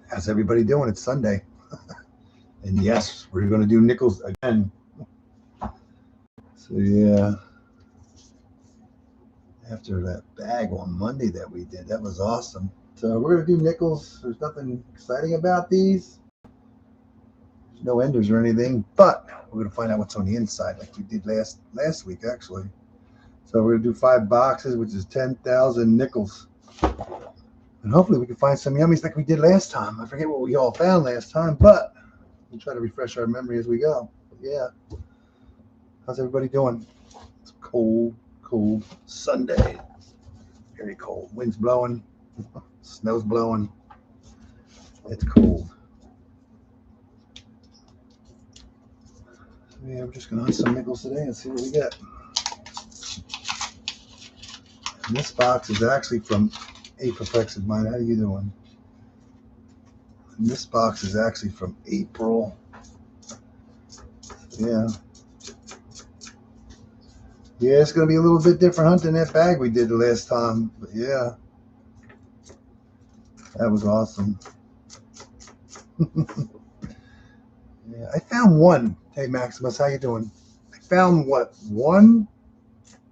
How's everybody doing? It's Sunday. And yes, we're going to do nickels again. So yeah, after that bag on Monday that we did, that was awesome. So we're going to do nickels. There's nothing exciting about these. There's no enders or anything, but we're going to find out what's on the inside like we did last week actually. So we're going to do 5 boxes, which is 10,000 nickels. And hopefully we can find some yummies like we did last time. I forget what we all found last time, but we'll try to refresh our memory as we go. But yeah. How's everybody doing? It's cold Sunday. Very cold. Wind's blowing. Snow's blowing. It's cold. So yeah, we're just going to hunt some nickels today and see what we get. And this box is actually from Perplexed Mind. How are you doing? And this box is actually from April. Yeah. Yeah, it's going to be a little bit different hunt than that bag we did the last time. But yeah. That was awesome. Yeah, I found one. Hey, Maximus, how you doing? I found what? One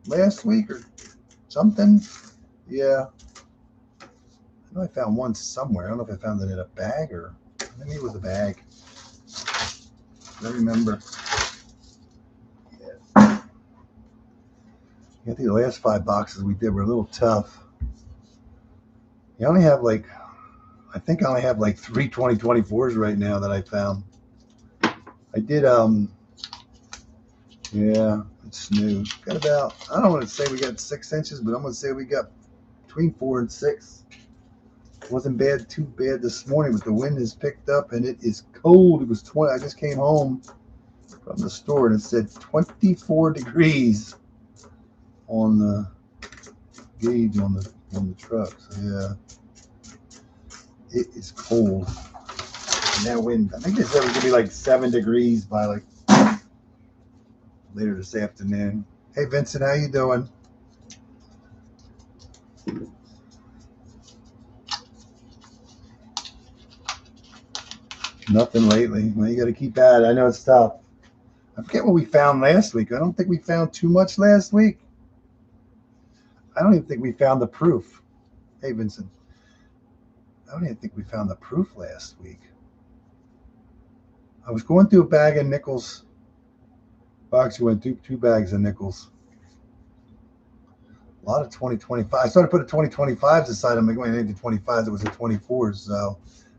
last week or something? Yeah. I know I found one somewhere. I don't know if I found it in a bag or maybe it was a bag. I don't remember. Yeah. I think the last 5 boxes we did were a little tough. I only have I think I only have 3 2024s right now that I found. I did, yeah, it's new. Got about, I don't want to say we got 6 inches, but I'm going to say we got between 4 and 6. It wasn't too bad this morning, but the wind has picked up and it is cold. It was 20. I just came home from the store and it said 24 degrees on the gauge on the truck. So yeah, it is cold. And that wind, I think they said it was gonna be like 7 degrees by later this afternoon. Hey Vincent, how you doing? Nothing lately. Well, you got to keep at it. I know it's tough. I forget what we found last week. I don't think we found too much last week. I don't even think we found the proof. Hey, Vincent. I don't even think we found the proof last week. I was going through a bag of nickels. Box, you went through 2 bags of nickels. A lot of 2025. I started putting 2025s aside. I'm like, wait, I need the 25s. It was the 24s. So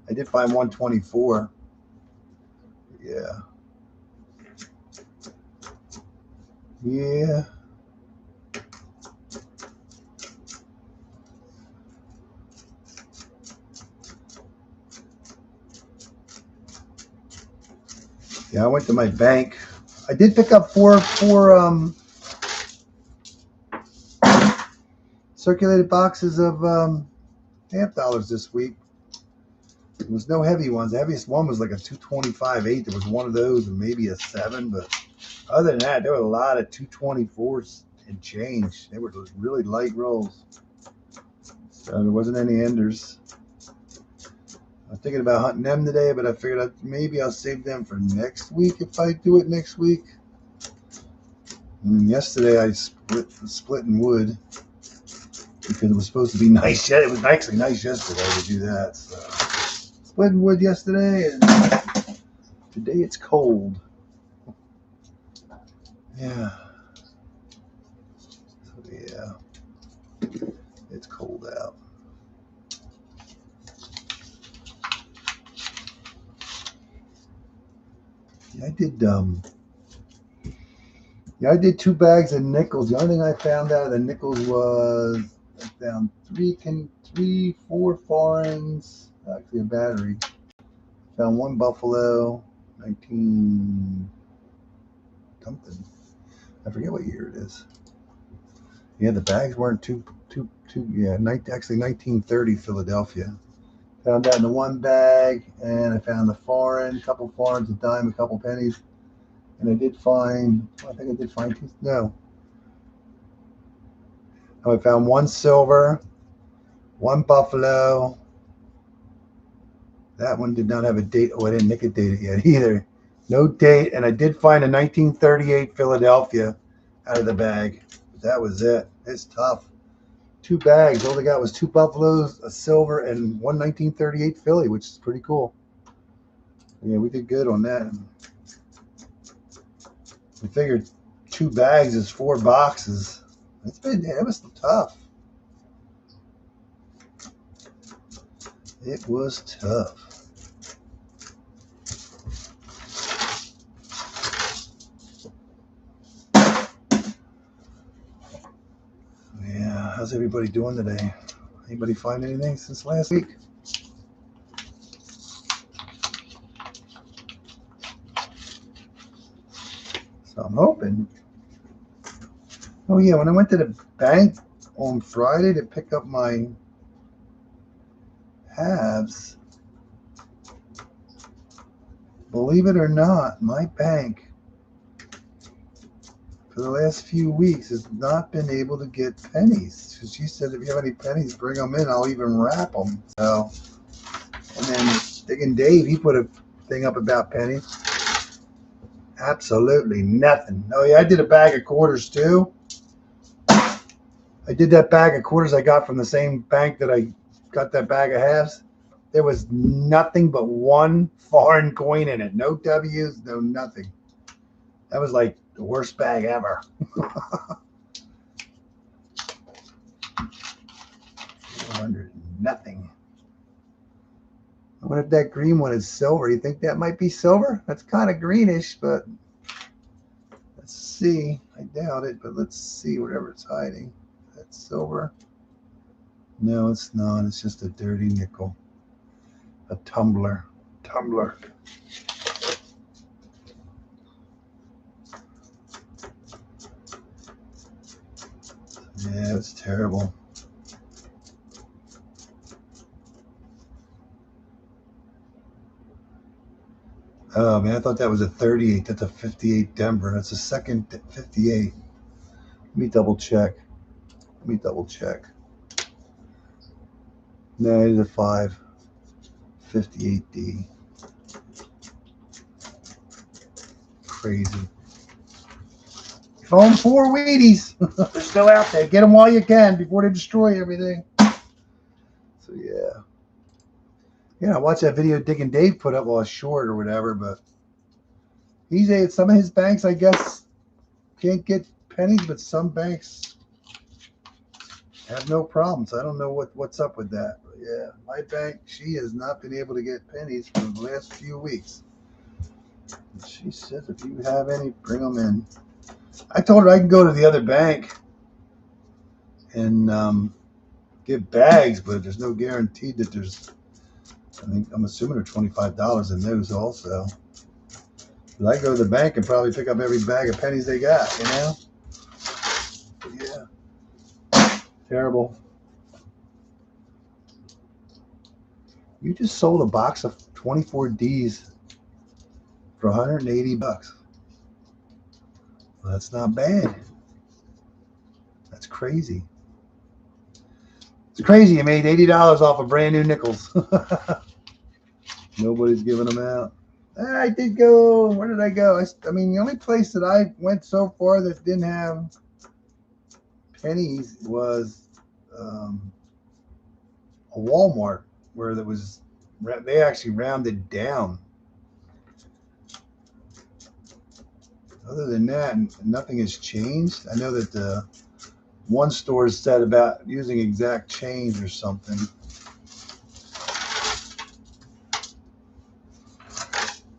I did find 124. Yeah. Yeah. Yeah, I went to my bank. I did pick up four circulated boxes of $half this week. There was no heavy ones. The heaviest one was like a 225/8. There was one of those and maybe a 7, but other than that, there were a lot of 224s and change. They were really light rolls. So there wasn't any enders. I was thinking about hunting them today, but I figured maybe I'll save them for next week if I do it next week. And yesterday I split in wood because it was supposed to be nice. It was actually nice yesterday to do that. So split in wood yesterday, and today it's cold. Yeah. So yeah, it's cold out. I did 2 bags of nickels. The only thing I found out of the nickels was I found 4 foreigns, actually a battery. Found 1 buffalo, 19 something. I forget what year it is. Yeah, the bags weren't too. Yeah, actually 1930 Philadelphia. Found that in the 1 bag, and I found a couple foreigns, a dime, a couple pennies. And I did find, I think I did find 2, no. I found 1 silver, One Buffalo. That one did not have a date. Oh, I didn't liquidate it yet either. No date. And I did find a 1938 Philadelphia out of the bag. But that was it. It's tough. 2 bags. All they got was 2 Buffaloes, a silver, and one 1938 Philly, which is pretty cool. Yeah, we did good on that. We figured 2 bags is 4 boxes. It was tough. It was tough. Yeah, how's everybody doing today? Anybody find anything since last week? So I'm hoping. Oh yeah, when I went to the bank on Friday to pick up my halves, believe it or not, my bank for the last few weeks has not been able to get pennies. She said, if you have any pennies, bring them in. I'll even wrap them. So, and then Digging Dave, he put a thing up about pennies. Absolutely nothing. Oh yeah, I did a bag of quarters too. I did that bag of quarters I got from the same bank that I got that bag of halves. There was nothing but one foreign coin in it. No W's, no nothing. That was like the worst bag ever. 400, nothing. I wonder if that green one is silver. You think that might be silver? That's kind of greenish, but let's see. I doubt it, but let's see whatever it's hiding. That's silver. No, it's not. It's just a dirty nickel. A tumbler. Tumbler. Yeah, it's terrible. Oh man, I thought that was a 38. That's a 58 Denver. That's a second 58. Let me double check. No, it's a 5. 58D. Crazy. Phone 4 Wheaties. They're still out there. Get them while you can before they destroy everything. So yeah. Yeah, I watched that video Digging Dave put up while short or whatever, but some of his banks, I guess, can't get pennies, but some banks have no problems. I don't know what's up with that. But yeah, my bank, she has not been able to get pennies for the last few weeks. And she says, if you have any, bring them in. I told her I can go to the other bank and get bags, but there's no guarantee that there's. I'm assuming they're $25 in those also. But I go to the bank and probably pick up every bag of pennies they got, you know? But yeah. Terrible. You just sold a box of 24 Ds for $180. Well, that's not bad. That's crazy. It's crazy. You made $80 off of brand new nickels. Nobody's giving them out. I did go. Where did I go? I mean, the only place that I went so far that didn't have pennies was a Walmart, where they actually rounded down. Other than that, nothing has changed. I know that the one store said about using exact change or something.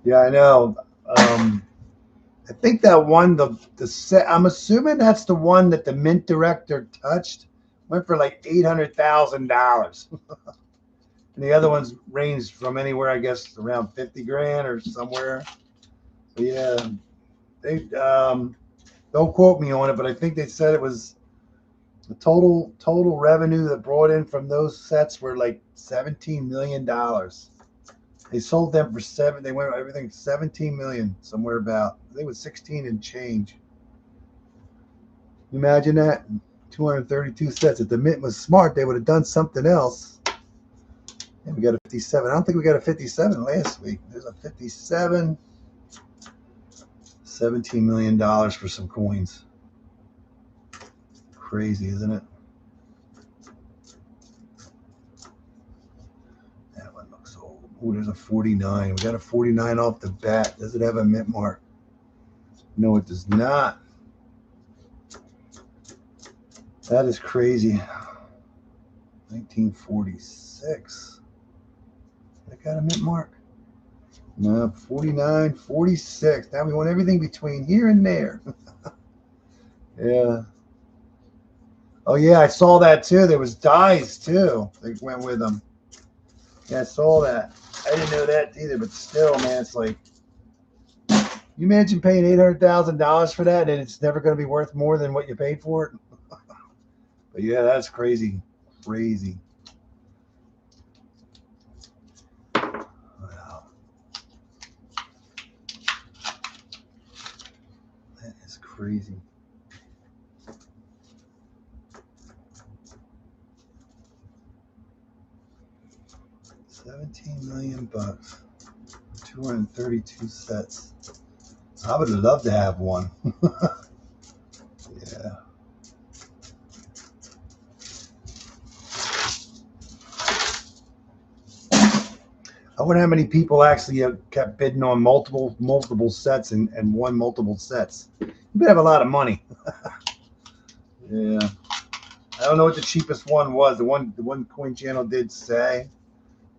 Yeah, I know. I think that one, the set. I'm assuming that's the one that the mint director touched. Went for like $800,000, and the other ones ranged from anywhere, I guess, around 50 grand or somewhere. But yeah, they don't quote me on it, but I think they said it was the total revenue that brought in from those sets were like $17 million. They sold them for seven. They went everything 17 million, somewhere about. I think it was 16 and change. You imagine that? 232 sets. If the mint was smart, they would have done something else. And we got a 57. I don't think we got a 57 last week. There's a 57. $17 million for some coins. Crazy, isn't it? That one looks old. Oh, there's a 49. We got a 49 off the bat. Does it have a mint mark? No, it does not. That is crazy. 1946. That got a mint mark? No, 49, 46. Now we want everything between here and there. Yeah. Oh, yeah, I saw that too. There was dies too. They went with them. Yeah, I saw that. I didn't know that either, but still, man, it's like, you imagine paying $800,000 for that and it's never going to be worth more than what you paid for it? But yeah, that's crazy. Crazy. Wow. That is crazy. $17 million. 232 sets. I would love to have one. Yeah. I wonder how many people actually kept bidding on multiple sets and won multiple sets. You better have a lot of money. Yeah. I don't know what the cheapest one was. The one coin channel did say,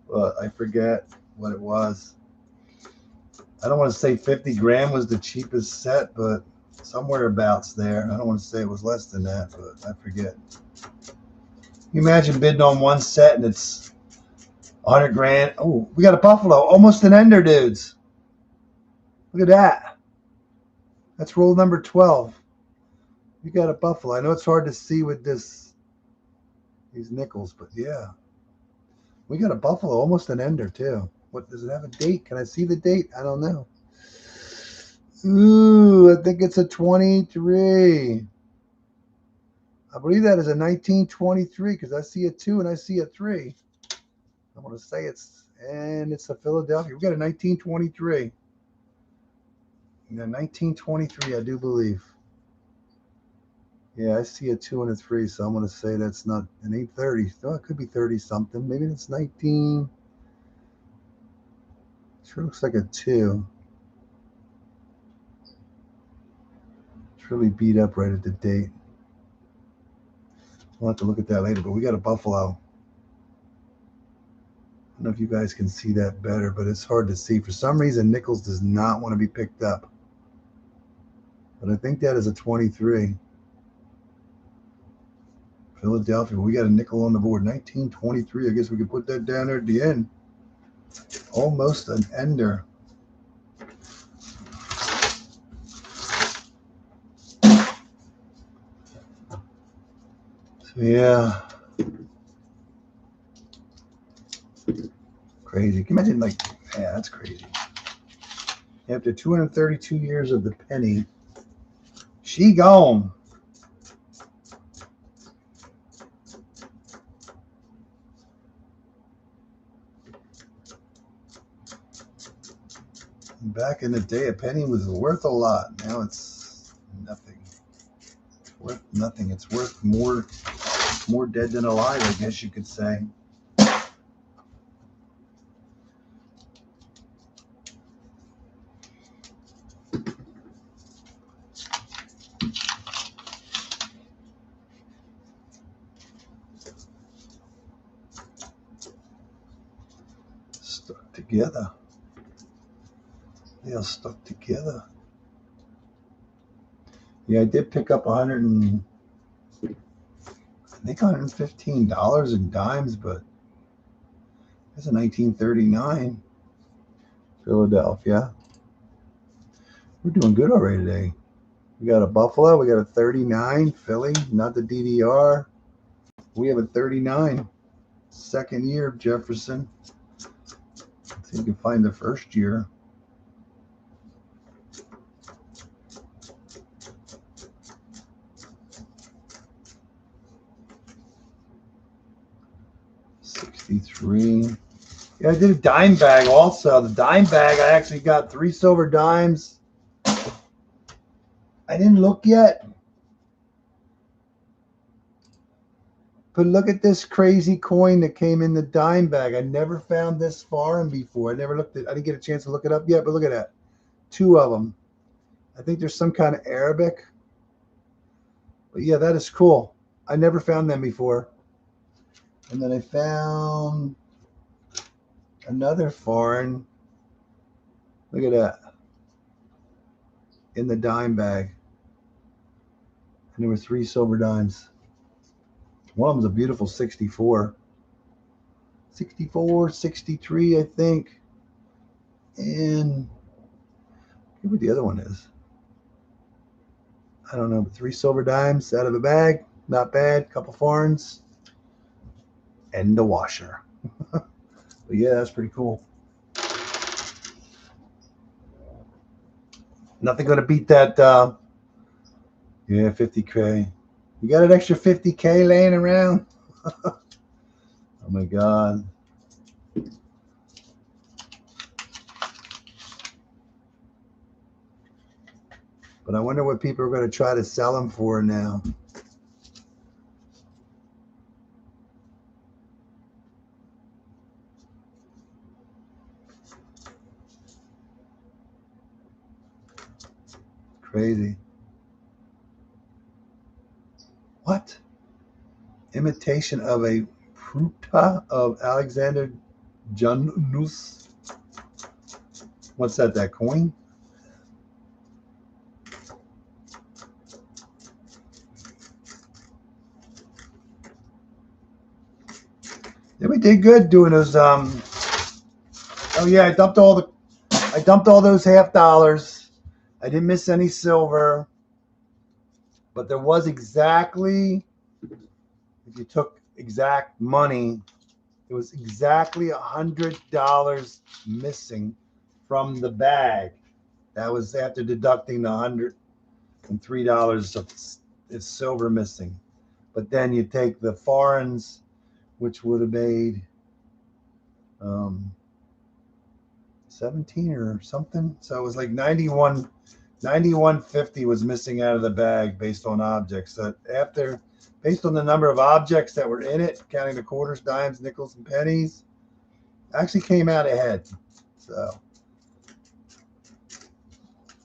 but I forget what it was. I don't want to say 50 grand was the cheapest set, but somewhere abouts there. I don't want to say it was less than that, but I forget. You imagine bidding on one set and it's 100 grand. Oh, we got a Buffalo. Almost an ender, dudes. Look at that. That's roll number 12. You got a Buffalo. I know it's hard to see with these nickels, but yeah. We got a Buffalo. Almost an ender, too. What, does it have a date? Can I see the date? I don't know. Ooh, I think it's a 23. I believe that is a 1923 because I see a 2 and I see a 3. I want to say it's a Philadelphia. We got a 1923. Yeah, 1923, I do believe. Yeah, I see a 2 and a 3, so I'm going to say that's not an 830. No, it could be 30 something. Maybe it's 19. Sure looks like a 2. It's really beat up right at the date. We'll have to look at that later, but we got a Buffalo. I don't know if you guys can see that better, but it's hard to see. For some reason, Nichols does not want to be picked up. But I think that is a 23. Philadelphia. We got a nickel on the board. 1923. I guess we could put that down there at the end. Almost an ender. So, yeah. Crazy. Can you imagine, like, yeah, that's crazy. After 232 years of the penny, she gone. Back in the day, a penny was worth a lot. Now it's nothing. It's worth nothing. It's worth more dead than alive, I guess you could say. Stuck together. They all stuck together. Yeah, I did pick up I think $115 in dimes, but that's a 1939 Philadelphia. We're doing good already today. We got a Buffalo. We got a 39 Philly, not the DDR. We have a 39. Second year of Jefferson. Let's see if you can find the first year. Green. Yeah, I did a dime bag also. The dime bag, I actually got 3 silver dimes. I didn't look yet. But look at this crazy coin that came in the dime bag. I never found this foreign before. I didn't get a chance to look it up yet, but look at that. 2 of them. I think there's some kind of Arabic. But yeah, that is cool. I never found them before. And then I found another foreign. Look at that. In the dime bag. And there were 3 silver dimes. One of them's a beautiful 64. 64, 63, I think. And what the other one is. I don't know, but 3 silver dimes out of a bag. Not bad. Couple foreigns. And the washer. But yeah, that's pretty cool. Nothing going to beat that. Yeah, 50K. You got an extra 50K laying around? Oh my God. But I wonder what people are going to try to sell them for now. Crazy. What? Imitation of a Pruta of Alexander Janus. What's that? That coin? Yeah, we did good doing those. Oh yeah, I dumped all those $50. I didn't miss any silver, but there was exactly, if you took exact money, it was exactly $100 missing from the bag. That was after deducting the $103 of it's silver missing. But then you take the foreigns, which would have made 17 or something. So it was like 91.50 was missing out of the bag based on objects. So based on the number of objects that were in it, counting the quarters, dimes, nickels, and pennies, actually came out ahead. So,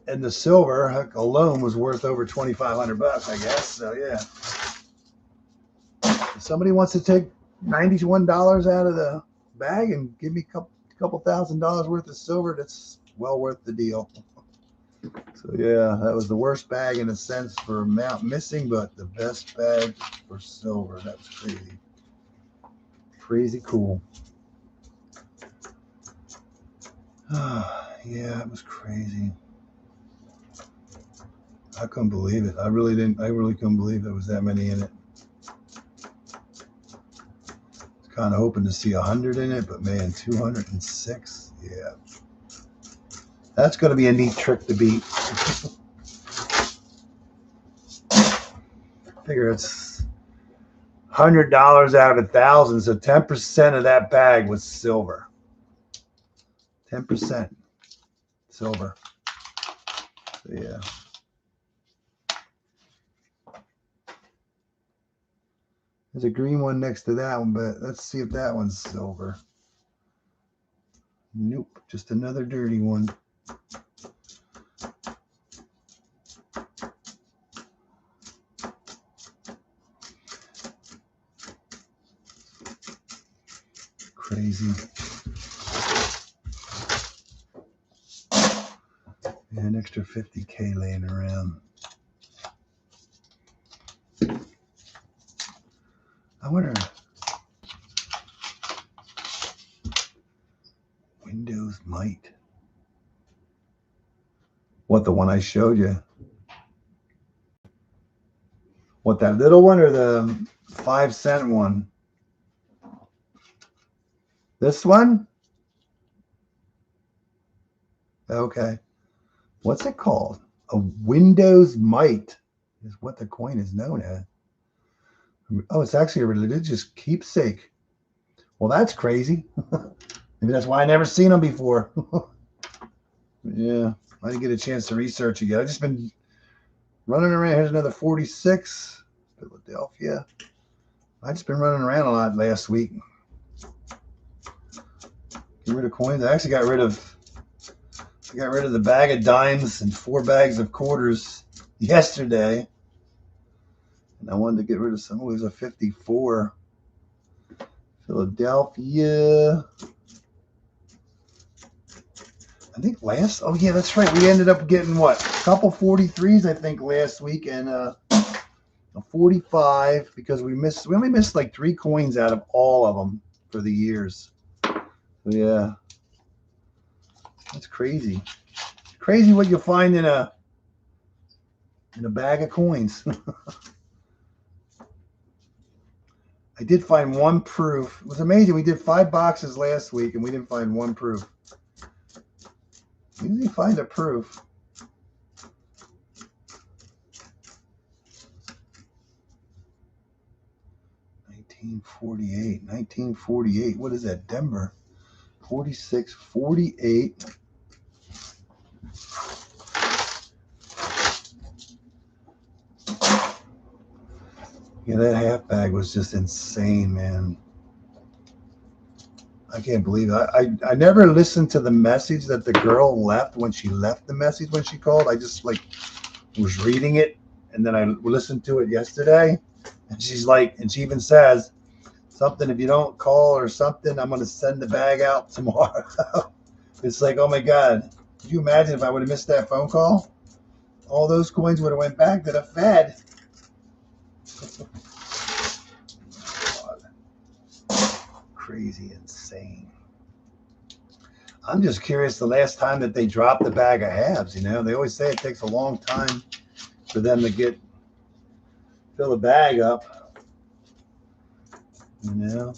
and the silver alone was worth over $2,500, I guess. So yeah, if somebody wants to take $91 out of the bag and give me a couple $1,000s worth of silver, that's well worth the deal. So yeah, that was the worst bag in a sense for amount missing, but the best bag for silver. That was crazy. Crazy cool. Yeah, it was crazy. I couldn't believe it. I really couldn't believe there was that many in it. I was kind of hoping to see 100 in it, but man, 206. Yeah. That's going to be a neat trick to beat. Figure it's $100 out of 1,000, so 10% of that bag was silver. 10% silver. So yeah. There's a green one next to that one, but let's see if that one's silver. Nope, just another dirty one. Crazy. Yeah, an extra 50K laying around. I wonder. Windows might. What, the one I showed you? What, that little one or the 5-cent one? This one? Okay. What's it called? A Windows mite is what the coin is known as. Oh, it's actually a religious keepsake. Well, that's crazy. Maybe that's why I never seen them before. Yeah, I didn't get a chance to research it yet. I've just been running around. Here's another 46, Philadelphia. I just been running around a lot last week. Get rid of coins. I actually got rid of the bag of dimes and 4 bags of quarters yesterday. And I wanted to get rid of some. Oh, there's a 54. Philadelphia. I think oh yeah, that's right. We ended up getting what? A couple 43s, I think, last week, and a 45 because we only missed like 3 coins out of all of them for the years. So yeah. That's crazy. Crazy what you'll find in a bag of coins. I did find one proof. It was amazing. We did 5 boxes last week and we didn't find one proof. We usually find a proof. $1948. What is that? Denver. 46, 48. Yeah, that half bag was just insane, man. I can't believe it. I never listened to the message that the girl left when she left the message when she called. I just like was reading it, and then I listened to it yesterday, and she's like, and she even says something, if you don't call or something, I'm going to send the bag out tomorrow. It's like, oh my God, could you imagine if I would have missed that phone call? All those coins would have went back to the Fed. Crazy, insane. I'm just curious the last time that they dropped the bag of halves. You know, they always say it takes a long time for them to fill the bag up. You know.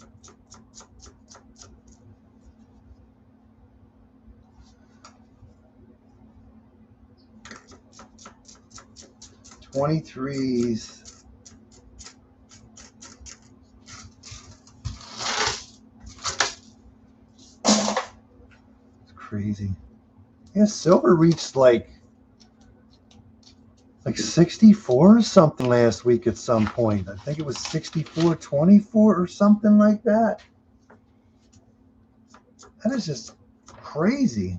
$23s. It's crazy. Yeah, silver reached like 64 or something last week at some point. I think it was 64.24 or something like that. That is just crazy.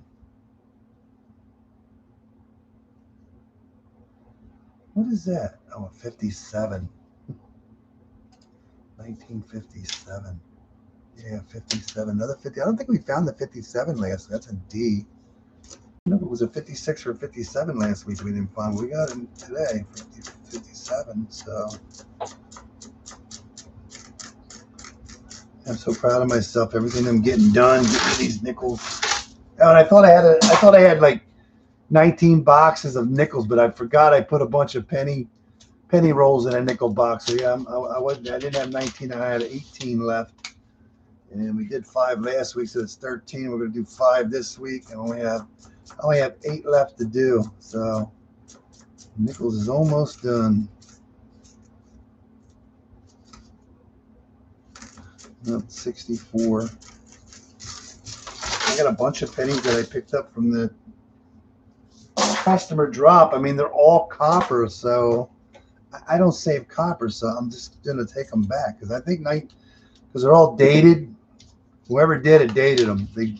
What is that? Oh, 57. 1957. Yeah, 57. Another 50. I don't think we found the 57 last week. That's a D. I don't know if it was a 56 or a 57 last week we didn't find. We got it today, 57. So I'm so proud of myself. Everything I'm getting done, getting these nickels. Oh, and I thought I had like 19 boxes of nickels, but I forgot I put a bunch of penny rolls in a nickel box. So yeah, I didn't have 19. I had 18 left. And we did 5 last week, so it's 13. We're going to do 5 this week. I only have 8 left to do. So nickels is almost done. Up 64. I got a bunch of pennies that I picked up from the customer drop. I mean, they're all copper, so I don't save copper, so I'm just going to take them back because I think because they're all dated. Whoever did it dated them. They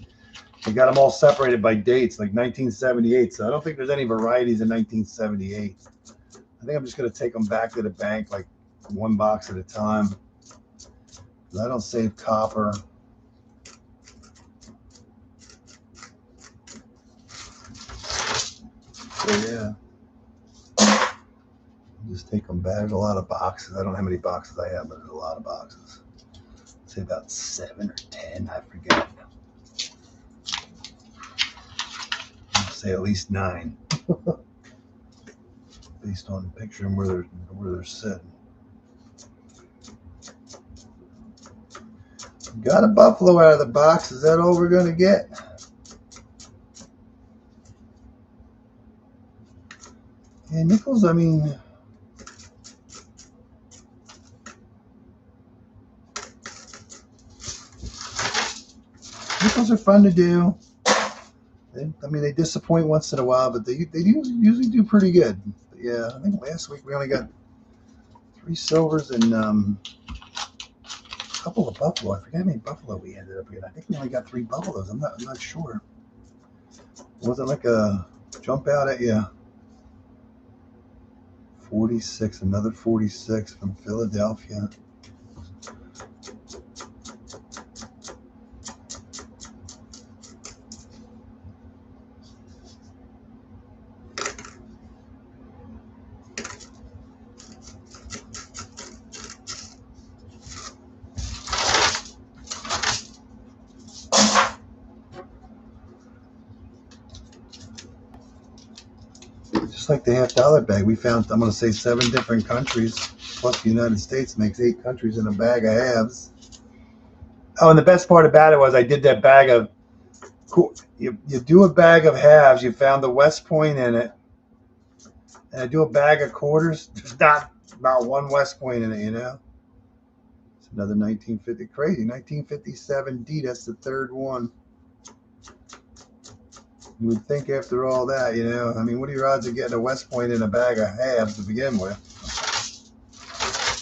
got them all separated by dates, like 1978. So I don't think there's any varieties in 1978. I think I'm just going to take them back to the bank, like 1 box at a time. I don't save copper. So yeah, just take them back. There's a lot of boxes. I don't know how many boxes I have, but there's a lot of boxes. I'd say about 7 or 10. I forget. I'd say at least 9, based on the picture and where they're sitting. Got a buffalo out of the box. Is that all we're gonna get? Yeah, nickels. I mean. Nickels are fun to do. I mean, they disappoint once in a while, but they usually do pretty good. But yeah, I think last week we only got 3 silvers and a couple of buffalo. I forget how many buffalo we ended up getting. I think we only got 3 buffaloes. I'm not sure. Was it like a jump out at you? 46, another 46 from Philadelphia. Just like the $half bag, we found, I'm going to say 7 different countries, plus the United States makes 8 countries in a bag of halves. Oh, and the best part about it was I did that bag of, you do a bag of halves, you found the West Point in it, and I do a bag of quarters, there's not about 1 West Point in it, you know? It's another 1950, crazy, 1957 D, that's the 3rd one. You would think after all that, you know, I mean, what are your odds of getting a West Point in a bag of halves to begin with?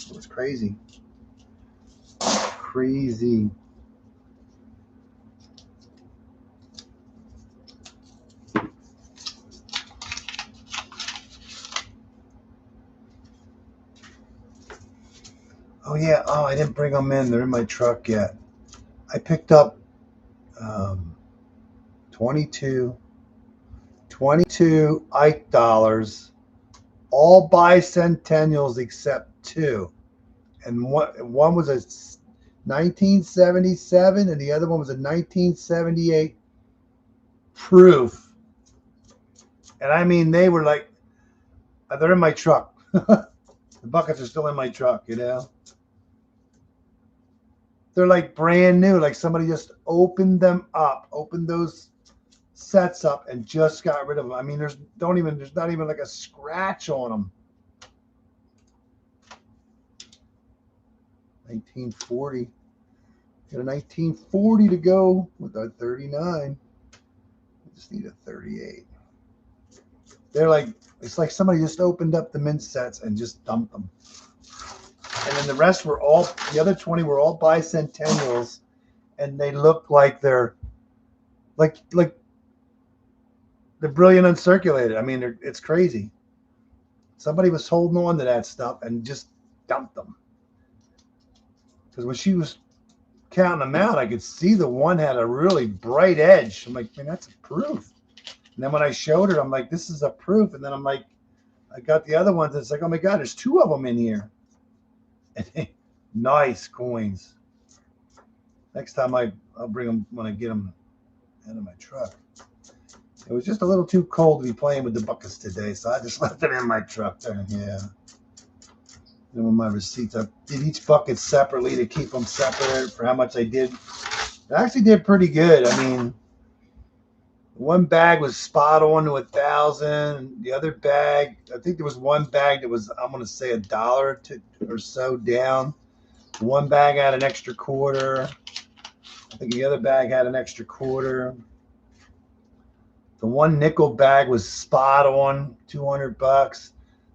It was crazy. Crazy. Oh, yeah. Oh, I didn't bring them in. They're in my truck yet. I picked up 22 Ike dollars, all bicentennials except 2. And one was a 1977 and the other one was a 1978 proof. And I mean, they were like, they're in my truck. The buckets are still in my truck, you know? They're like brand new. Like somebody just opened them up, opened those sets up and just got rid of them. I mean, there's not even like a scratch on them. 1940. Got a 1940 to go with our 39. We just need a 38. They're like, it's like somebody just opened up the mint sets and just dumped them. And then the rest were all, the other 20 were all bicentennials, and they look like they're like they're brilliant uncirculated. I mean, it's crazy. Somebody was holding on to that stuff and just dumped them. Because when she was counting them out, I could see the one had a really bright edge. I'm like, man, that's a proof. And then when I showed her, I'm like, this is a proof. And then I'm like, I got the other ones. It's like, oh my God, there's 2 of them in here. Nice coins. Next time I'll bring them when I get them out of my truck. It was just a little too cold to be playing with the buckets today, so I just left it in my truck there. Yeah. And with my receipts, I did each bucket separately to keep them separate for how much I did. I actually did pretty good. I mean, one bag was spot on to 1,000. The other bag, I think there was one bag that was, I'm going to say $1 or so down. One bag had an extra quarter. I think the other bag had an extra quarter. The one nickel bag was spot on, $200.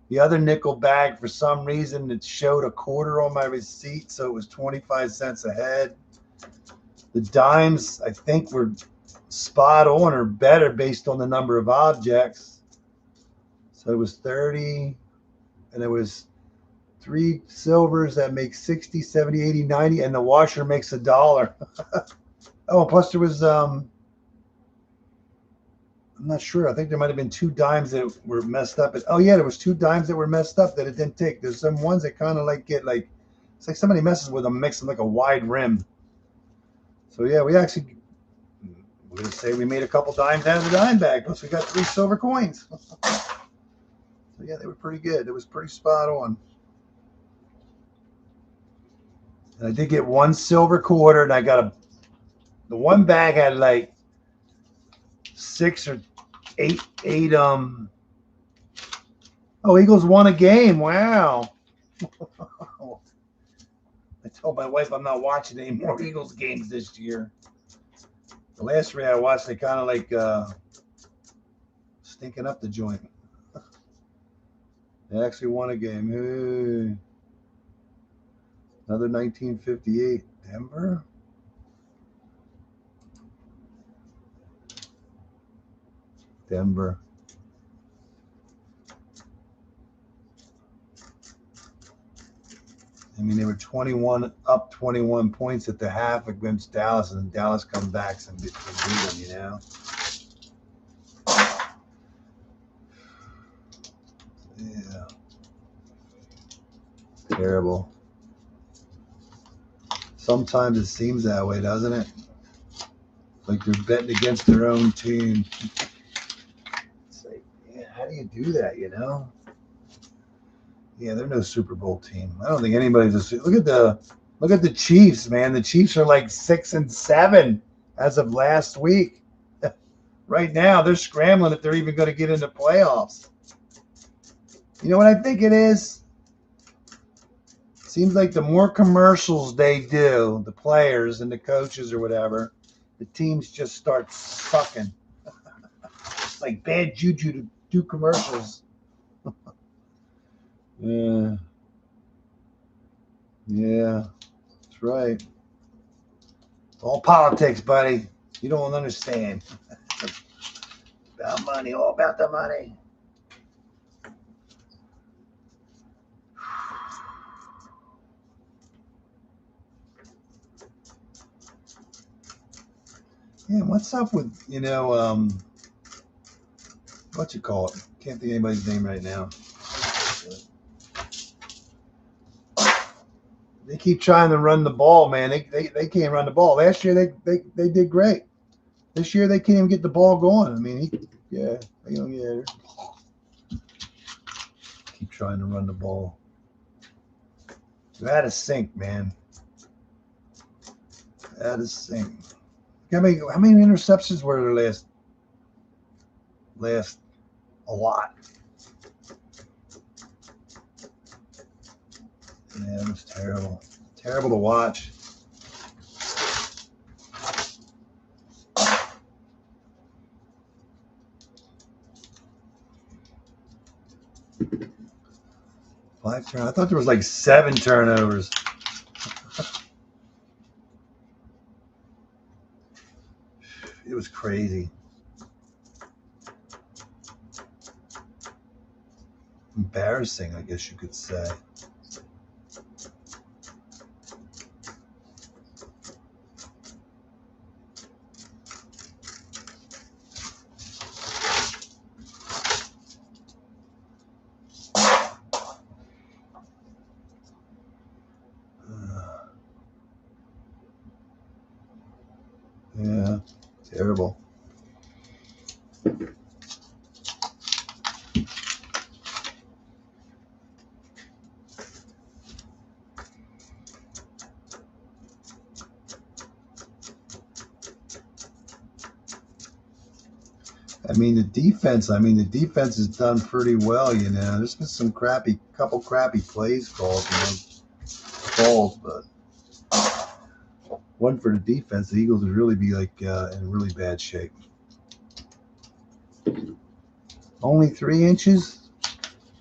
The other nickel bag, for some reason, it showed a quarter on my receipt, so it was 25 cents ahead. The dimes, I think, were spot on or better based on the number of objects. So it was 30, and there was 3 silvers that make 60, 70, 80, 90, and the washer makes $1. Oh, plus there was, I'm not sure. I think there might have been 2 dimes that were messed up. Oh, yeah, there was 2 dimes that were messed up that it didn't take. There's some ones that kind of like get like, it's like somebody messes with them, makes them like a wide rim. So, yeah, we're going to say we made a couple dimes out of the dime bag. Plus, we got 3 silver coins. So, yeah, they were pretty good. It was pretty spot on. And I did get 1 silver quarter, and I got the one bag had like 6 or 8. Oh, Eagles won a game. Wow. I told my wife I'm not watching any more Eagles games this year. The last 3 I watched, they kind of like stinking up the joint. They actually won a game. Hey. Another 1958. Denver? Denver. I mean, they were 21 points at the half against Dallas, and Dallas come back and beat them, you know? Yeah. Terrible. Sometimes it seems that way, doesn't it? Like they're betting against their own team. It's like, yeah, how do you do that, you know? Yeah, they're no Super Bowl team. I don't think anybody's a look at the Chiefs, man. The Chiefs are like 6-7 as of last week. Right now, they're scrambling if they're even going to get into playoffs. You know what I think it is? Seems like the more commercials they do, the players and the coaches or whatever, the teams just start sucking. It's like bad juju to do commercials. Yeah. Yeah, that's right. It's all politics, buddy. You don't understand. About money, all about the money. Yeah, what's up with, what you call it? Can't think of anybody's name right now. They keep trying to run the ball, man. They can't run the ball. Last year they did great. This year they can't even get the ball going. I mean, keep trying to run the ball. They're out of sync, man. Out of sync. How many interceptions were there last? A lot. Yeah, it was terrible. Terrible to watch. Five turnovers. I thought there was like 7 turnovers. It was crazy. Embarrassing, I guess you could say. Yeah, terrible. I mean, the defense has done pretty well, you know. There's been some couple crappy plays called, but one for the defense, the Eagles would really be like in really bad shape. Only 3 inches?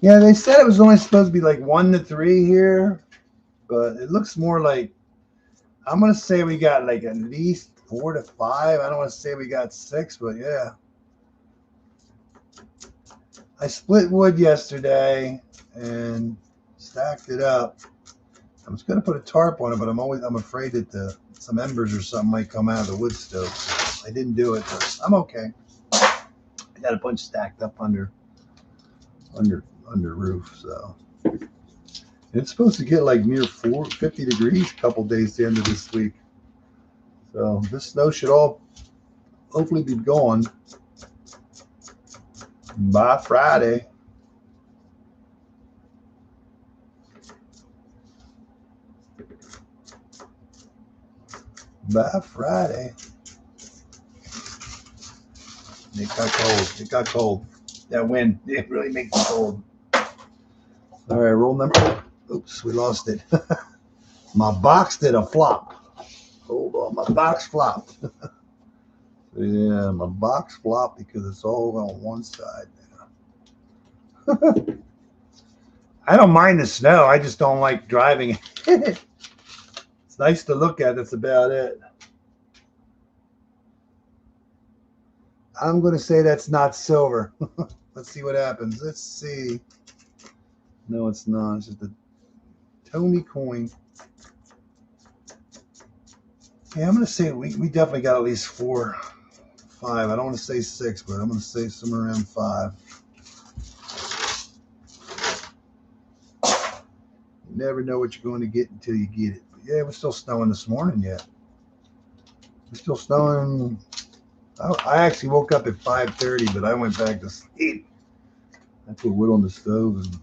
Yeah, they said it was only supposed to be like 1 to 3 here, but it looks more like, I'm gonna say we got like at least 4 to 5. I don't want to say we got 6, but yeah. I split wood yesterday and stacked it up. I was gonna put a tarp on it, but I'm afraid that some embers or something might come out of the wood stove. So I didn't do it, but I'm okay. I got a bunch stacked up under roof, so it's supposed to get like near 50 degrees a couple days the end of this week. So this snow should all hopefully be gone by Friday. By Friday. It got cold. It got cold. That wind, it really makes it cold. All right, roll number. Oops, we lost it. My box did a flop. Hold on, my box flopped. So yeah, my box flopped because it's all on one side now. I don't mind the snow. I just don't like driving in it. It's nice to look at. That's about it. I'm going to say that's not silver. Let's see what happens. Let's see. No, it's not. It's just a Tony coin. Yeah, I'm going to say we definitely got at least 4, 5. I don't want to say 6, but I'm going to say somewhere around 5. You never know what you're going to get until you get it. But yeah, we're still snowing this morning yet. We're still snowing. I actually woke up at 5:30, but I went back to sleep. I put wood on the stove and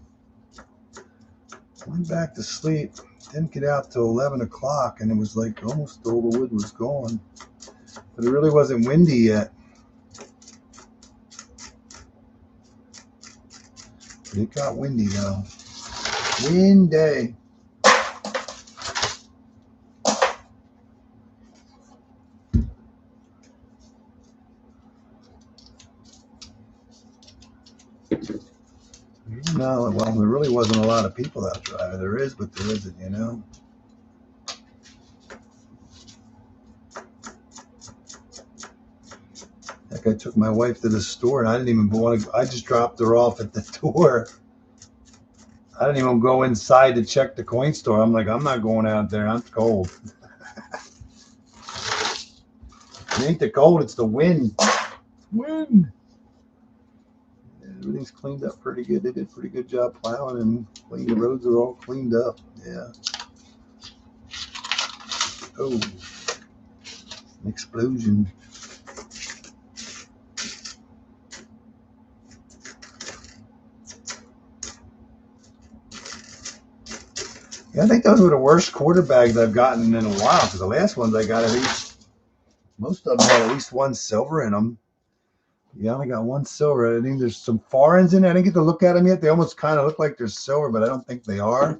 went back to sleep. Didn't get out till 11 o'clock, and it was like almost all the wood was gone. But it really wasn't windy yet. But it got windy though. Windy. No, well, there really wasn't a lot of people out driving. There is, but there isn't, you know. Like I took my wife to the store, and I didn't even want to. I just dropped her off at the door. I didn't even go inside to check the coin store. I'm like, I'm not going out there. I'm cold. It ain't the cold, it's the wind. Wind. Everything's cleaned up pretty good. They did a pretty good job plowing and cleaning. The roads are all cleaned up. Yeah. Oh, an explosion. Yeah, I think those were the worst quarter bags I've gotten in a while, because the last ones I got, at least most of them had at least one silver in them. Yeah, I only got one silver. I think there's some foreigns in there. I didn't get to look at them yet. They almost kind of look like they're silver, but I don't think they are.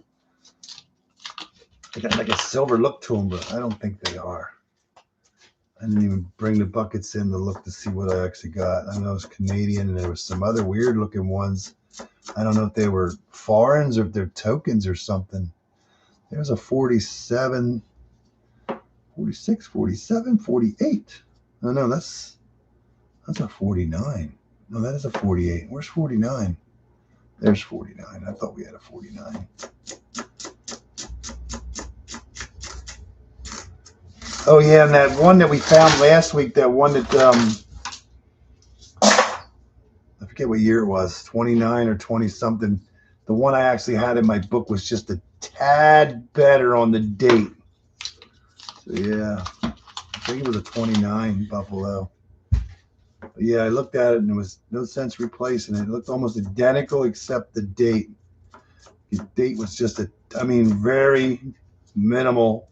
They got like a silver look to them, but I don't think they are. I didn't even bring the buckets in to look to see what I actually got. I know it was Canadian, and there was some other weird looking ones. I don't know if they were foreigns or if they're tokens or something. There's a 47, 46, 47, 48. Oh, no, that's a 49. No, that is a 48. Where's 49? There's 49. I thought we had a 49. Oh, yeah, and that one that we found last week, that one that, I forget what year it was, 29 or 20 something. The one I actually had in my book was just a tad better on the date. So, yeah, I think it was a 29 Buffalo. But yeah, I looked at it and there was no sense replacing it. It looked almost identical except the date. The date was just very minimal.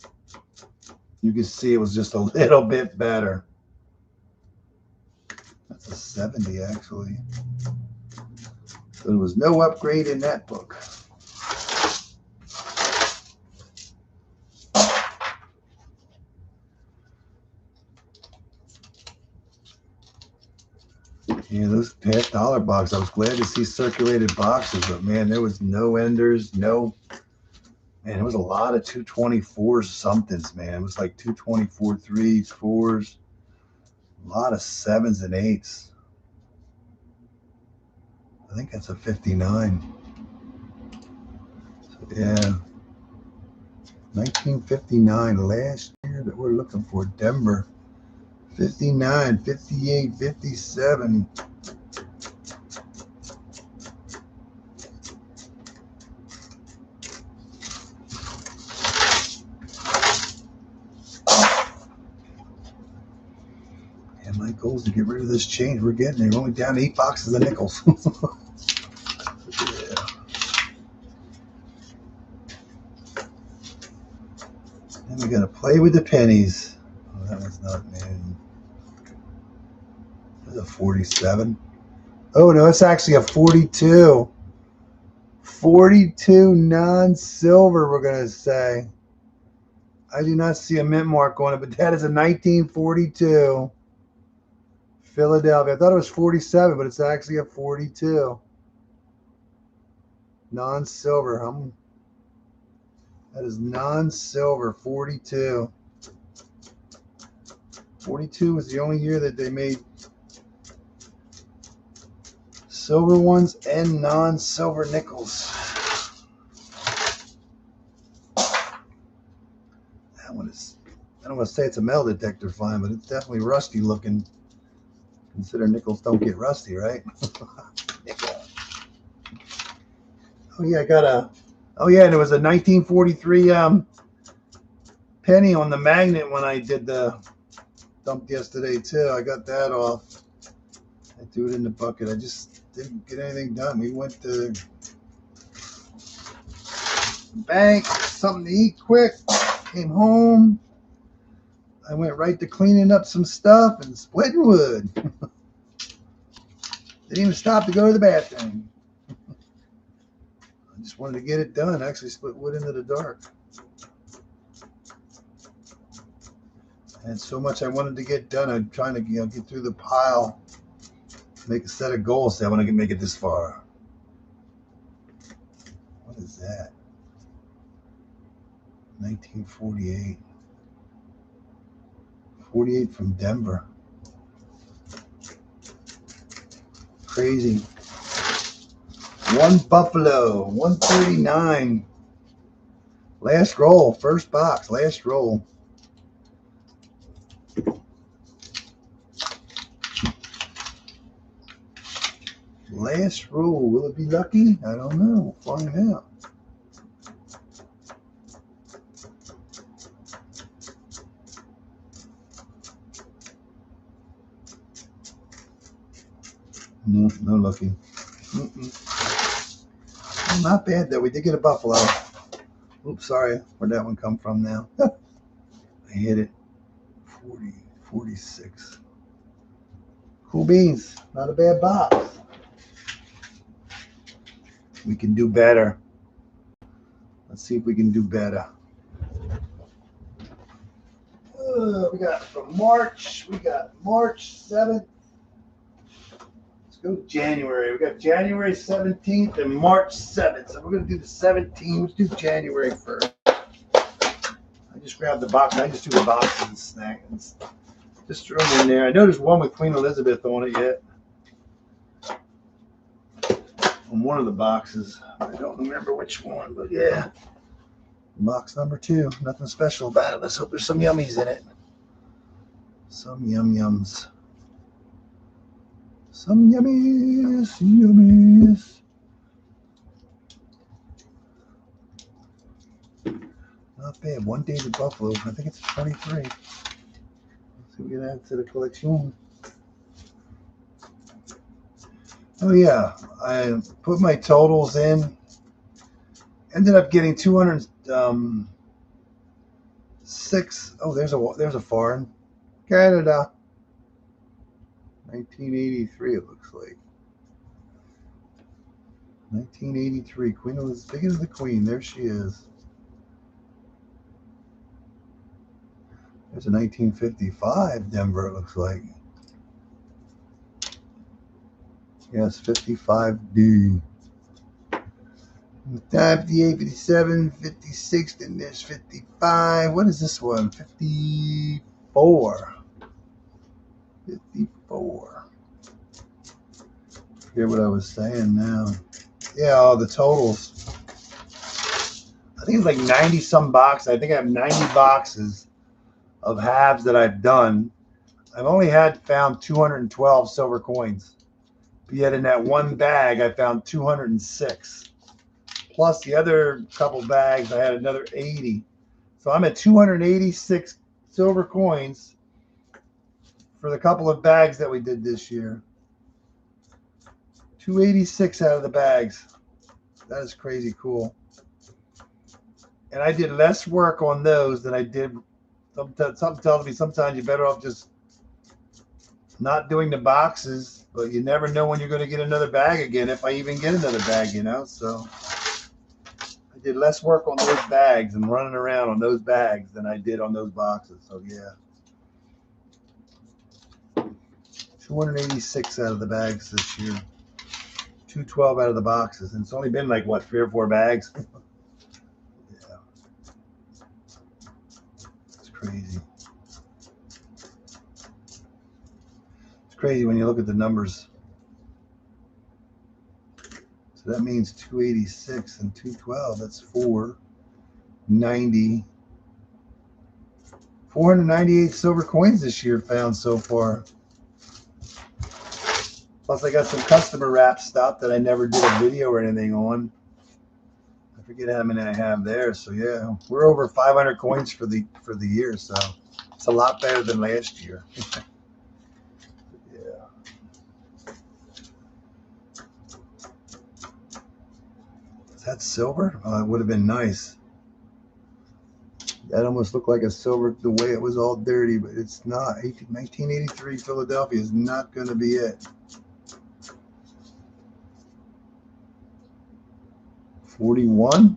You can see it was just a little bit better. That's a 70 actually. So there was no upgrade in that book. Yeah, those $half boxes. I was glad to see circulated boxes, but man, there was no enders, no. Man, it was a lot of 224 somethings, man. It was like 224 threes, fours, a lot of 7s and 8s. I think that's a 59. So, yeah. 1959, last year that we're looking for. Denver. 59, 58, 57. And my goal is to get rid of this change we're getting. We're only down 8 boxes of nickels. Yeah. And we got to play with the pennies. Oh, that was not new. That's a 47. Oh, no, it's actually a 42. 42 non-silver, we're going to say. I do not see a mint mark on it, but that is a 1942. Philadelphia. I thought it was 47, but it's actually a 42. Non-silver. That is non-silver, 42. 42 was the only year that they made silver ones and non-silver nickels. That one is, I don't want to say it's a metal detector find, but it's definitely rusty looking. Consider nickels don't get rusty, right? Nickel. Oh yeah, and it was a 1943 penny on the magnet when I did the dump yesterday too. I got that off. I threw it in the bucket. I just didn't get anything done. We went to the bank, something to eat quick, came home. I went right to cleaning up some stuff and splitting wood. Didn't even stop to go to the bathroom. I just wanted to get it done. I actually split wood into the dark. I had so much I wanted to get done. I'm trying to get through the pile, make a set of goals. Say I want to make it this far. What is that? 1948. 48 from Denver. Crazy. One Buffalo, 139. Last roll, first box, last roll. Last roll. Will it be lucky? I don't know. We'll find out. No, no lucky. Well, not bad though. We did get a Buffalo. Oops, sorry. Where'd that one come from now? I hit it. 40, 46. Cool beans. Not a bad box. We can do better. Let's see if we can do better. We got from March. We got March 7th. Let's go January. We got January 17th and March 7th. So we're going to do the 17th. Let's do January first. I just grabbed the box. I just do the boxes and snack. And just throw them in there. I know there's one with Queen Elizabeth on it yet. On one of the boxes. I don't remember which one, but yeah. Box number 2. Nothing special about it. Let's hope there's some yummies in it. Some yums. Some yummies. Not bad. One David Buffalo. I think it's 23. Let's see if we can add to the collection. Oh yeah, I put my totals in. Ended up getting 206. Oh, there's a foreign. Canada. 1983 it looks like. 1983. Queen was as big as the Queen. There she is. There's a 1955 Denver, it looks like. Yes, 55D. 58, 57, 56, then there's 55. What is this one? 54. 54. Hear what I was saying now. Yeah, all the totals. I think it's like 90 some boxes. I think I have 90 boxes of halves that I've done. I've only found 212 silver coins. But yet in that one bag, I found 206. Plus the other couple bags, I had another 80. So I'm at 286 silver coins for the couple of bags that we did this year. 286 out of the bags. That is crazy cool. And I did less work on those than I did. Something tells me sometimes you're better off just not doing the boxes, but you never know when you're going to get another bag again, if I even get another bag, So I did less work on those bags and running around on those bags than I did on those boxes. So yeah. 286 out of the bags this year. 212 out of the boxes. And it's only been like, what, 3 or 4 bags? Yeah. It's crazy. It's crazy when you look at the numbers. So that means 286 and 212. That's 490. 498 silver coins this year found so far. Plus I got some customer wrap stuff that I never did a video or anything on. I forget how many I have there. So yeah, we're over 500 coins for the year. So it's a lot better than last year. Yeah. Is that silver? Oh, it would have been nice. That almost looked like a silver the way it was all dirty, but it's not. 1983 Philadelphia is not going to be it. 41,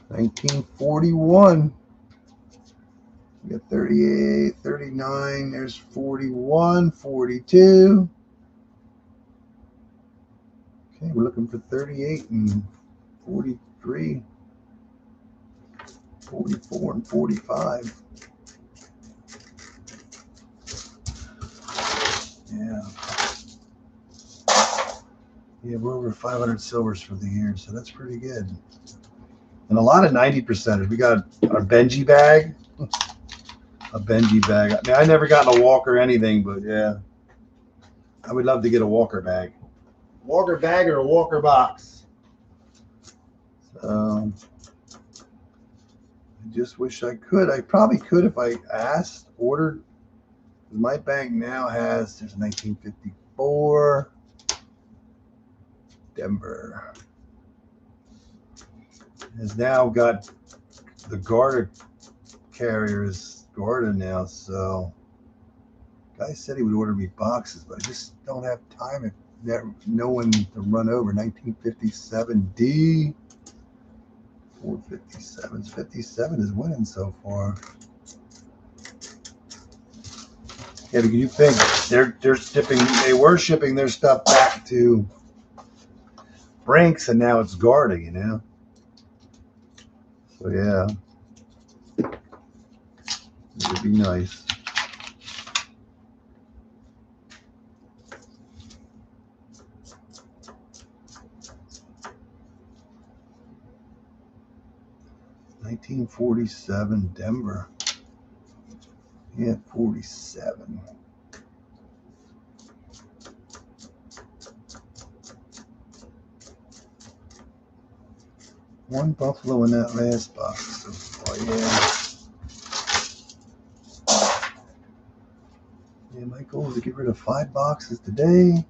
1941. We got 38, 39. There's 41, 42. Okay, we're looking for 38 and 43, 44 and 45. Yeah. Yeah, we're over 500 silvers for the year, so that's pretty good. And a lot of 90%ers. We got our Benji bag. A Benji bag. I mean, I never got a Walker anything, but yeah. I would love to get a Walker bag. Walker bag or a Walker box. So, I just wish I could. I probably could if I asked, ordered. My bank now has, there's 1954. Denver has now got the Garda carriers Garda now, so guy said he would order me boxes, but I just don't have time if no one to run over. 1957D 457s. 57 is winning so far. Yeah, because you think they were shipping their stuff back to Brinks, and now it's Garda, you know. So yeah, it would be nice. $1947 Denver. Yeah, 47. One Buffalo in that last box so far, yeah. Yeah, my goal is to get rid of 5 boxes today.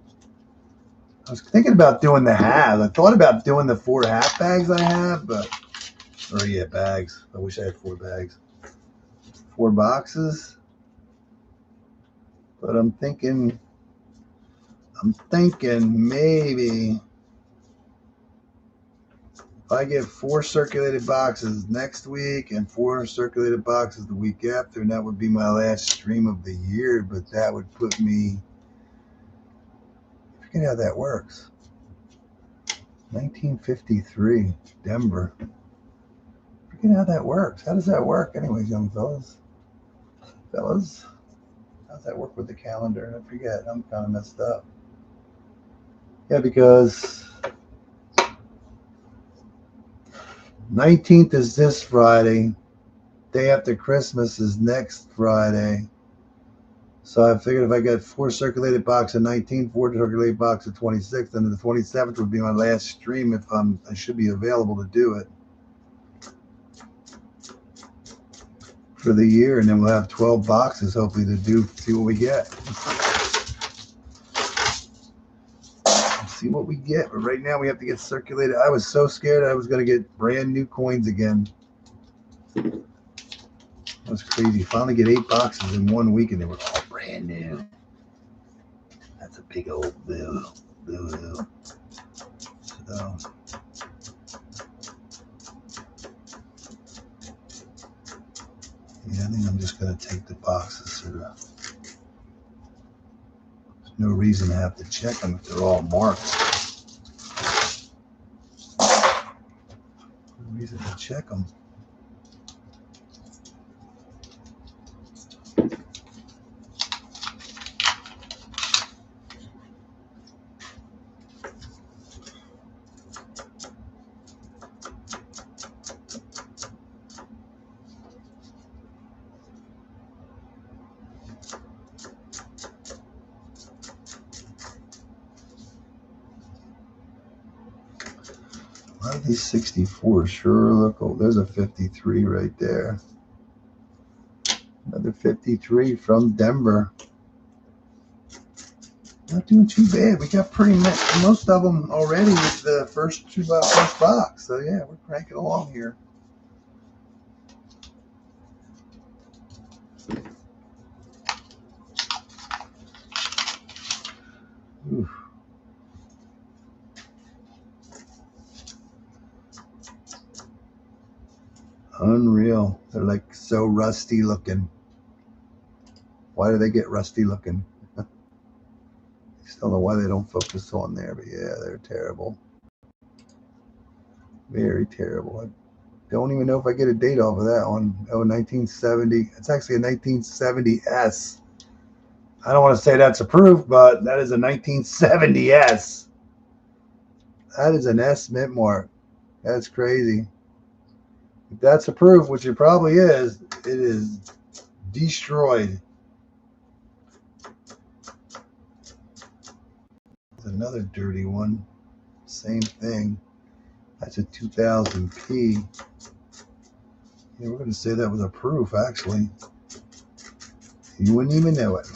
I was thinking about doing the halves. I thought about doing the 4 half bags I have, but, or yeah, bags. I wish I had 4 bags. 4 boxes. But I'm thinking maybe if I get 4 circulated boxes next week and 4 circulated boxes the week after, and that would be my last stream of the year, but that would put me, I forget how that works. 1953, Denver. I forget how that works. How does that work anyways, young fellas? Fellas, how's that work with the calendar? I forget. I'm kind of messed up. Yeah, because 19th is this Friday. Day after Christmas is next Friday. So I figured if I got 4 circulated box of 19, 4 circulated box of 26, then the 27th would be my last stream if I should be available to do it for the year, and then we'll have 12 boxes hopefully to see what we get. See what we get, but right now we have to get circulated. I was so scared I was going to get brand new coins again. That was crazy. Finally get 8 boxes in 1 week and they were all brand new. That's a big old boo. So yeah, I think I'm just going to take the boxes sort of. No reason to have to check them if they're all marked. No reason to check them. A lot of these 64s sure look old. There's a 53 right there. Another 53 from Denver. Not doing too bad. We got pretty much most of them already with the first box. So yeah, we're cranking along here. Oof. Unreal. They're like so rusty looking. Why do they get rusty looking? I still don't know why they don't focus on there, but yeah, they're terrible. Very terrible. I don't even know if I get a date off of that one. Oh, 1970. It's actually a 1970S. I don't want to say that's a proof, but that is a 1970S. That is an S mint mark. That's crazy. If that's a proof, which it probably is, it is destroyed. There's another dirty one. Same thing. That's a 2000P. Yeah, we're going to say that was a proof, actually. You wouldn't even know it.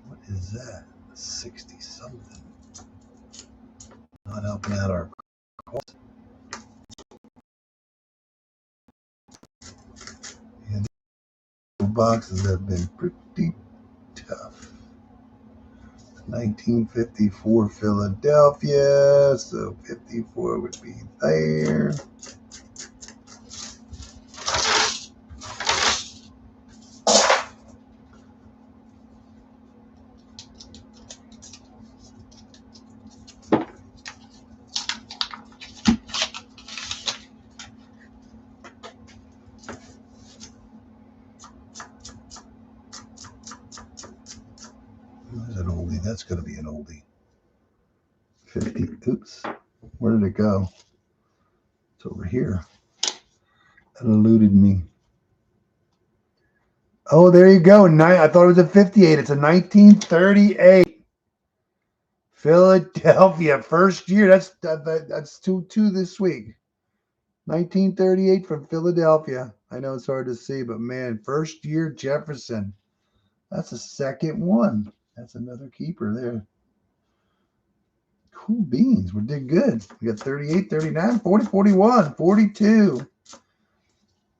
What is that? 60 something. Not helping out our cause. Yeah, these boxes have been pretty tough. 1954 Philadelphia, so 54 would be there. That's an oldie. That's going to be an oldie. 50. Oops. Where did it go? It's over here. That eluded me. Oh, there you go. I thought it was a 58. It's a 1938. Philadelphia. First year. That's 2-2 this week. 1938 from Philadelphia. I know it's hard to see, but man, first year Jefferson. That's the second one. That's another keeper there. Cool beans. We did good. We got 38, 39, 40, 41, 42.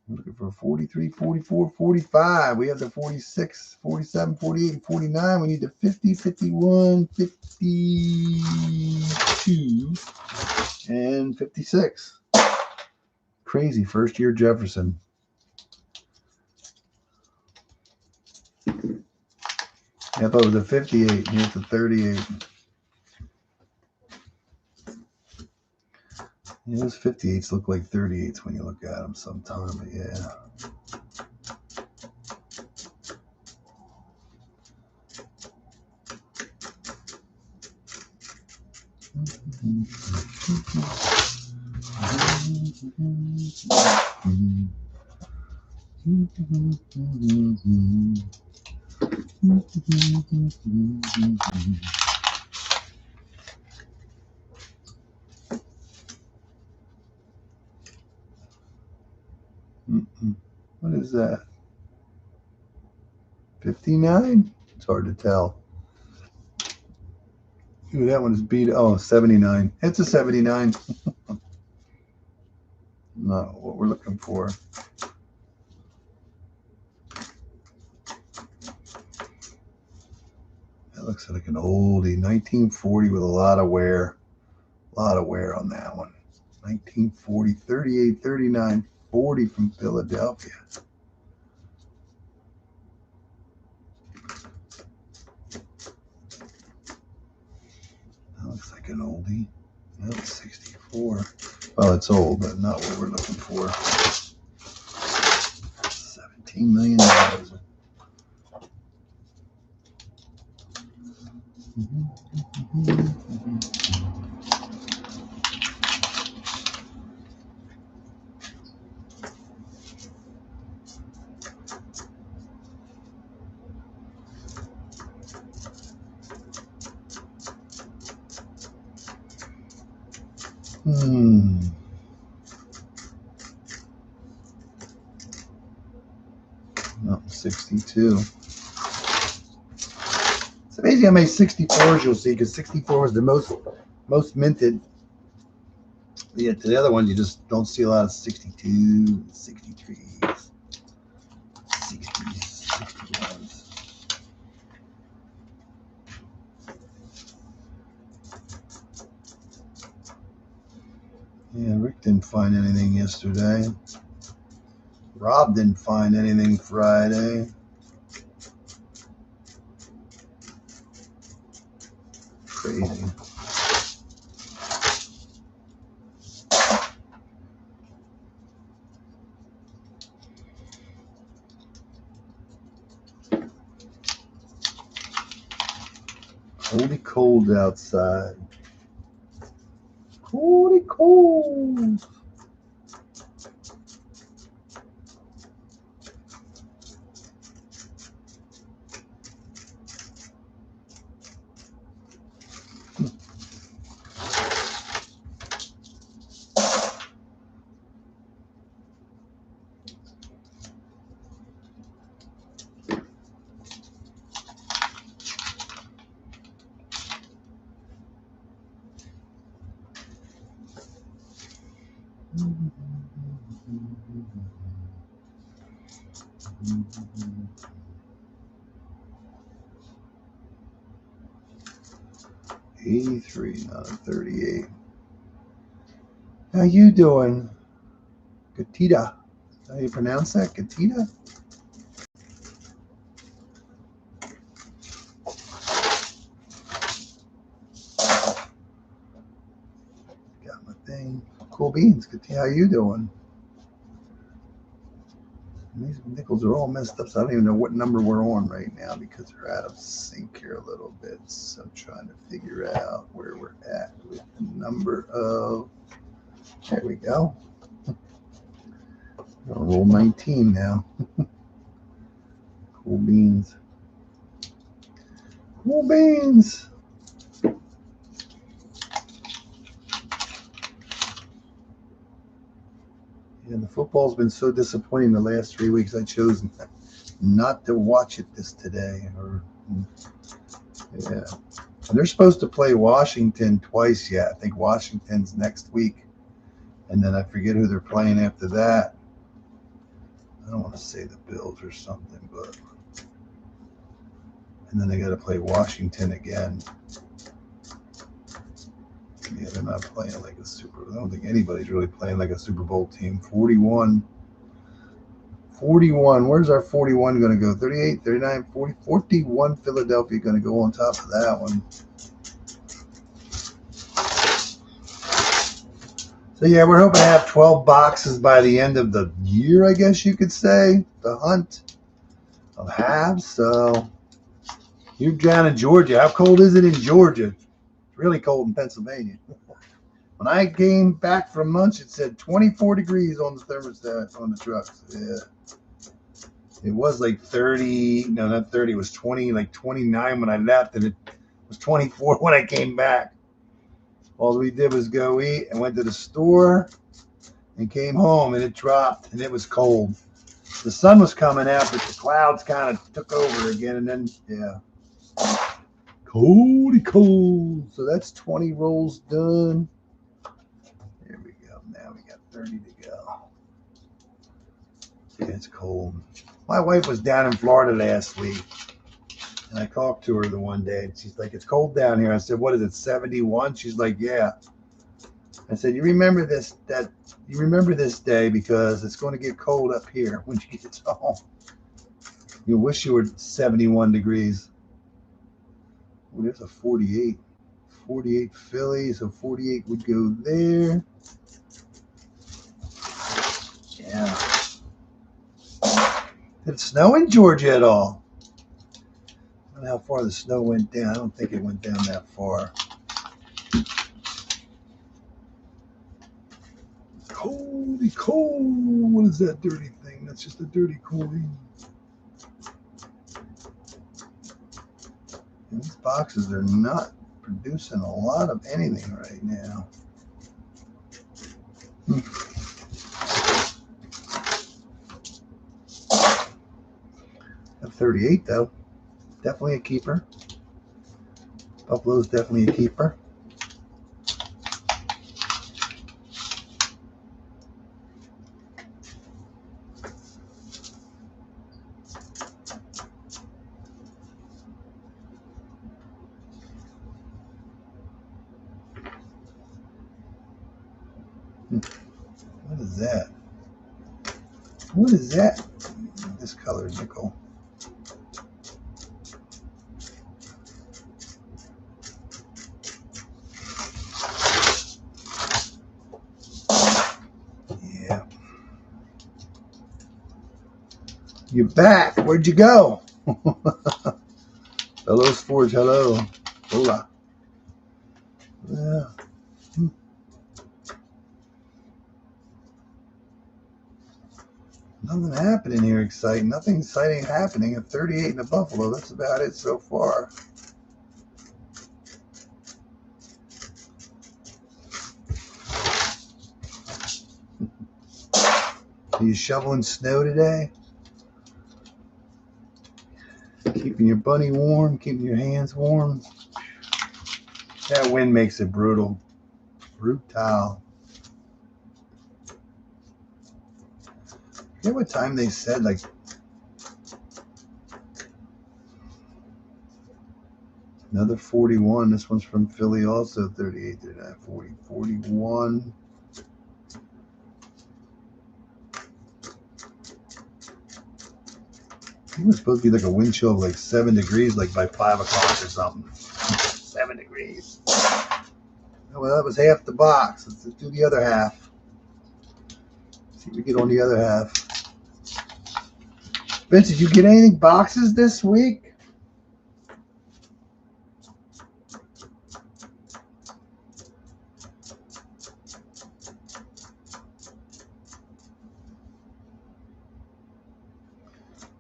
I'm looking for 43, 44, 45. We have the 46, 47, 48, and 49. We need the 50, 51, 52, and 56. Crazy. First year Jefferson. I thought it was a 58. Here's the 38. Yeah, those 58s look like 38s when you look at them sometime, but yeah. What is that? 59? It's hard to tell. Ooh, that one is beat. Oh, 79. It's a 79. Not what we're looking for. That looks like an oldie, 1940 with a lot of wear. A lot of wear on that one. 1940, 38, 39, 40 from Philadelphia. That looks like an oldie. That's 64. Well, it's old, but not what we're looking for. $17 million. No, 62. It's amazing how many 64s you'll see, because 64 is the most minted. Yeah, to the other ones, you just don't see a lot of 62, 63s, 60s, 61s. Yeah, Rick didn't find anything yesterday. Rob didn't find anything Friday. Crazy. Holy cold outside. Holy cold. $83, not a $38. How you doing? Gatita. How do you pronounce that? Gatita? Got my thing. Cool beans. Gatita, how you doing? These nickels are all messed up, so I don't even know what number we're on right now because they're out of sync here a little bit. So I'm trying to figure out where we're at with the number of. There we go. We're on roll 19 now. Cool beans. Cool beans. Yeah, the football's been so disappointing the last 3 weeks. I chose not to watch it today. Yeah. And they're supposed to play Washington twice yet. I think Washington's next week. And then I forget who they're playing after that. I don't want to say the Bills or something, but. And then they got to play Washington again. Yeah, they're not playing like a I don't think anybody's really playing like a Super Bowl team. 41. Where's our 41 going to go? 38, 39, 40, 41 Philadelphia going to go on top of that one. So, yeah, we're hoping to have 12 boxes by the end of the year, I guess you could say. The hunt of halves. So, you're down in Georgia. How cold is it in Georgia? It's really cold in Pennsylvania. When I came back from lunch, it said 24 degrees on the thermostat on the trucks. Yeah. It was like 30. No, not 30. It was 20, like 29 when I left, and it was 24 when I came back. All we did was go eat and went to the store and came home, and it dropped, and it was cold. The sun was coming out, but the clouds kind of took over again, and then, yeah. Coldy cold. So that's 20 rolls done. There we go. Now we got 30 to go. Yeah, it's cold. My wife was down in Florida last week, and I talked to her the one day, and she's like, "It's cold down here." I said, "What is it, 71?" She's like, "Yeah." I said, "You remember this day because it's going to get cold up here when you get home. You wish you were 71 degrees." Oh, there's a 48. 48 Philly, so 48 would go there. Yeah. Did it snow in Georgia at all? I don't know how far the snow went down. I don't think it went down that far. Holy cold. What is that dirty thing? That's just a dirty coin. And these boxes are not producing a lot of anything right now. At 38 though, definitely a keeper. Buffalo's definitely a keeper. What is that? What is that? This color nickel. Yeah. You're back. Where'd you go? Hello, Forge. Hello. Hola. Yeah. Nothing happening here exciting. Nothing exciting happening at 38 in the Buffalo. That's about it so far. Are you shoveling snow today? Keeping your bunny warm, keeping your hands warm. That wind makes it brutal. Brutal. You know what time they said, like, another 41. This one's from Philly also, 38, 39, 40, 41. It was supposed to be like a wind chill of like 7 degrees, like by 5 o'clock or something. 7 degrees. Oh, well, that was half the box. Let's do the other half. See if we get on the other half. Vince, did you get any boxes this week?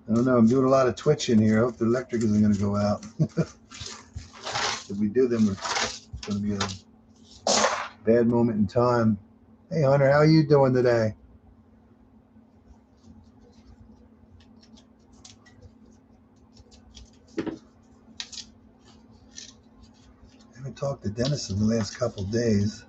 I don't know. I'm doing a lot of twitching here. I hope the electric isn't going to go out. If we do, then it's going to be a bad moment in time. Hey, Hunter, how are you doing today? I haven't talked to Dennis in the last couple of days.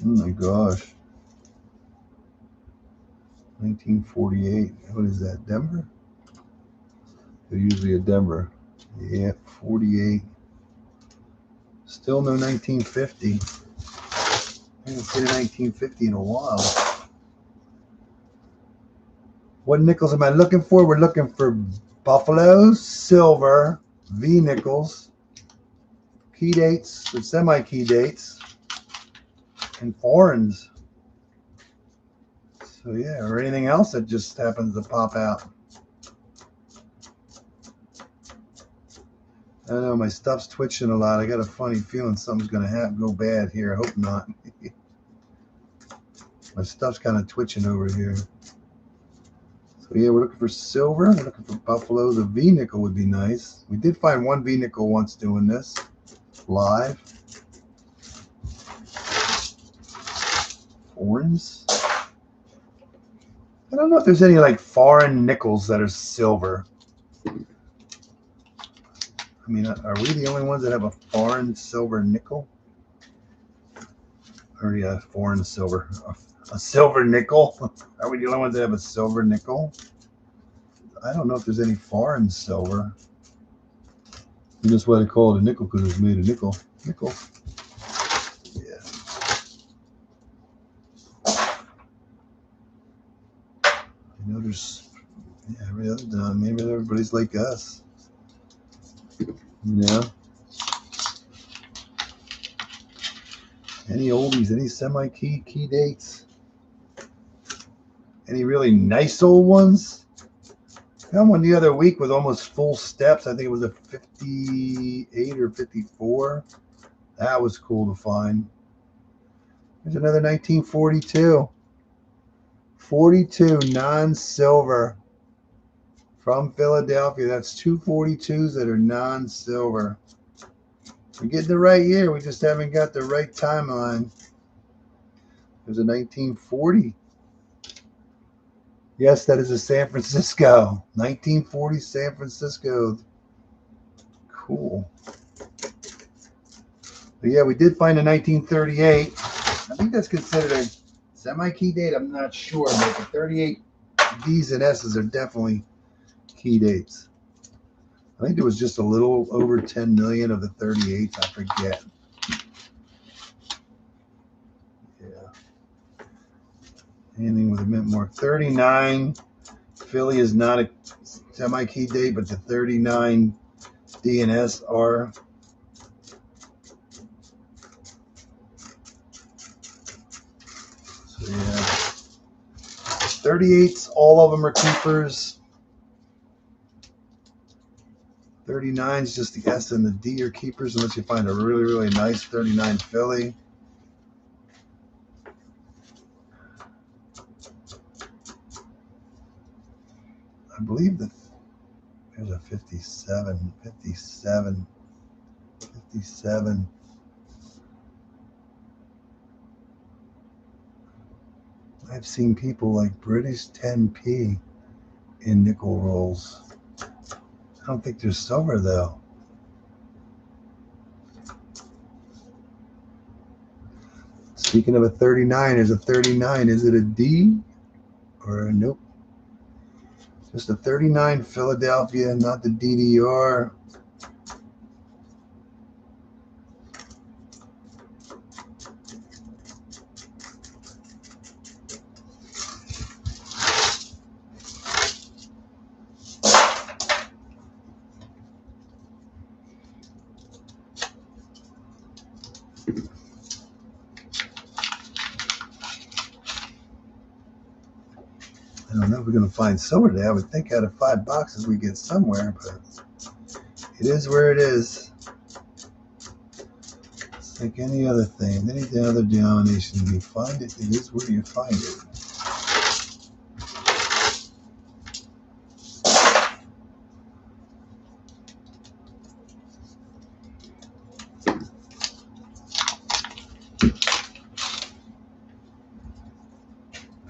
Oh my gosh. 1948. What is that, Denver? They're usually a Denver. Yeah, 48. Still no 1950. I haven't seen a 1950 in a while. What nickels am I looking for? We're looking for Buffaloes, silver, V nickels, key dates, or semi-key dates, and foreigns. So yeah, or anything else that just happens to pop out. I don't know, my stuff's twitching a lot. I got a funny feeling something's going to go bad here. I hope not. My stuff's kind of twitching over here. So yeah, we're looking for silver. We're looking for Buffaloes. A V nickel would be nice. We did find one V nickel once doing this live. coins. I don't know if there's any like foreign nickels that are silver. I mean, are we the only ones that have a foreign silver nickel? Or yeah, foreign silver. A silver nickel? Are we the only ones that have a silver nickel? I don't know if there's any foreign silver. And that's why they call it a nickel, because it's made of nickel. Nickel. Yeah. I know there's every other time. Maybe everybody's like us. Yeah. Any oldies, any semi-key dates? Any really nice old ones? I found one the other week with almost full steps. I think it was a 58 or 54. That was cool to find. There's another 1942. 42 non-silver from Philadelphia. That's two 42s that are non-silver. We're getting the right year. We just haven't got the right timeline. There's a 1940. Yes, that is a San Francisco. 1940 San Francisco. Cool. But yeah, we did find a 1938. I think that's considered a semi-key date. I'm not sure, but the 38 D's and S's are definitely key dates. I think there was just a little over 10 million of the 38s. I forget. Yeah. Anything with a mint mark. 39. Philly is not a semi-key date, but the 39 D and S are. So yeah. 38s, all of them are keepers. 39s, just the S and the D are keepers, unless you find a really, really nice 39 Philly. I believe that there's a 57. I've seen people like British 10p in nickel rolls. I don't think there's silver though. Speaking of a 39, there's a 39. Is it a D or a nope? Just a 39 Philadelphia, not the DDR. I don't know if we're going to find silver today. I would think out of 5 boxes we get somewhere, but it is where it is. It's like any other thing, any other denomination. You find it, it is where you find it.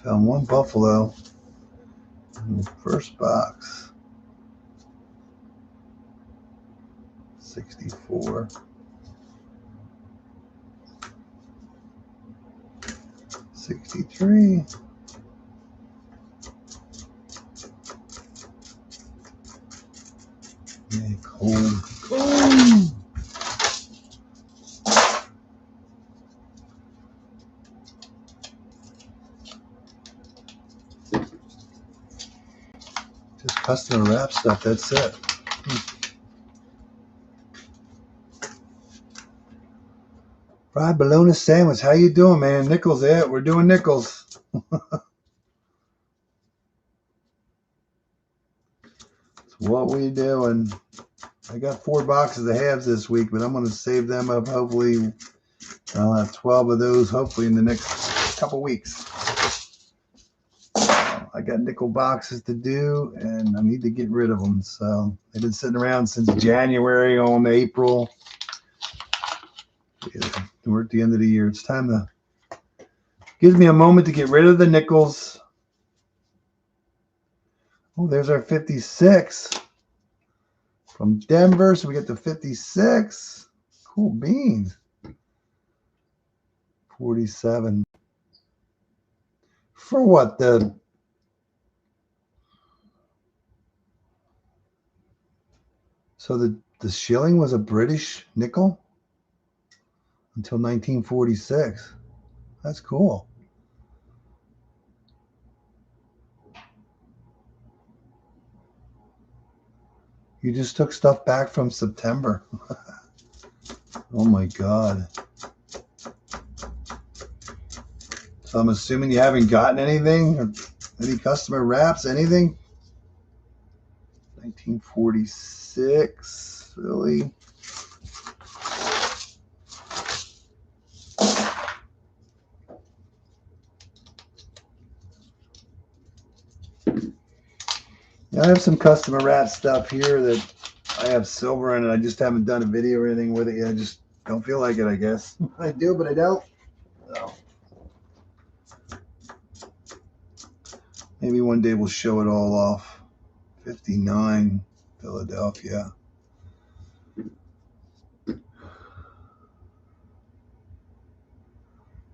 Found one buffalo in the first box. 64. 63. Yeah, cold. Just custom wrap stuff, that's it. Fried bologna sandwich. How you doing, man? Nickels, yeah, we're doing nickels. That's what we doing. I got 4 boxes of halves this week, but I'm going to save them up. Hopefully, I'll have 12 of those, hopefully, in the next couple weeks. I got nickel boxes to do, and I need to get rid of them. So they've been sitting around since January on April. Yeah, we're at the end of the year. It's time to Gives me a moment to get rid of the nickels. Oh, there's our 56 from Denver. So we get the 56. Cool beans. 47. For what? So the shilling was a British nickel until 1946. That's cool. You just took stuff back from September. Oh my God. So I'm assuming you haven't gotten anything? Or any customer wraps? Anything? 1946. Really? Yeah, I have some customer wrap stuff here that I have silver in it. I just haven't done a video or anything with it yet. I just don't feel like it, I guess. I do, but I don't. So maybe one day we'll show it all off. 59, Philadelphia.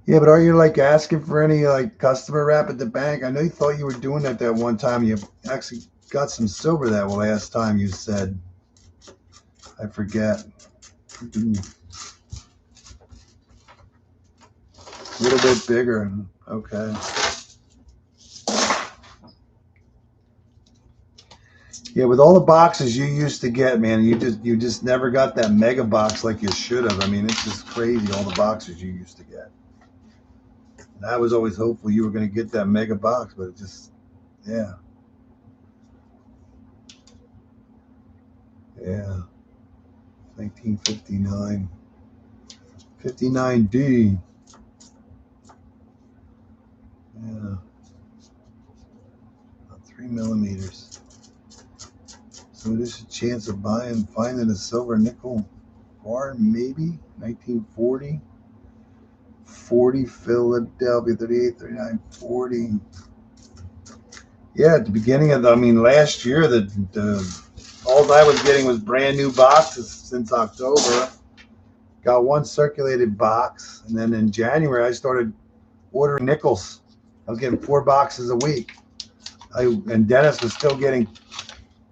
Yeah, but are you like asking for any like customer wrap at the bank? I know you thought you were doing that one time. You actually got some silver that last time you said. I forget. A little bit bigger. Okay. Yeah, with all the boxes you used to get, man, you just never got that mega box like you should have. I mean, it's just crazy all the boxes you used to get. And I was always hopeful you were going to get that mega box, but it just, yeah. Yeah. 1959. 59D. Yeah. About 3 millimeters. So there's a chance of finding a silver nickel bar, maybe. 1940. 40 Philadelphia, 38, 39, 40. Yeah, at the beginning of last year, all I was getting was brand new boxes since October. Got one circulated box, and then in January I started ordering nickels. I was getting 4 boxes a week. And Dennis was still getting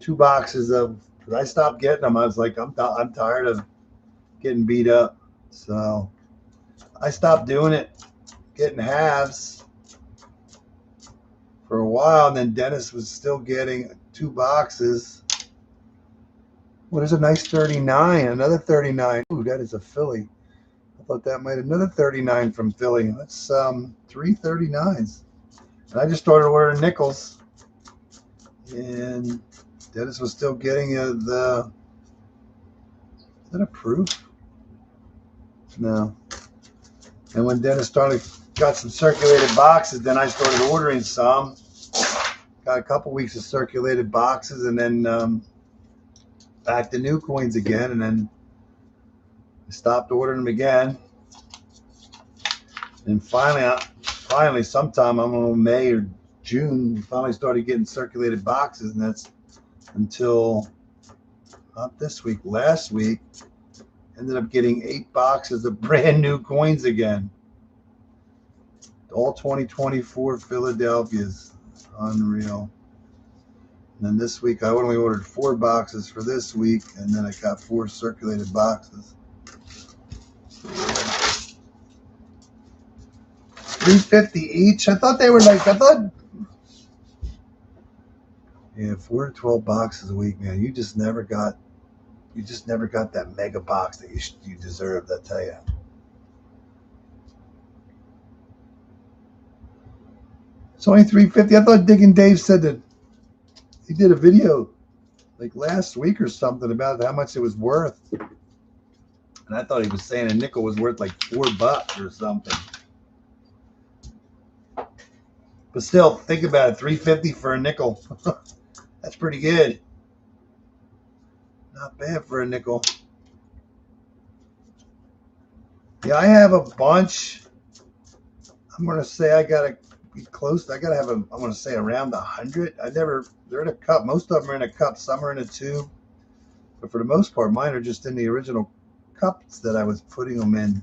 2 boxes of. Cause I stopped getting them. I was like, I'm tired of getting beat up, so I stopped doing it, getting halves for a while. And then Dennis was still getting 2 boxes. What is a nice 39? Another 39. Ooh, that is a Philly. I thought that might another 39 from Philly. That's 3 39s. And I just started ordering nickels, and Dennis was still getting is that a proof? No. And when Dennis got some circulated boxes, then I started ordering some. Got a couple weeks of circulated boxes, and then back to new coins again, and then I stopped ordering them again. And finally, sometime I don't know, May or June, we finally started getting circulated boxes, and that's until not this week, last week. Ended up getting 8 boxes of brand new coins again. All 2024 Philadelphia's. Unreal. And then this week I only ordered 4 boxes for this week, and then I got 4 circulated boxes. $3.50 each. I thought yeah, 4 to 12 boxes a week, man. You just never got that mega box that you deserved, I tell you. It's only $3.50. I thought Dick and Dave said that he did a video like last week or something about how much it was worth. And I thought he was saying a nickel was worth like $4 or something. But still, think about it, $3.50 for a nickel. That's pretty good. Not bad for a nickel. Yeah, I have a bunch. I'm gonna say I gotta be close. I gotta have I'm gonna say around 100. They're in a cup. Most of them are in a cup. Some are in a tube. But for the most part, mine are just in the original cups that I was putting them in.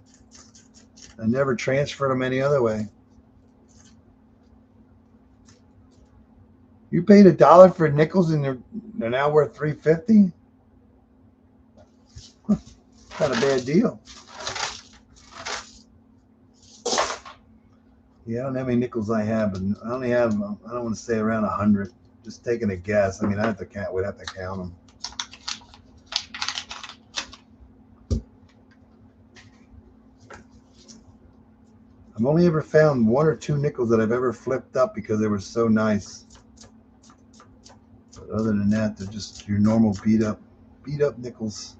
I never transferred them any other way. You paid $1 for nickels and they're now worth $3.50? Not a bad deal. Yeah, I don't know how many nickels I have, but I only have, I don't want to say around 100. Just taking a guess. I mean, I have to count. We'd have to count them. I've only ever found 1 or 2 nickels that I've ever flipped up because they were so nice. But other than that, they're just your normal beat up nickels.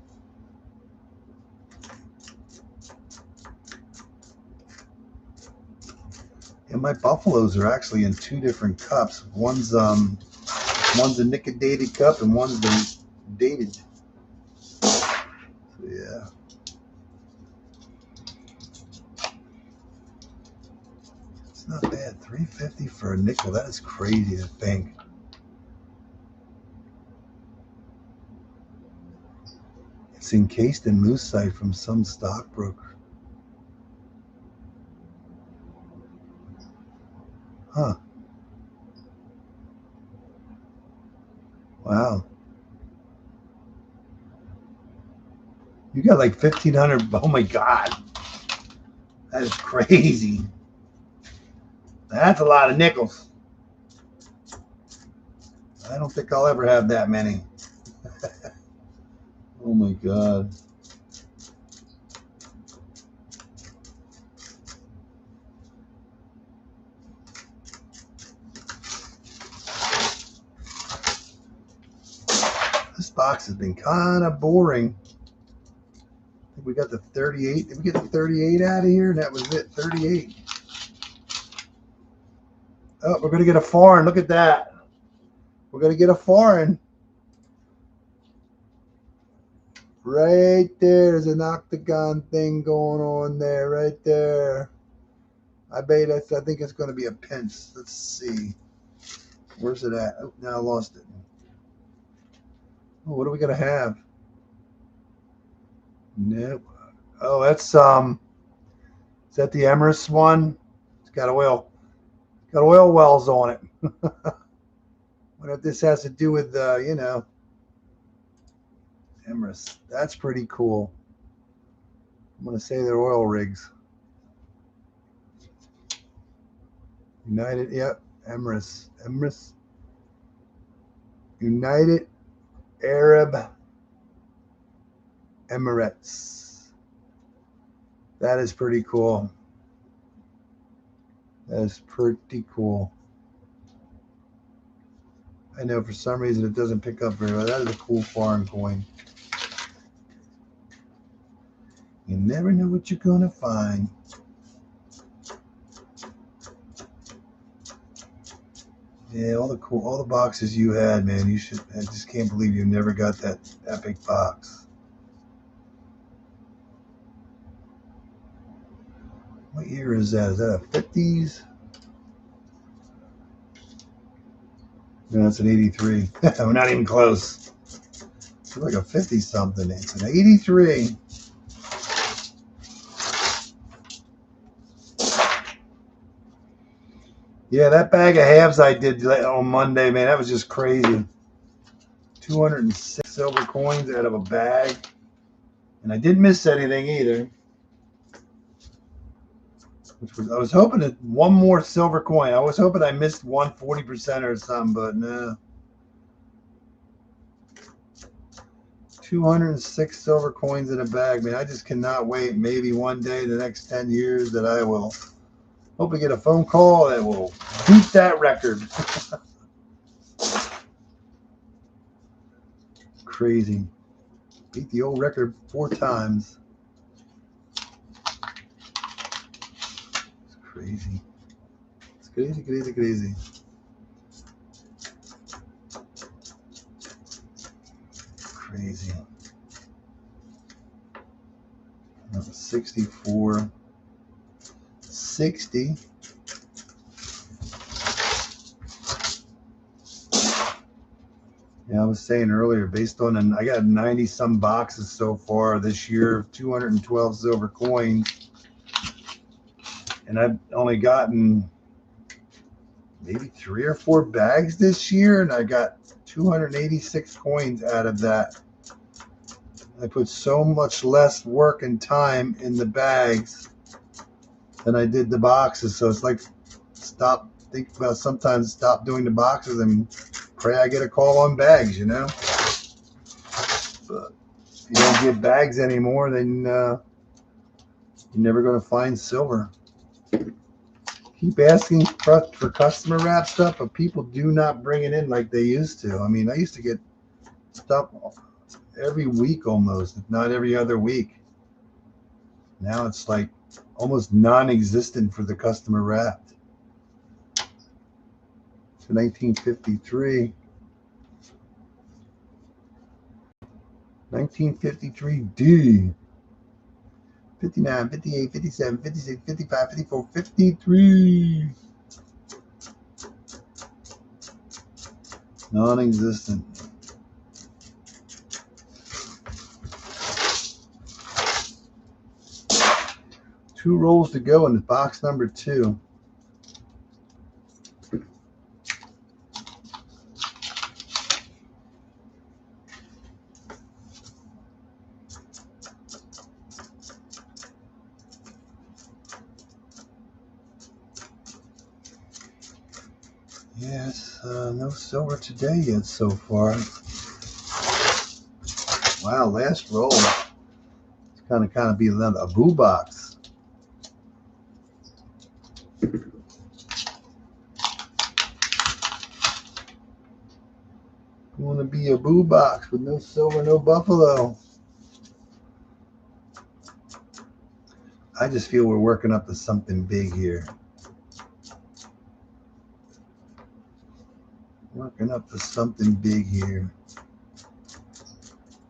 And my buffaloes are actually in 2 different cups. One's a nickel-dated cup and one's the dated. So yeah. It's not bad. $3.50 for a nickel. That is crazy to think. It's encased in moosite from some stockbroker. Huh. Wow. You got like 1,500. Oh my God. That is crazy. That's a lot of nickels. I don't think I'll ever have that many. Oh my God. This box has been kind of boring. I think we got the 38. Did we get the 38 out of here? And that was it, 38. Oh, we're going to get a foreign. Look at that. We're going to get a foreign. Right there. There's an octagon thing going on there. Right there. I think it's going to be a pence. Let's see. Where's it at? Oh, now I lost it. Oh, what are we going to have? Nope. Oh, that's is that the Emirates one? It's got oil wells on it. Wonder if this has to do with Emirates. That's pretty cool. I'm gonna say they're oil rigs. United, yep, Emirates. United Arab Emirates. That is pretty cool. That is pretty cool. I know for some reason it doesn't pick up very well. That is a cool foreign coin. You never know what you're gonna find. Yeah, all the boxes you had, man. I just can't believe you never got that big box. What year is that? Is that a 50s? No, that's an 83. We're not even close. It's like a 50 something. It's an 83. Yeah, that bag of halves I did on Monday, man, that was just crazy. 206 silver coins out of a bag. And I didn't miss anything either. I was hoping that one more silver coin. I was hoping I missed 40% or something, but no. 206 silver coins in a bag, man. I just cannot wait. Maybe one day, the next 10 years, that I will hopefully get a phone call that will beat that record. Crazy. Beat the old record 4 times. It's crazy. It's crazy, crazy, crazy. Crazy. 64. 60. Yeah, I was saying earlier, based on I got 90 some boxes so far this year of 212 silver coins, and I've only gotten maybe 3 or 4 bags this year, and I got 286 coins out of that. I put so much less work and time in the bags than I did the boxes. So it's like think about sometimes stop doing the boxes and pray I get a call on bags, you know. But if you don't get bags anymore, then you're never going to find silver. Keep asking for customer wrap stuff, but people do not bring it in like they used to. I mean, I used to get stuff every week almost, if not every other week. Now it's like almost non-existent for the customer wrapped. So 1953. 1953D. 59, 58, 57, 56, 55, 54, 53. Non-existent. Two rolls to go in box number 2. Yes, no silver today yet so far. Wow, last roll. It's kind of be a boo box. Want to be a boo box with no silver, no buffalo. I just feel we're working up to something big here. Working up to something big here.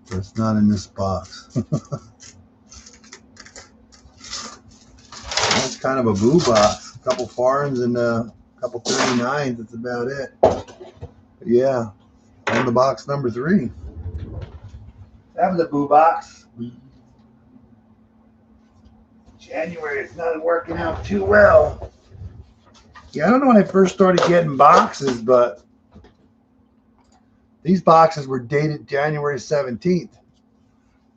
But it's not in this box. That's kind of a boo box. A couple foreigns and a couple 39s. That's about it. But yeah, on the box number 3. That was a boo box. January is not working out too well. Yeah, I don't know when I first started getting boxes, but these boxes were dated January 17th.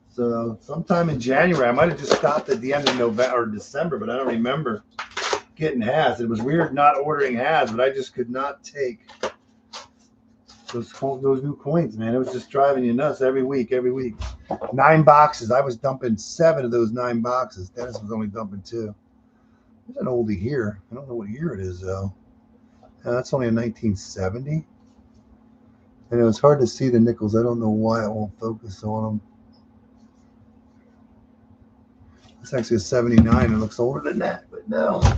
So sometime in January, I might have just stopped at the end of November or December, but I don't remember getting halves. It was weird not ordering halves, but I just could not take those new coins, man. It was just driving you nuts every week. 9 boxes. I was dumping 7 of those 9 boxes. Dennis was only dumping 2. There's an oldie here. I don't know what year it is, though. That's only a 1970. And it was hard to see the nickels. I don't know why it won't focus on them. It's actually a 79. It looks older than that, but no. All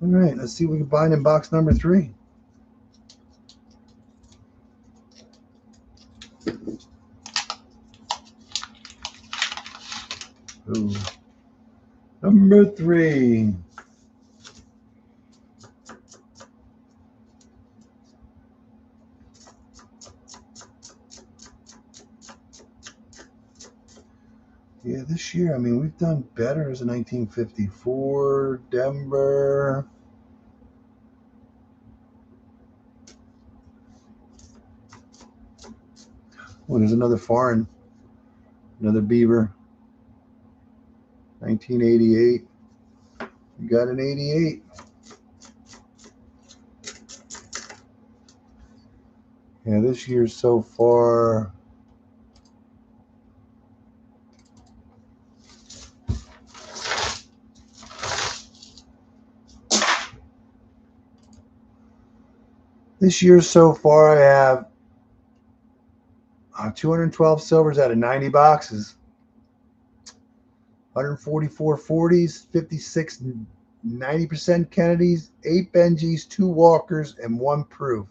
right, let's see what we can find in box number 3. Ooh. Number 3. Yeah, this year, I mean, we've done better as a 1954, Denver. Oh, there's another foreign, another beaver. 1988. You got an 88. Yeah, this year so far. This year so far, I have 212 silvers out of 90 boxes. 144 40s, 56 90% Kennedys, 8 Benjis, 2 Walkers, and 1 Proof.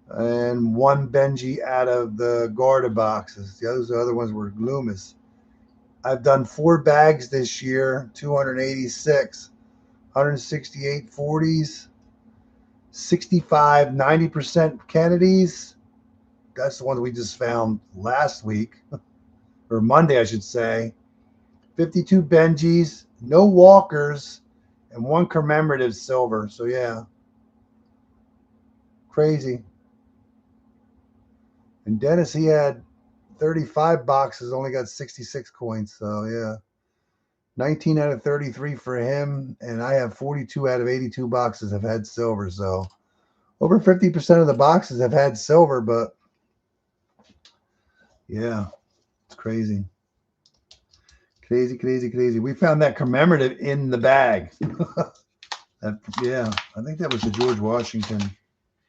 And 1 Benji out of the Garda boxes. The other ones were Loomis. I've done 4 bags this year, 286, 168 40s, 65 90% Kennedys, That's the one we just found last week, or Monday, I should say. 52 Benjis, no Walkers, and 1 commemorative silver. So, yeah. Crazy. And Dennis, he had 35 boxes, only got 66 coins. So, yeah. 19 out of 33 for him. And I have 42 out of 82 boxes have had silver. So, over 50% of the boxes have had silver. But, yeah, it's crazy. Crazy, crazy, crazy. We found that commemorative in the bag. Yeah, I think that was the George Washington.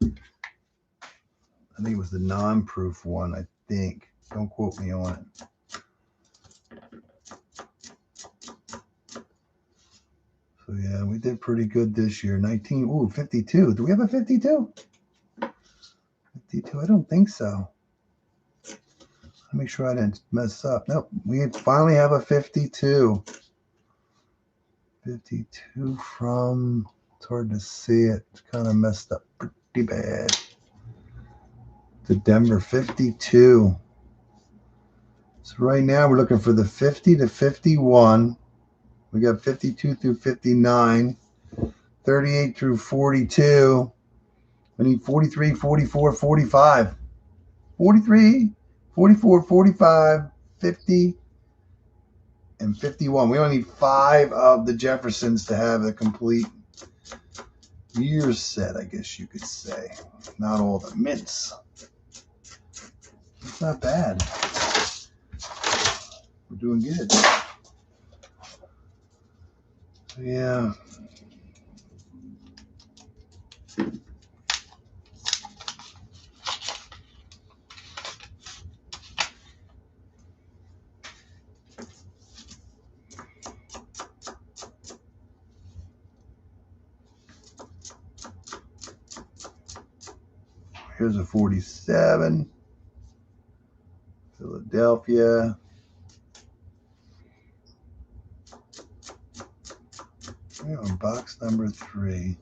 I think it was the non-proof one, I think. Don't quote me on it. So, yeah, we did pretty good this year. 52. Do we have a 52? 52? I don't think so. Let me make sure I didn't mess up. Nope, we finally have a 52. 52 from, it's hard to see it. It's kind of messed up pretty bad. The Denver 52. So right now we're looking for the 50 to 51. We got 52 through 59, 38 through 42. We need 43, 44, 45. 43, 44, 45, 50, and 51. We only need 5 of the Jeffersons to have a complete year set, I guess you could say. Not all the mints. It's not bad. We're doing good. Yeah. Here's a 47. Philadelphia. We're on box number 3.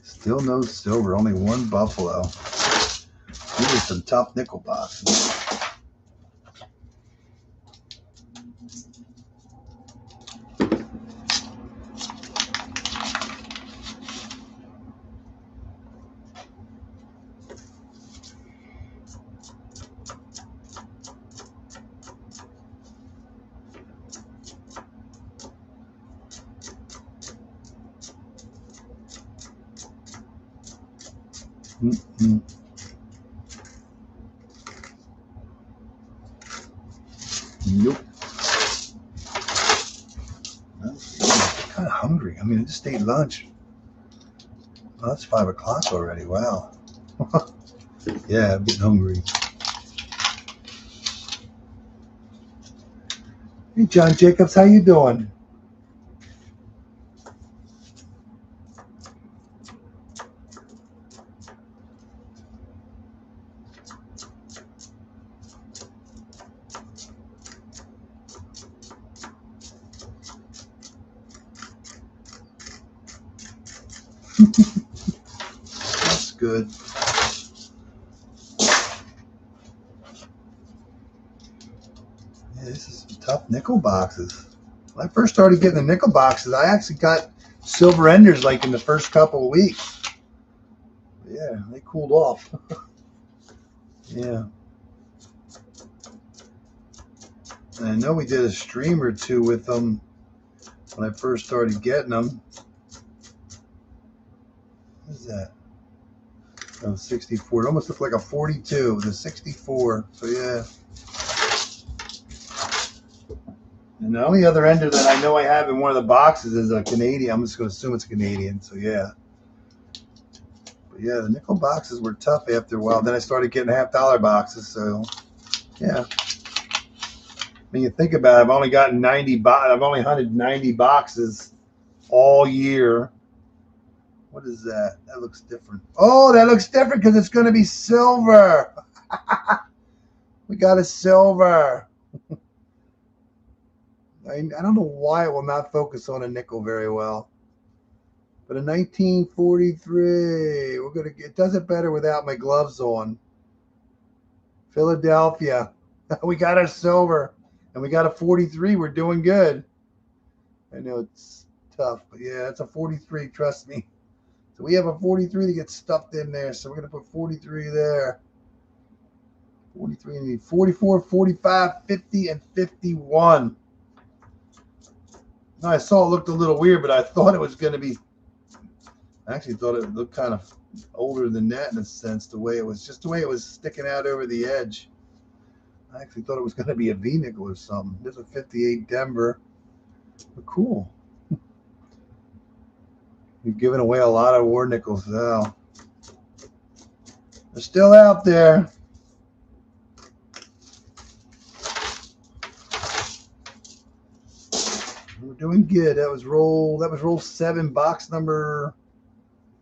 Still no silver, only 1 Buffalo. These are some tough nickel boxes. Mm-mm. Nope. I'm kind of hungry. I mean, I just ate lunch. Oh, it's 5 o'clock already. Wow. Yeah, I'm getting hungry. Hey, John Jacobs, how you doing? That's good. Yeah, this is some tough nickel boxes. When I first started getting the nickel boxes, I actually got silver enders like in the first couple of weeks. Yeah, they cooled off. Yeah. And I know we did a stream or 2 with them when I first started getting them. What is that? Oh, 64. It almost looked like a 42. The 64. So, yeah. And the only other ender that I know I have in one of the boxes is a Canadian. I'm just going to assume it's Canadian. So, yeah. But, yeah, the nickel boxes were tough after a while. Then I started getting $50 boxes. So, yeah. When you think about it, I've only gotten 90 I've only hunted 90 boxes all year. What is that? That looks different. Oh, that looks different because it's going to be silver. We got a silver. I don't know why it will not focus on a nickel very well. But a 1943. It does it better without my gloves on. Philadelphia. We got our silver. And we got a 43. We're doing good. I know it's tough, but yeah, it's a 43. Trust me. So we have a 43 to get stuffed in there. So we're going to put 43 there. 43 and 44, 45, 50, and 51. Now, I saw it looked a little weird, but I thought it was going to be. I actually thought it looked kind of older than that in a sense, the way it was sticking out over the edge. I actually thought it was going to be a V nickel or something. There's a 58 Denver. But cool. You're giving away a lot of war nickels now. They're still out there. We're doing good. That was roll 7, box number.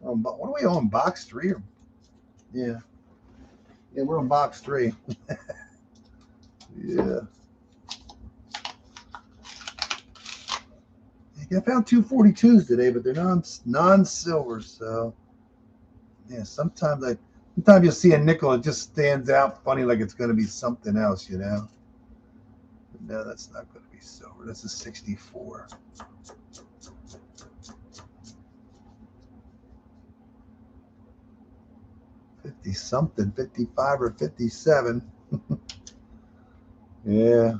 What are we on? Box 3? Yeah, we're on box 3. Yeah. I found 242s today, but they're non-silver. So yeah, sometimes you'll see a nickel, it just stands out funny, like it's going to be something else, you know. But no, that's not going to be silver. That's a 64. Something, 55 or 57. Yeah.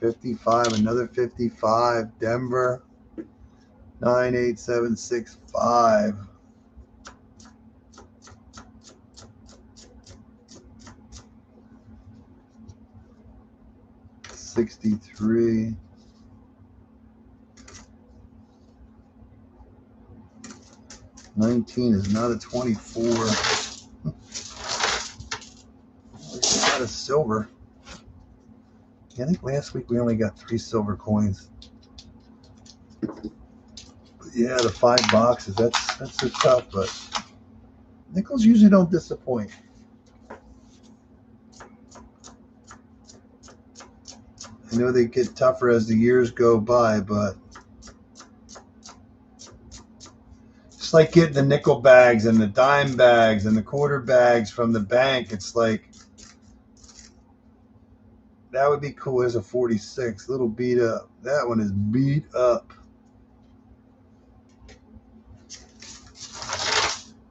55, another 55, Denver, 98765. 63. 19 is not a 24. We got a silver. Yeah, I think last week we only got 3 silver coins. But yeah, the 5 boxes, that's so tough, but nickels usually don't disappoint. I know they get tougher as the years go by, but it's like getting the nickel bags and the dime bags and the quarter bags from the bank. It's like, that would be cool. There's a 46, a little beat up. That one is beat up.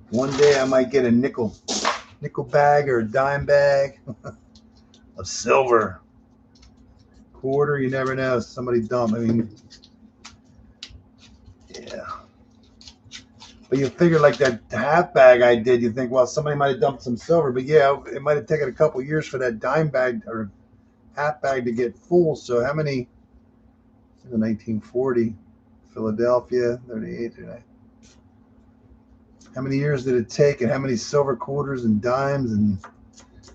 One day I might get a nickel bag or a dime bag of silver. Quarter, you never know. Somebody dumb. I mean, yeah. But you figure like that half bag I did, you think, well, somebody might have dumped some silver. But yeah, it might have taken a couple years for that dime bag or half bag to get full. So how many? 1940, Philadelphia, 38, 39. How many years did it take, and how many silver quarters and dimes and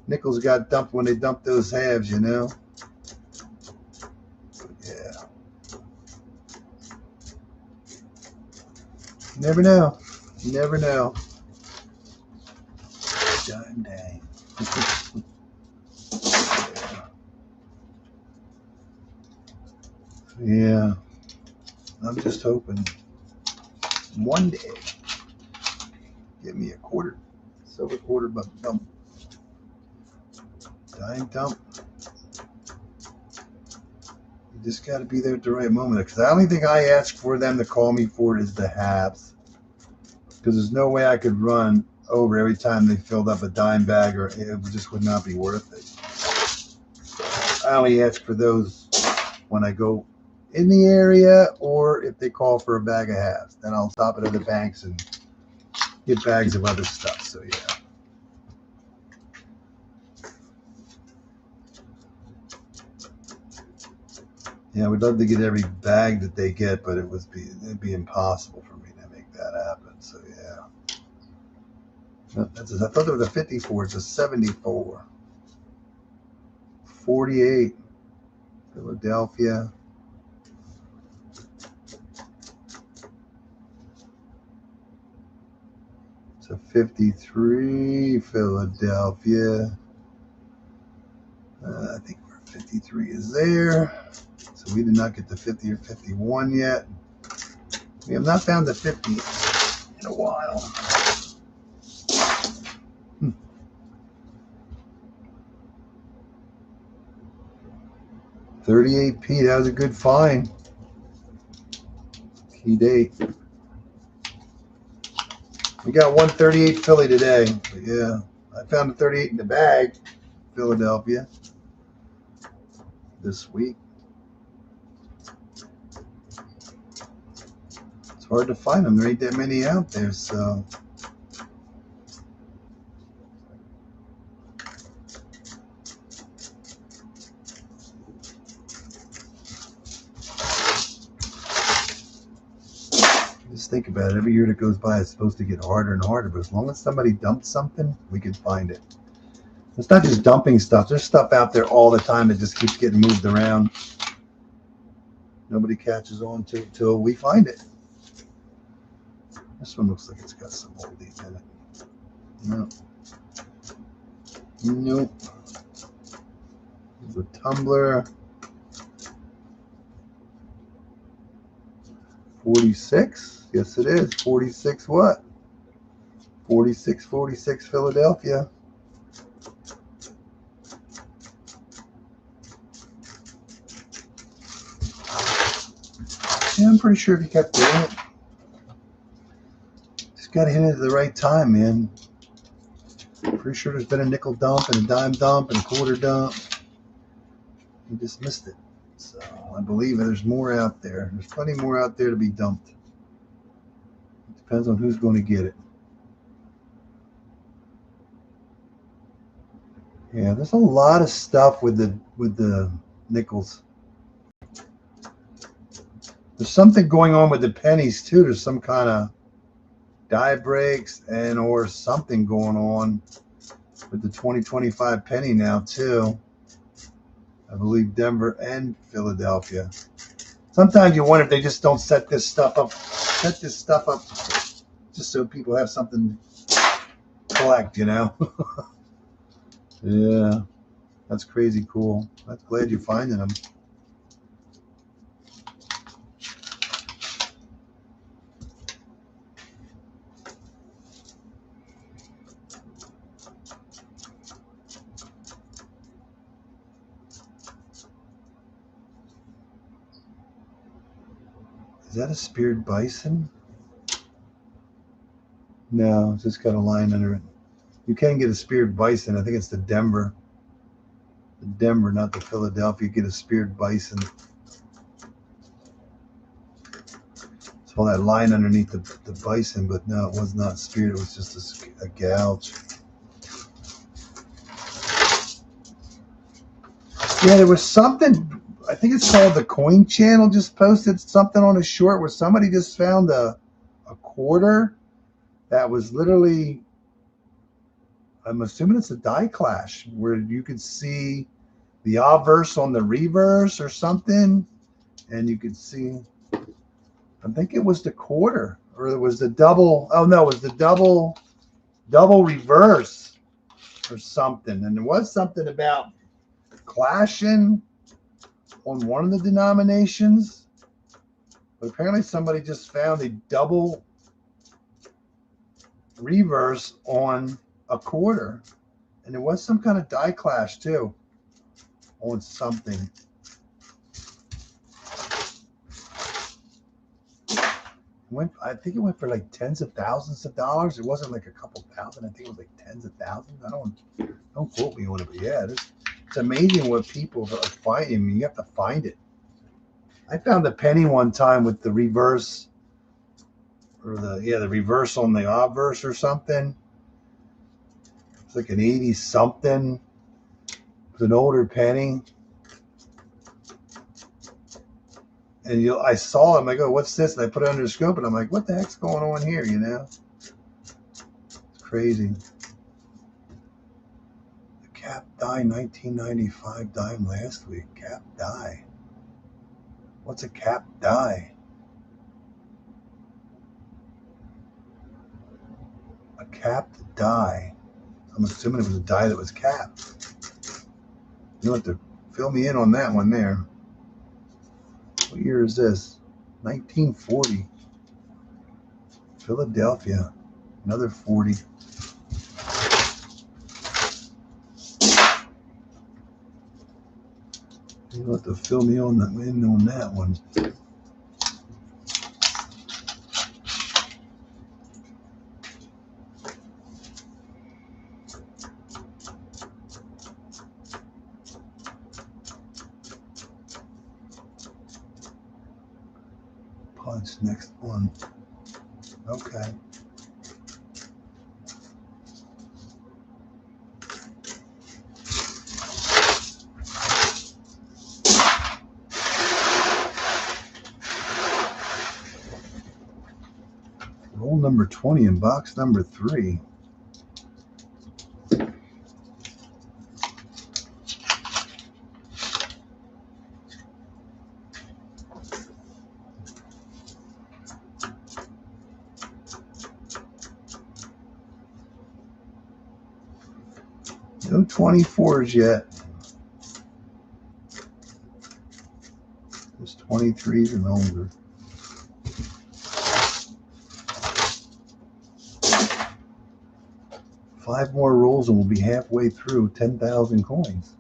nickels got dumped when they dumped those halves, you know? But yeah. You never know. You never know. Dime dang. Yeah. I'm just hoping one day give me a quarter, silver quarter buck dump, dime dump. You just got to be there at the right moment, because the only thing I ask for them to call me for is the halves, because there's no way I could run over every time they filled up a dime bag, or it just would not be worth it. I only ask for those when I go in the area, or if they call for a bag of halves, then I'll stop at other banks and get bags of other stuff. So yeah. Yeah, we'd love to get every bag that they get, but it'd be impossible for me to make that happen. So yeah. I thought there was a 54. It's a 74. 48. Philadelphia. It's a 53. Philadelphia. I think 53 is there. So we did not get the 50 or 51 yet. We have not found the 50 in a while. 38p, that was a good find. Key date. We got 138 Philly today. But yeah, I found a 38 in the bag, Philadelphia, this week. It's hard to find them. There ain't that many out there, so. Just think about it. Every year that goes by, it's supposed to get harder and harder. But as long as somebody dumps something, we can find it. It's not just dumping stuff. There's stuff out there all the time that just keeps getting moved around. Nobody catches on to it till we find it. This one looks like it's got some oldies in it. No. Nope. There's a tumbler. 46. Yes, it is. 46 what? 46 Philadelphia. Yeah, I'm pretty sure if you kept doing it, just got to hit it at the right time, man. Pretty sure there's been a nickel dump and a dime dump and a quarter dump. You just missed it. So I believe there's more out there. There's plenty more out there to be dumped. It depends on who's going to get it. Yeah, there's a lot of stuff with the nickels. There's something going on with the pennies too. There's some kind of die breaks and or something going on with the 2025 penny now too. I believe Denver and Philadelphia. Sometimes you wonder if they just don't set this stuff up just so people have something to collect, you know? Yeah, that's crazy cool. I'm glad you're finding them. Is that a speared bison? No, it's just got a line under it. You can get a speared bison. I think it's the Denver. The Denver, not the Philadelphia. You get a speared bison. Saw that line underneath the bison, but no, it was not speared. It was just a gouge. Yeah, there was something. I think it's called the Coin Channel. Just posted something on a short where somebody just found a quarter that was literally, I'm assuming it's a die clash, where you could see the obverse on the reverse or something, and you could see, I think it was the quarter, or it was the double, oh no, it was the double reverse or something. And there was something about clashing on one of the denominations, but apparently somebody just found a double reverse on a quarter, and there was some kind of die clash too on something. I think it went for like tens of thousands of dollars. It wasn't like a couple thousand. I think it was like tens of thousands. Don't quote me on it, but yeah, it's amazing what people are finding. I mean, you have to find it. I found a penny one time with the reverse, or the reverse on the obverse or something. It's like an 80 something. It's an older penny. And I saw it, I'm like, oh, what's this? And I put it under the scope, and I'm like, what the heck's going on here, you know? It's crazy. The cap die 1995 dime last week. Cap die. What's a cap die? A capped die. I'm assuming it was a die that was capped. You'll have to fill me in on that one there. What year is this? 1940. Philadelphia. Another 40. You'll have to fill me in on that one. Punch next one. Okay. Roll number 20 in box number 3. No 24s yet. Just 23s and older. Five more rolls and we'll be halfway through 10,000 coins.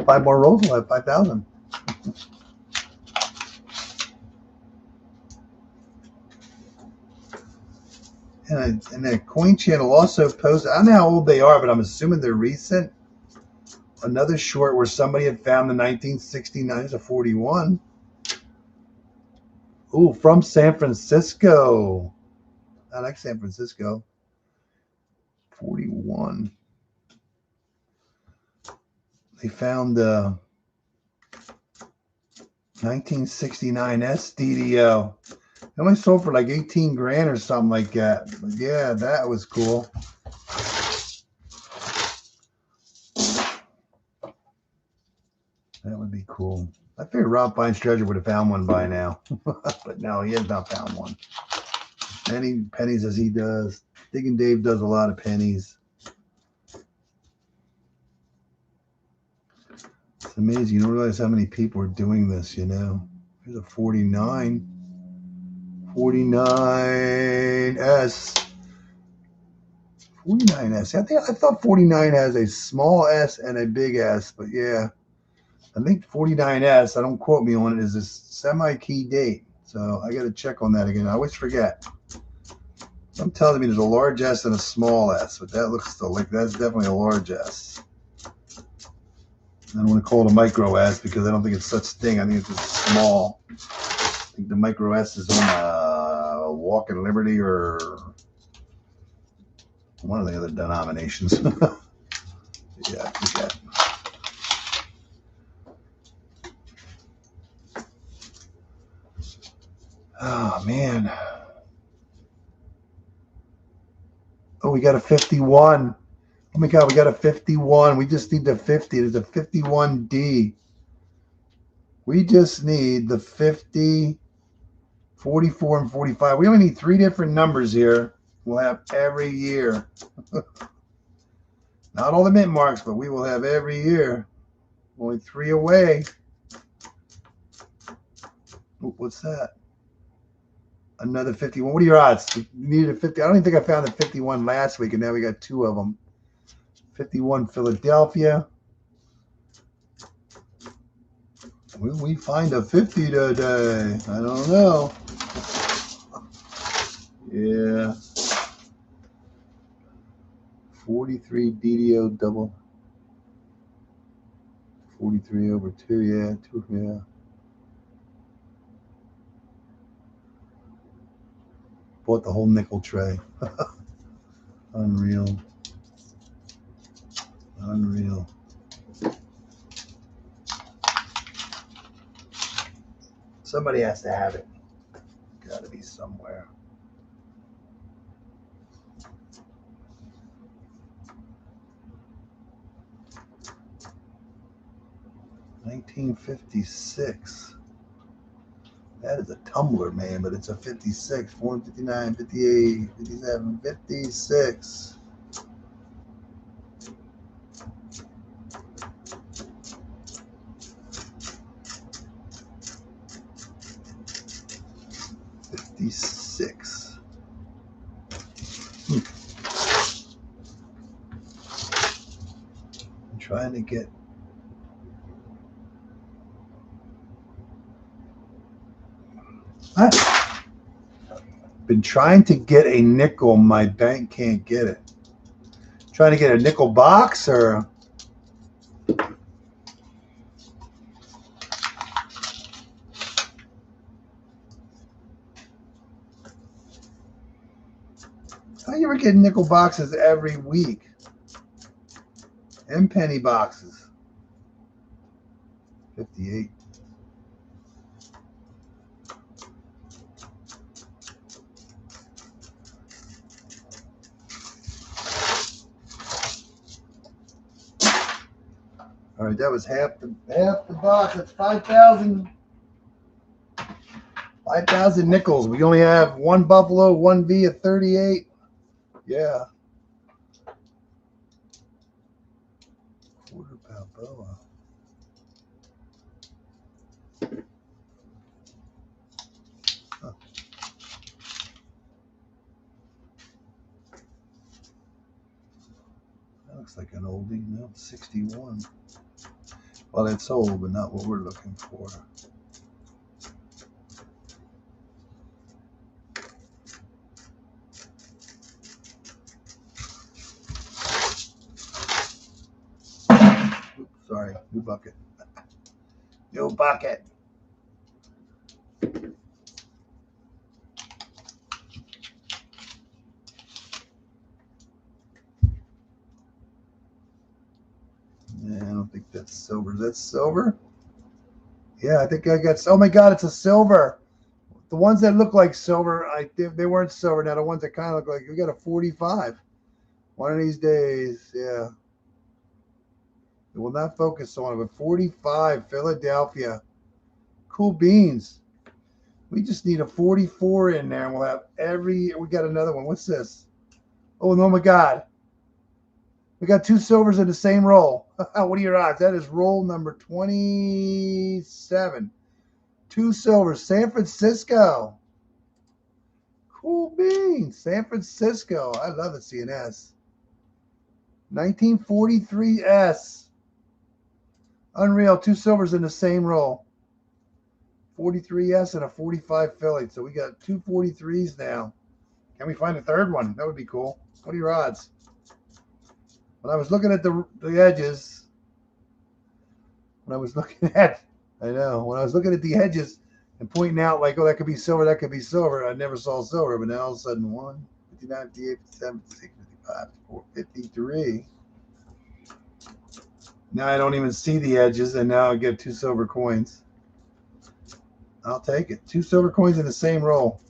5 more rolls, we'll have 5,000. And the coin channel also posted, I don't know how old they are, but I'm assuming they're recent. Another short where somebody had found the 1969, it's a 41. Ooh, from San Francisco. I like San Francisco. 41. They found the 1969 SDDO. It only sold for like 18 grand or something like that. But yeah, that was cool. That would be cool. I figured Rob Fine's Treasure would have found one by now. But no, he has not found one. Many pennies as he does. Digging Dave does a lot of pennies. It's amazing. You don't realize how many people are doing this, you know. There's a 49. 49S. 49S. I thought 49 has a small S and a big S, but yeah. I think 49S, I don't quote me on it, is a semi-key date. So I got to check on that again. I always forget. I'm telling me there's a large S and a small S, but that looks still like that's definitely a large S. I don't want to call it a micro S because I don't think it's such thing. I think it's just small. I think the micro S is on Walk in Liberty or one of the other denominations. Yeah, I forget. Oh, man. Oh, we got a 51. Oh, my God, we got a 51. We just need the 50. There's a 51D. We just need the 50, 44, and 45. We only need 3 different numbers here. We'll have every year. Not all the mint marks, but we will have every year. Only 3 away. Ooh, what's that? Another 51. What are your odds? You needed a 50. I don't even think I found the 51 last week, and now we got 2 of them. 51 Philadelphia. Will we find a 50 today? I don't know. Yeah. 43 DDO double. 43 over 2, yeah. 2, yeah. Bought the whole nickel tray. Unreal. Unreal. Somebody has to have it. Got to be somewhere. $1956. That is a tumbler, man, but it's a 56. 459, 58, 57, 56. I'm trying to get Been trying to get a nickel. My bank can't get it. Trying to get a nickel box or... How you ever get nickel boxes every week? And penny boxes. 58. All right, that was half the box. That's 5,000 nickels. We only have one Buffalo, one V at 38. Yeah. Quarter Balboa. Huh. That looks like an oldie. No, 61. Well, it's old, but not what we're looking for. Oops, sorry, new bucket. New bucket. Yeah, I don't think that's silver. Is that silver? Yeah, I think I got. Oh my God, it's a silver. The ones that look like silver, they weren't silver. Now the ones that kind of look like, we got a 45. One of these days, yeah. It will not focus on it, but 45, Philadelphia. Cool beans. We just need a 44 in there, and we'll have we got another one. What's this? Oh, no, my God. We got two silvers in the same roll. What are your odds? That is roll number 27. Two silvers. San Francisco. Cool beans. San Francisco. I love it, CNS. 1943 S. Unreal. Two silvers in the same roll. 43S and a 45 Philly. So we got two 43s now. Can we find a third one? That would be cool. What are your odds? When I was looking at the edges, when I was looking at the edges and pointing out like, oh, that could be silver, that could be silver, I never saw silver, but now all of a sudden 1, 59, 58, 57, 56, 55, 53. Now I don't even see the edges, and now I get two silver coins. I'll take it. Two silver coins in the same roll.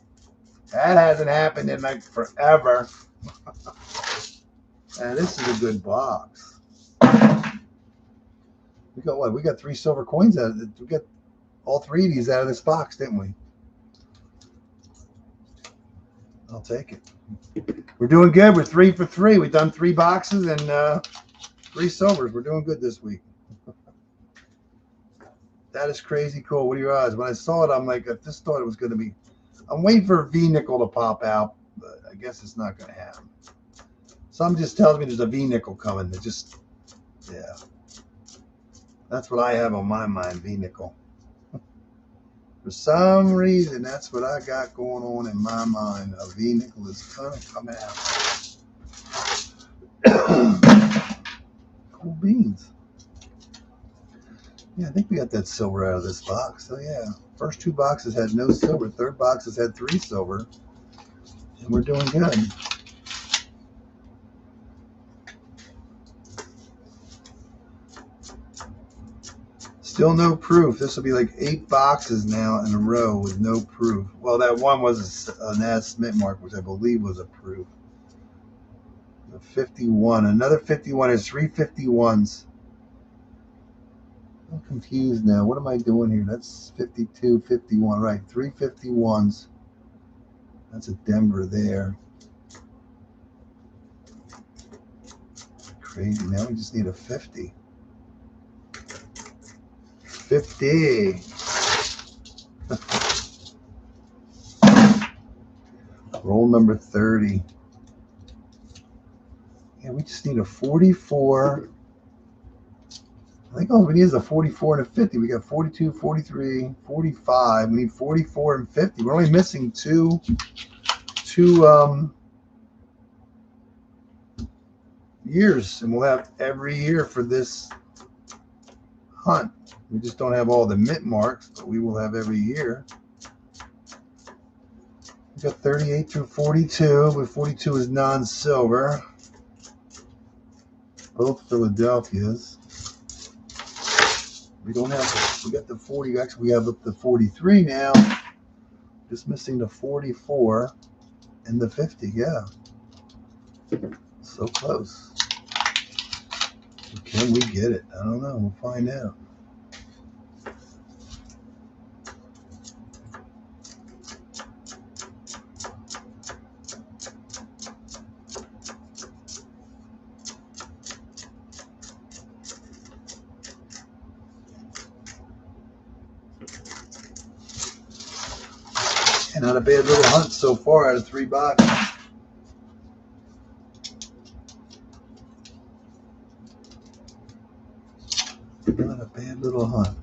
That hasn't happened in like forever. And this is a good box. We got what? We got three silver coins out of it. We got all three of these out of this box, didn't we? I'll take it. We're doing good. We're 3 for 3. We've done 3 boxes and 3 silvers. We're doing good this week. That is crazy cool. What are your odds? When I saw it, I'm like, I just thought it was going to be. I'm waiting for a V nickel to pop out, but I guess it's not going to happen. Some just tells me there's a V nickel coming. It just, yeah. That's what I have on my mind, V nickel. For some reason, that's what I got going on in my mind. A V nickel is going to come out. Cool beans. Yeah, I think we got that silver out of this box. So yeah, first 2 boxes had no silver. Third box has had 3 silver. And we're doing good. Still no proof. This will be like 8 boxes now in a row with no proof. Well, that one was an Naz Smith mark, which I believe was a proof. The 51. Another 51 is 3 51s. I'm confused now. What am I doing here? That's 52, 51. Right, 3 51s. That's a Denver there. Crazy. Now we just need a 50. 50. Roll number 30. Yeah, we just need a 44. I think all we need is a 44 and a 50. We got 42, 43, 45. We need 44 and 50. We're only missing 2 2 years, and we'll have every year for this hunt. We just don't have all the mint marks, but we will have every year. We got 38 through 42, but 42 is non-silver. Both Philadelphias. We don't have we got the 40, actually we have up to 43 now. Just missing the 44 and the 50, yeah. So close. So can we get it? I don't know, we'll find out. And not a bad little hunt so far out of 3 boxes. Not a bad little hunt.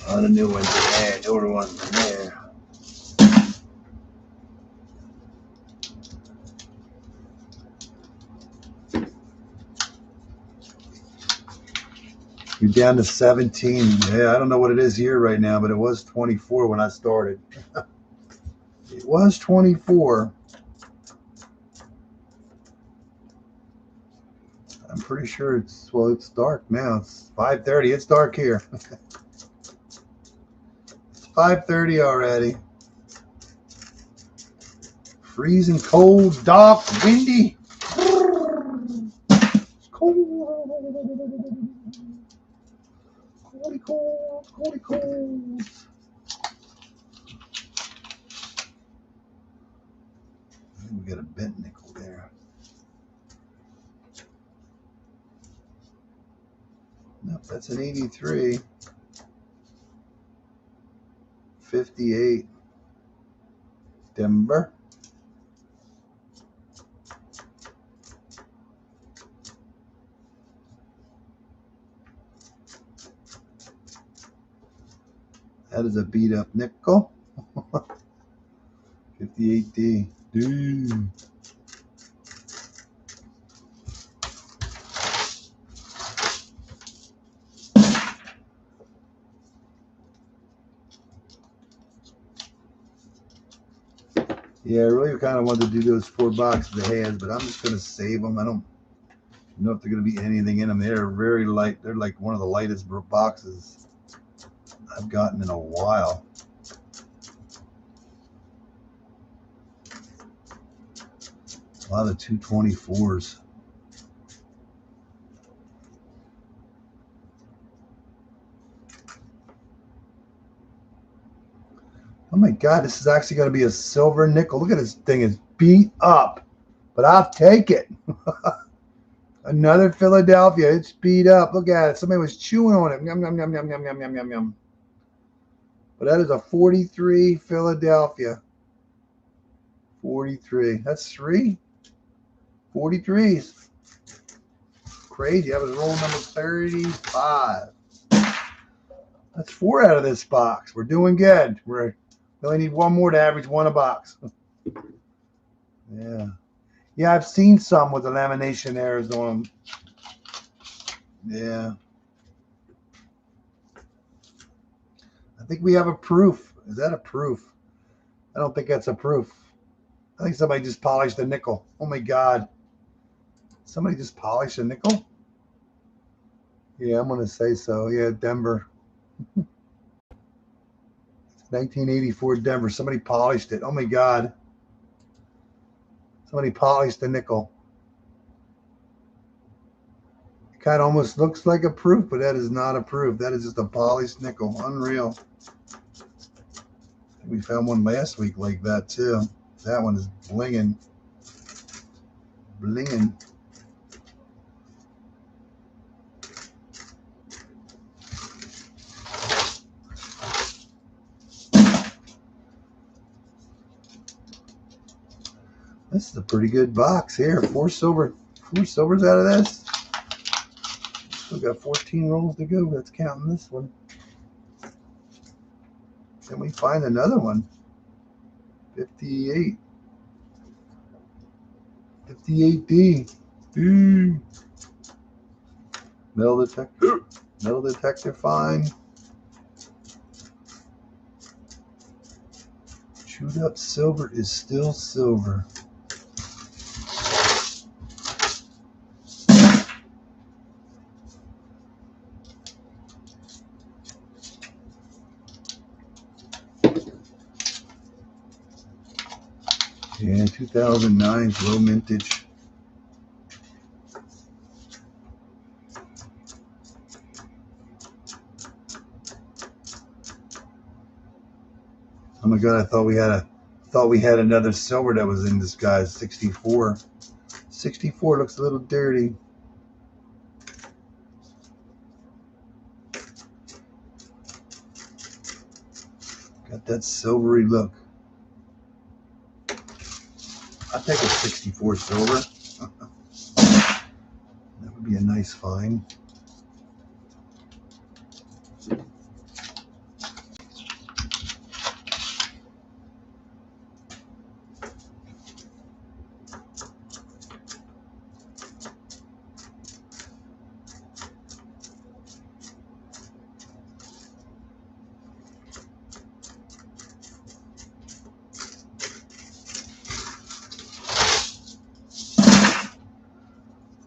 Oh, the new ones are there, the older ones are there. You're down to 17. Yeah, I don't know what it is here right now, but it was 24 when I started. It was 24. I'm pretty sure it's, well, it's dark now. It's 5:30. It's dark here. It's 5:30 already. Freezing cold, dark, windy. It's cold. Coldy cold, coldy cold. I think we got a bent nickel there. Nope, that's an 83. 58. Denver. That is a beat up nickel. 58D. Dude. Yeah, I really kind of wanted to do those 4 boxes of hands, but I'm just going to save them. I don't know if they're going to be anything in them. They're very light. They're like one of the lightest boxes I've gotten in a while. A lot of 224s. Oh my God, this is actually going to be a silver nickel. Look at this thing, it's beat up, but I'll take it. Another Philadelphia, it's beat up. Look at it, somebody was chewing on it. Yum, yum, yum, yum, yum, yum, yum, yum, yum. But that is a 43 Philadelphia. 43, that's 3 43s. Crazy, that was roll number 35. That's 4 out of this box. We're doing good. We only need 1 more to average 1 a box. Yeah. Yeah, I've seen some with the lamination errors on them. Yeah. I think we have a proof. Is that a proof? I don't think that's a proof. I think somebody just polished a nickel. Oh my God. Somebody just polished a nickel? Yeah, I'm going to say so. Yeah, Denver. 1984 Denver. Somebody polished it. Oh my God. Somebody polished the nickel. It kind of almost looks like a proof, but that is not a proof. That is just a polished nickel. Unreal. We found one last week like that too. That one is blinging. Blinging. This is a pretty good box here. Four silvers out of this. We've got 14 rolls to go. That's counting this one. Can we find another one? 58. 58D. Metal detector. Metal detector find. Chewed up silver is still silver. Yeah, 2009's low mintage. Oh my God! I thought we had another silver that was in disguise. 64. 64 looks a little dirty. Got that silvery look. I'll take a 64 silver. That would be a nice find.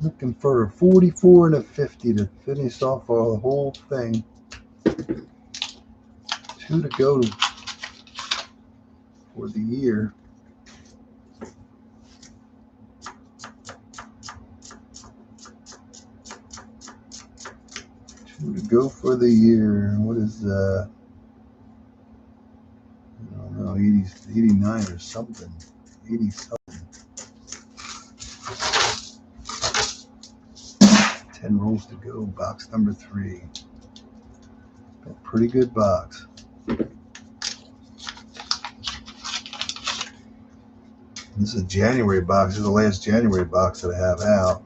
Looking for a 44 and a 50 to finish off the whole thing. 2 to go for the year. 2 to go for the year. What is I don't know, 89 or something. 80 something. 10 rolls to go. Box number 3. A pretty good box. This is a January box. This is the last January box that I have out.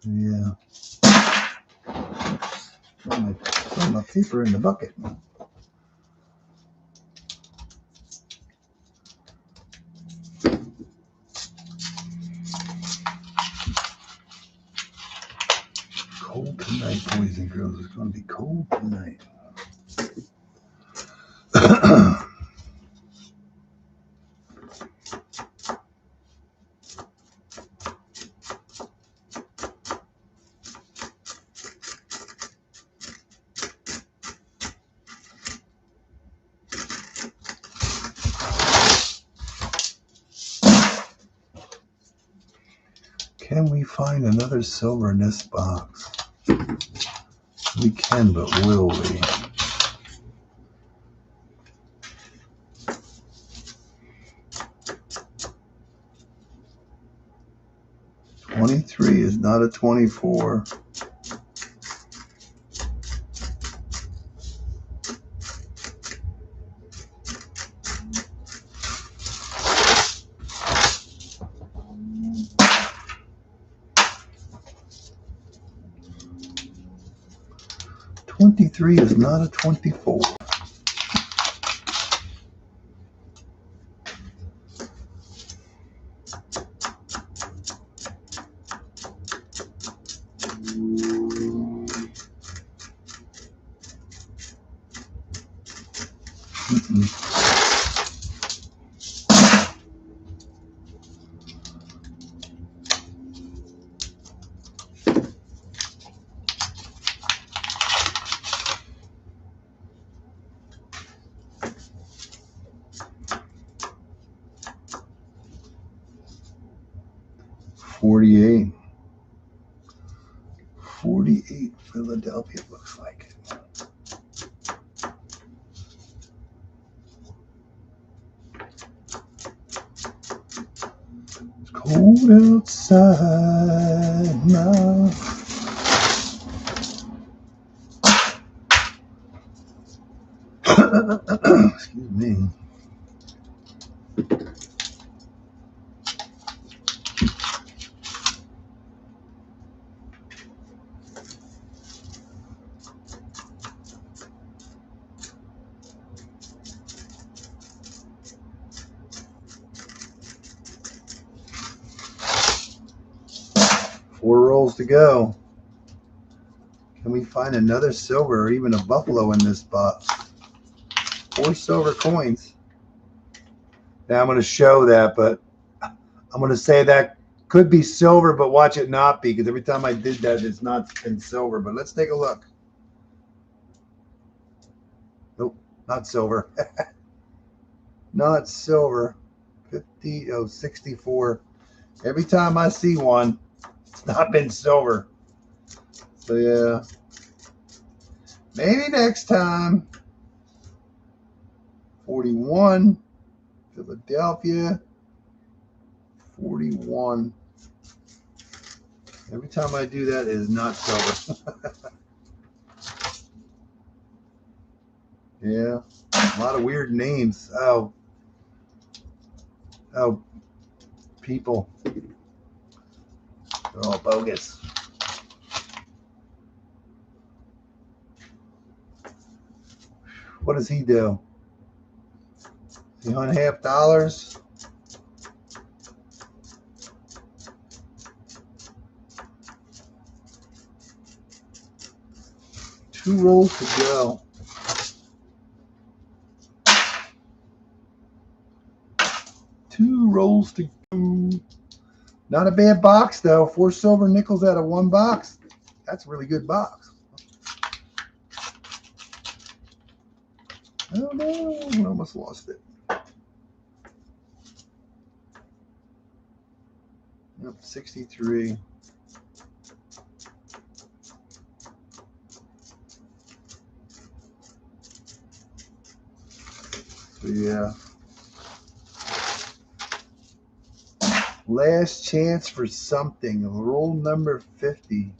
Yeah. Throw my paper in the bucket. Cold tonight, boys and girls. It's going to be cold tonight. Can we find another silver in this box? We can, but will we? $23 is not a 24. $23 is not a 24. $48. $48 Philadelphia looks like. Cold outside now. Excuse me. Four rolls to go. Can we find another silver or even a buffalo in this box? 4 silver coins. Now I'm going to show that, but I'm going to say that could be silver, but watch it not be, because every time I did that, it's not been silver. But let's take a look. Nope, not silver. Not silver. 64. Every time I see one, it's not been silver. So yeah, maybe next time. 41, Philadelphia. 41. Every time I do that, it is not silver. Yeah, a lot of weird names. Oh, people. They're all bogus. What does he do? Is he on $half? 2 rolls to go. Two rolls to go. Not a bad box though. 4 silver nickels out of 1 box. That's a really good box. Oh no, I almost lost it. Yep, 63. So yeah. Last chance for something. Roll number 50.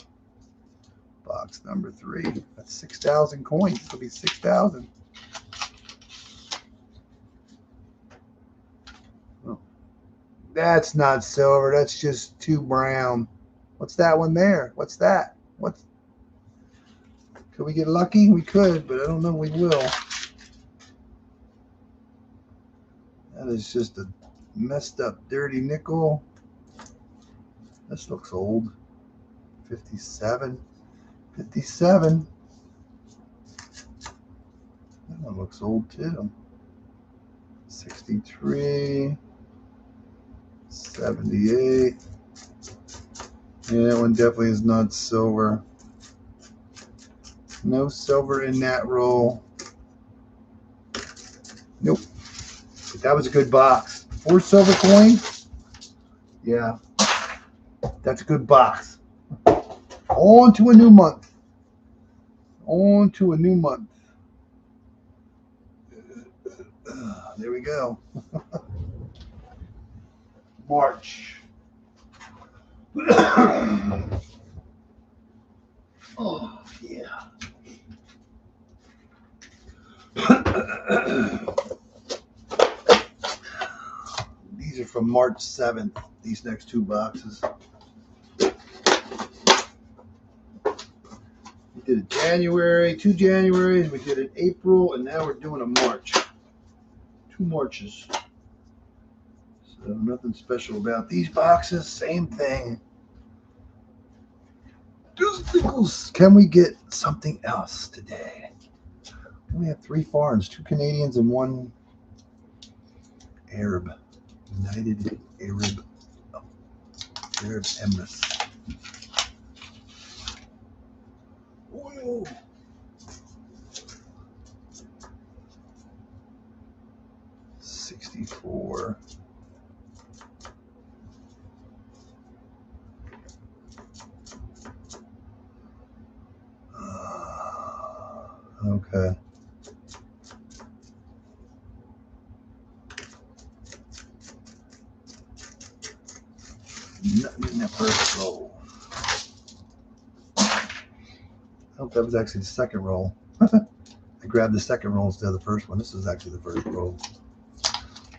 Box number 3. That's 6,000 coins. It'll be 6,000. Oh. That's not silver. That's just too brown. What's that one there? What's that? What's? Could we get lucky? We could, but I don't know we will. That is just a messed up, dirty nickel. This looks old. 57. 57. That one looks old too. 63. 78. Yeah, that one definitely is not silver. No silver in that roll. Nope. But that was a good box. 4 silver coins. Yeah. That's a good box. On to a new month. On to a new month. There we go. March. Oh, yeah. These are from March 7th, these next 2 boxes. We did a January, 2 Januaries, we did an April, and now we're doing a March. 2 Marches. So nothing special about these boxes, same thing. Can we get something else today? We have 3 foreigners, 2 Canadians and 1 Arab. United Arab Emirates. Oil. $64. Okay. Nothing in that first roll. I hope that was actually the second roll. I grabbed the second roll instead of the first one. This is actually the first roll.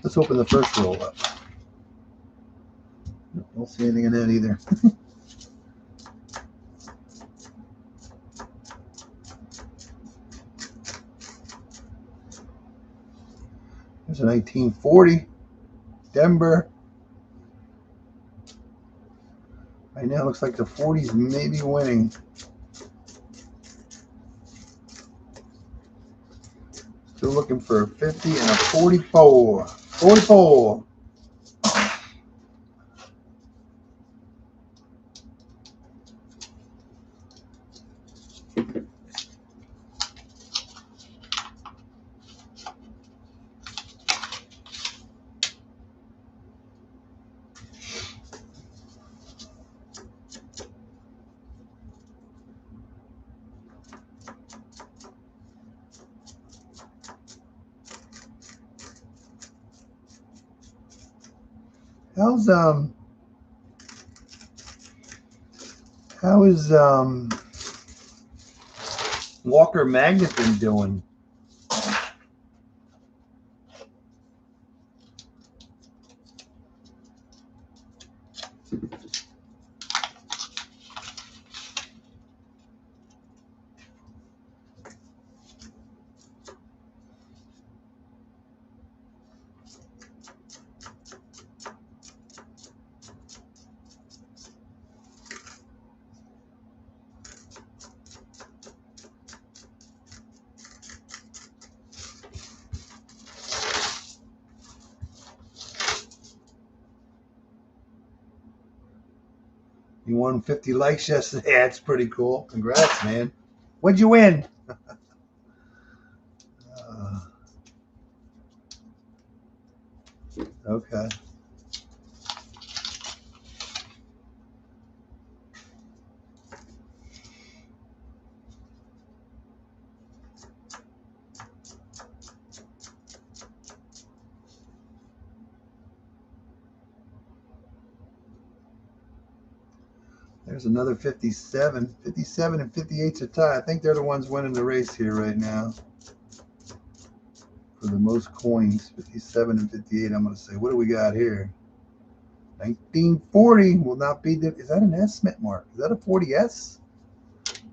Let's open the first roll up. Don't see anything in that either. There's a 1940 Denver. Right now it looks like the 40s may be winning. Still looking for a 50 and a 44. 44. How is Walker Magnet been doing? You won 50 likes yesterday. That's pretty cool. Congrats, man. What'd you win? Okay. There's another 57. 57 and 58's a tie. I think they're the ones winning the race here right now. For the most coins, 57 and 58, I'm going to say. What do we got here? 1940 will not be. Is that an S mark? Is that a 40S?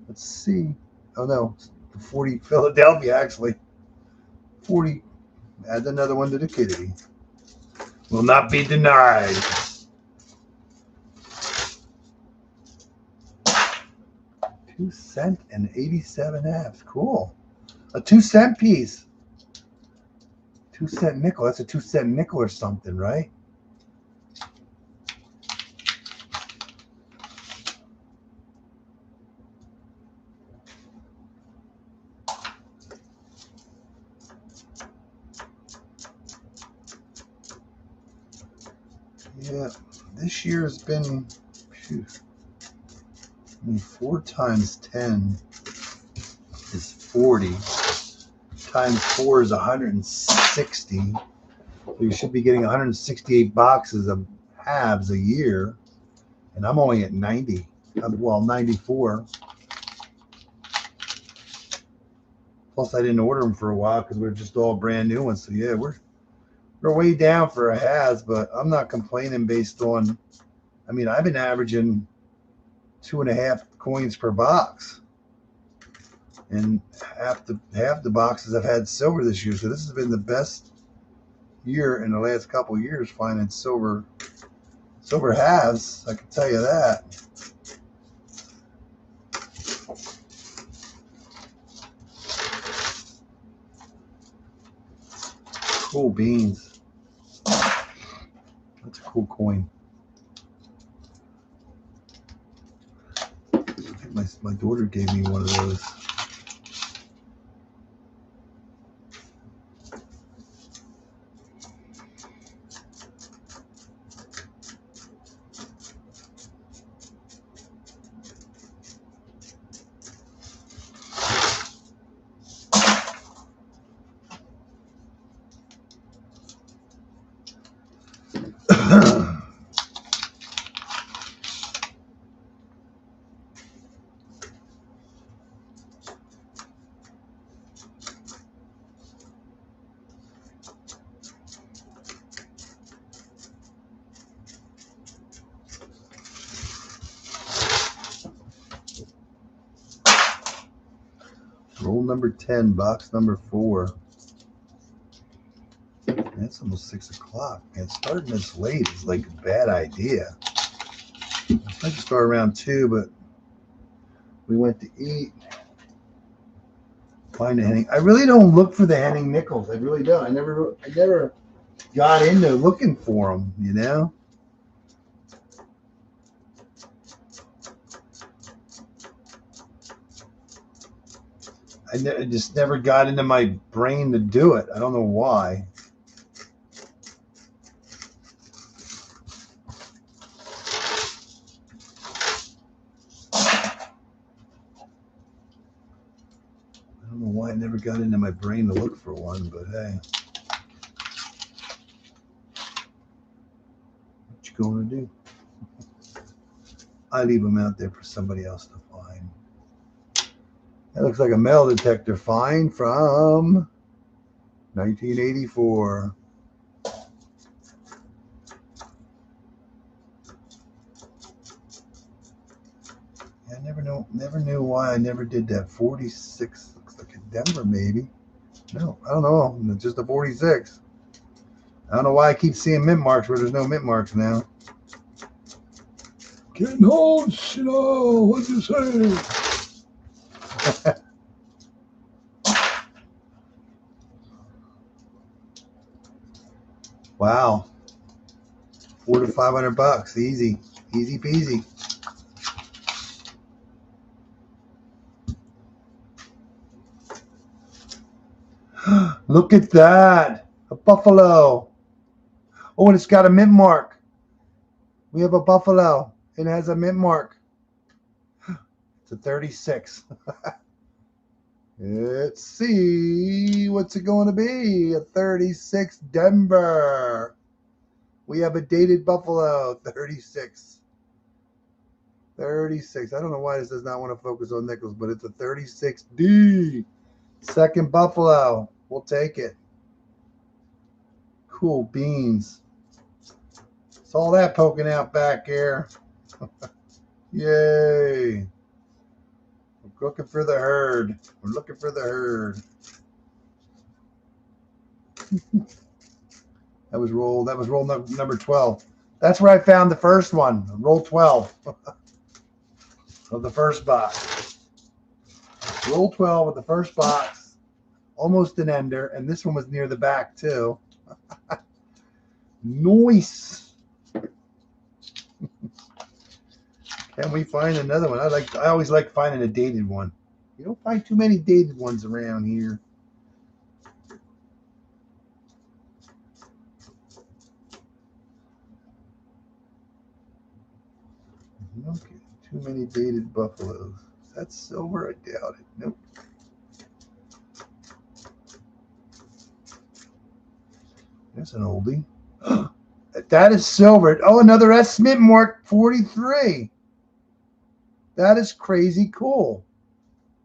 Let's see. Oh, no. The 40 Philadelphia, actually. 40. Add another one to the kitty. Will not be denied. 2 cent and 87 apps. Cool. A 2 cent piece. 2 cent nickel. That's a 2 cent nickel or something, right? Yeah, this year has been, phew, 4 times 10 is 40. Times 4 is 160. So you should be getting 168 boxes of halves a year. And I'm only at 90. Well, 94. Plus, I didn't order them for a while because we're just all brand new ones. So, yeah, we're way down for a has, but I'm not complaining based on, I mean, I've been averaging 2.5 coins per box. And half the boxes I've had silver this year. So this has been the best year in the last couple of years finding silver halves. I can tell you that. Cool beans. That's a cool coin. I think my daughter gave me one of those. number 10, box number 4. It's almost 6 o'clock. Man, starting this late is like a bad idea. I was supposed to start around 2, but we went to eat. Find the Henning. I really don't look for the Henning nickels. I really don't. I never got into looking for them, you know? I just never got into my brain to do it. I don't know why. I don't know why I never got into my brain to look for one, but hey. What you going to do? I leave them out there for somebody else to find. That looks like a metal detector find from 1984. I never knew why I never did that. 46 looks like a Denver, maybe. No, I don't know. It's just a 46. I don't know why I keep seeing mint marks where there's no mint marks now. Ken Holtz, you know, what'd you say? Wow. $400 to $500. Easy. Easy peasy. Look at that. A buffalo. Oh, and it's got a mint mark. We have a buffalo. It has a mint mark. It's a 36. Let's see. What's it going to be? A 36 Denver. We have a dated buffalo. 36. 36. I don't know why this does not want to focus on nickels, but it's a 36D. Second buffalo. We'll take it. Cool beans. It's all that poking out back here. Yay. We're looking for the herd. We're looking for the herd. That was roll number 12. That's where I found the first one. Roll 12 of the first box. Roll 12 of the first box. Almost an ender. And this one was near the back too. Nice. Can we find another one? I always like finding a dated one. You don't find too many dated ones around here. Okay, too many dated buffaloes. That's silver? I doubt it. Nope. There's an oldie. That is silver. Oh, another S mint mark 43. That is crazy cool.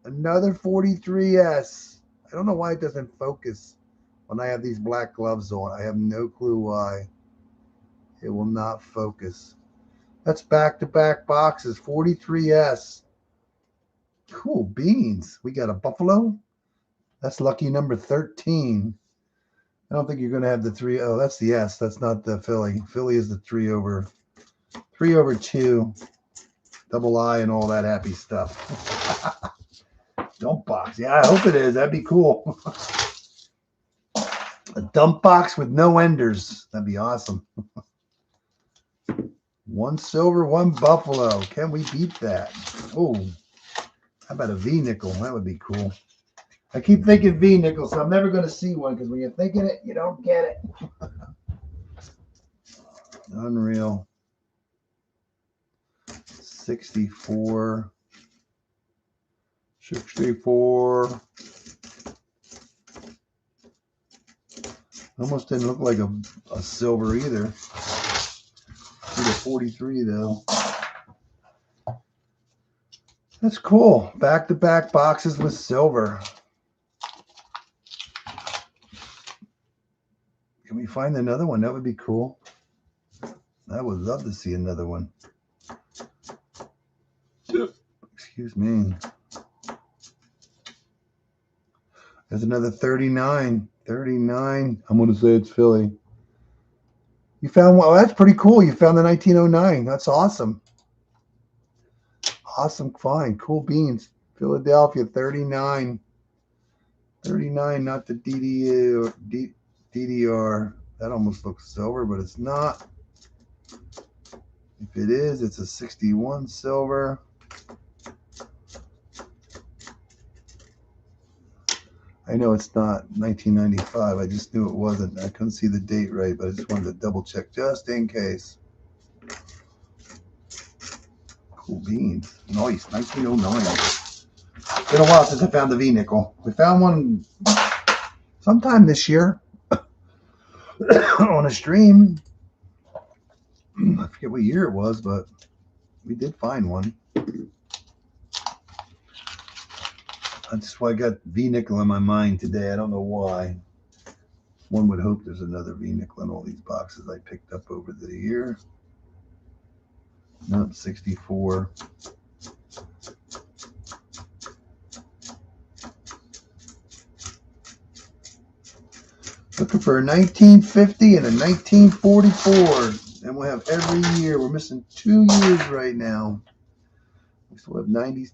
Another 43S. I don't know why it doesn't focus when I have these black gloves on. I have no clue why. It will not focus. That's back-to-back boxes. 43S. Cool beans. We got a buffalo. That's lucky number 13. I don't think you're going to have the 3. Oh, that's the S. That's not the Philly. Philly is the 3 over 2. Double I and all that happy stuff. Dump box. Yeah, I hope it is. That'd be cool. A dump box with no enders. That'd be awesome. One silver, one buffalo. Can we beat that? Oh, how about a V nickel? That would be cool. I keep thinking V nickel, so I'm never going to see one because when you're thinking it, you don't get it. Unreal. 64. 64. Almost didn't look like a silver either. Need a 43 though. That's cool. Back-to-back boxes with silver. Can we find another one? That would be cool. I would love to see another one. Excuse me. There's another 39. 39. I'm going to say it's Philly. You found one. Oh, that's pretty cool. You found the 1909. That's awesome. Awesome find. Cool beans. Philadelphia 39. 39, not the DDR. That almost looks silver, but it's not. If it is, it's a 61 silver. I know it's not 1995. I just knew it wasn't. I couldn't see the date right, but I just wanted to double check just in case. Cool beans. Nice. 1909. It's been a while since I found the V-nickel. We found one sometime this year on a stream. I forget what year it was, but we did find one. That's why I got V-nickel in my mind today. I don't know why. One would hope there's another V-nickel in all these boxes I picked up over the year. Nope, 64. Looking for a 1950 and a 1944. And we'll have every year. We're missing 2 years right now. We still have 90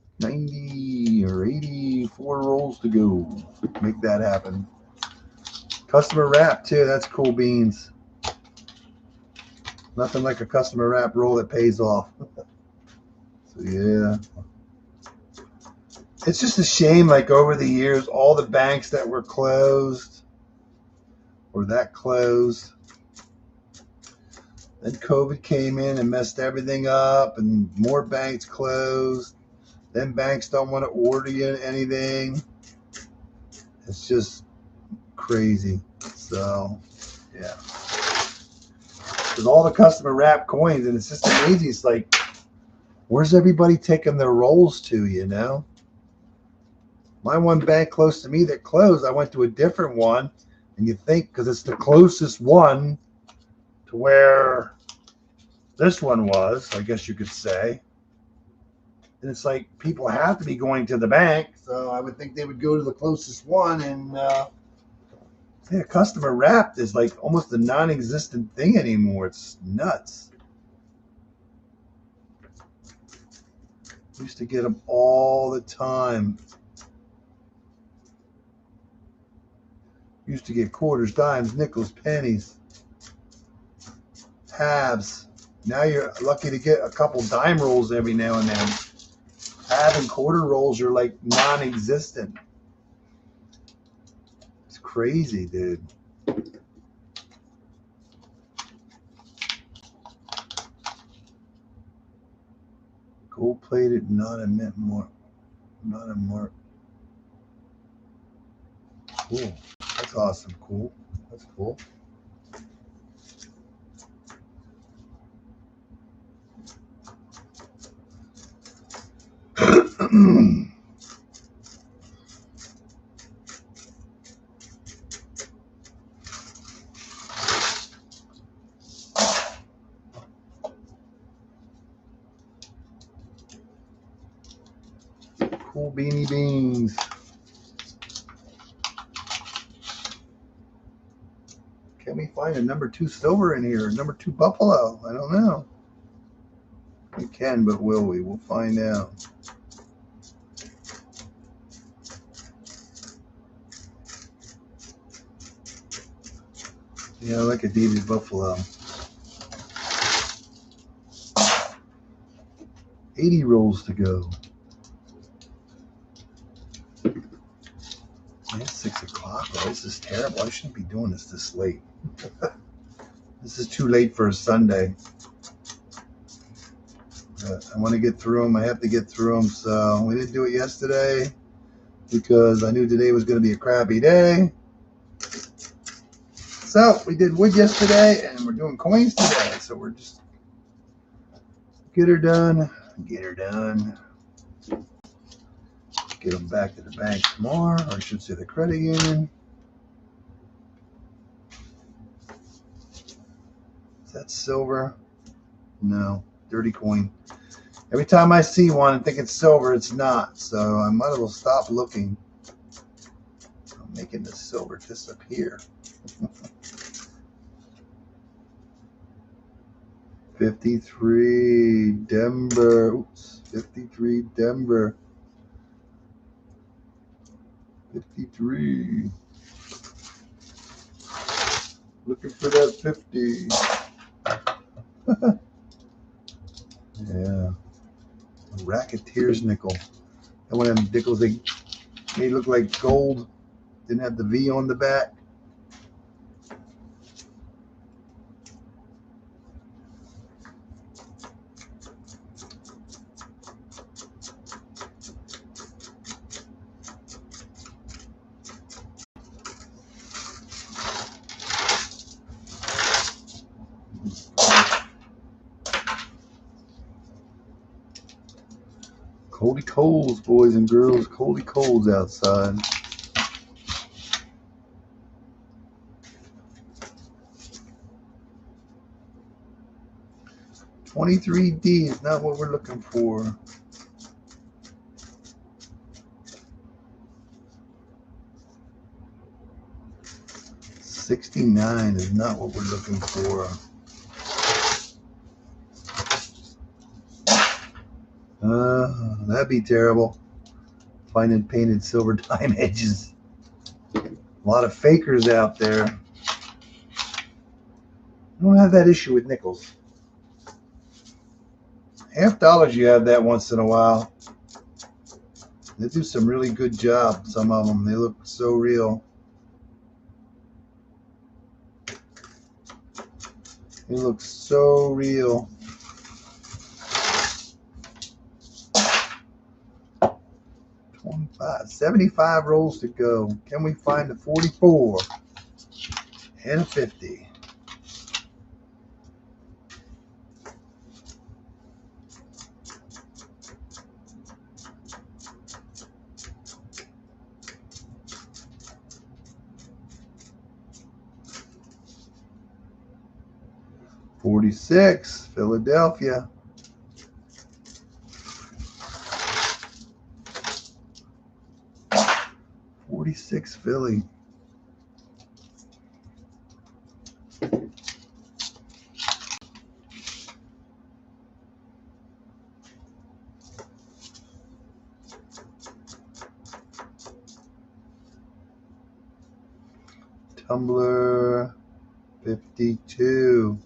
or 84 rolls to go. Make that happen. Customer wrap too. That's cool beans. Nothing like a customer wrap roll that pays off. So yeah. It's just a shame, like over the years, all the banks that were closed or that closed. Then COVID came in and messed everything up, and more banks closed. Then banks don't want to order you anything. It's just crazy. So, yeah. There's all the customer wrap coins, and it's just amazing. It's like, where's everybody taking their rolls to, you know? My one bank close to me that closed, I went to a different one, and you think, because it's the closest one to where this one was, I guess you could say. And it's like people have to be going to the bank, so I would think they would go to the closest one. And yeah, customer wrapped is like almost a non-existent thing anymore. It's nuts. We used to get them all the time. Used to get quarters, dimes, nickels, pennies, halves. Now you're lucky to get a couple dime rolls every now and then. Half and quarter rolls are like non-existent. It's crazy, dude. Gold plated, not a mint mark. Not a mark. Cool. That's awesome. Cool. That's cool. Cool beanie beans. Can we find a number 2 silver in here? Number 2 buffalo? I don't know. We can, but will we? We'll find out. Yeah, I like a David Buffalo. 80 rolls to go. Man, it's 6 o'clock. Oh, this is terrible. I shouldn't be doing this late. This is too late for a Sunday. But I want to get through them. I have to get through them. So we didn't do it yesterday because I knew today was going to be a crappy day. So we did wood yesterday, and we're doing coins today. So we're just get her done. Get her done. Get them back to the bank tomorrow, or I should say the credit union. Is that silver? No, dirty coin. Every time I see one and think it's silver, it's not. So I might as well stop looking. making the silver disappear. 53 Denver. Oops. 53 Denver. 53. Looking for that 50. Yeah. Racketeer's nickel. And one of them nickels, they look like gold. Didn't have the V on the back. Coldy Coles, boys and girls. Coldy Coles outside. $23D is not what we're looking for. $69 is not what we're looking for. That'd be terrible. Finding painted silver dime edges. A lot of fakers out there. I don't have that issue with nickels. $50 you have that once in a while. They do some really good job, some of them. They look so real. They look so real. 75 rolls to go. Can we find the 44 and a 50? $46, Philadelphia. $46, Philly. Tumbler, 52.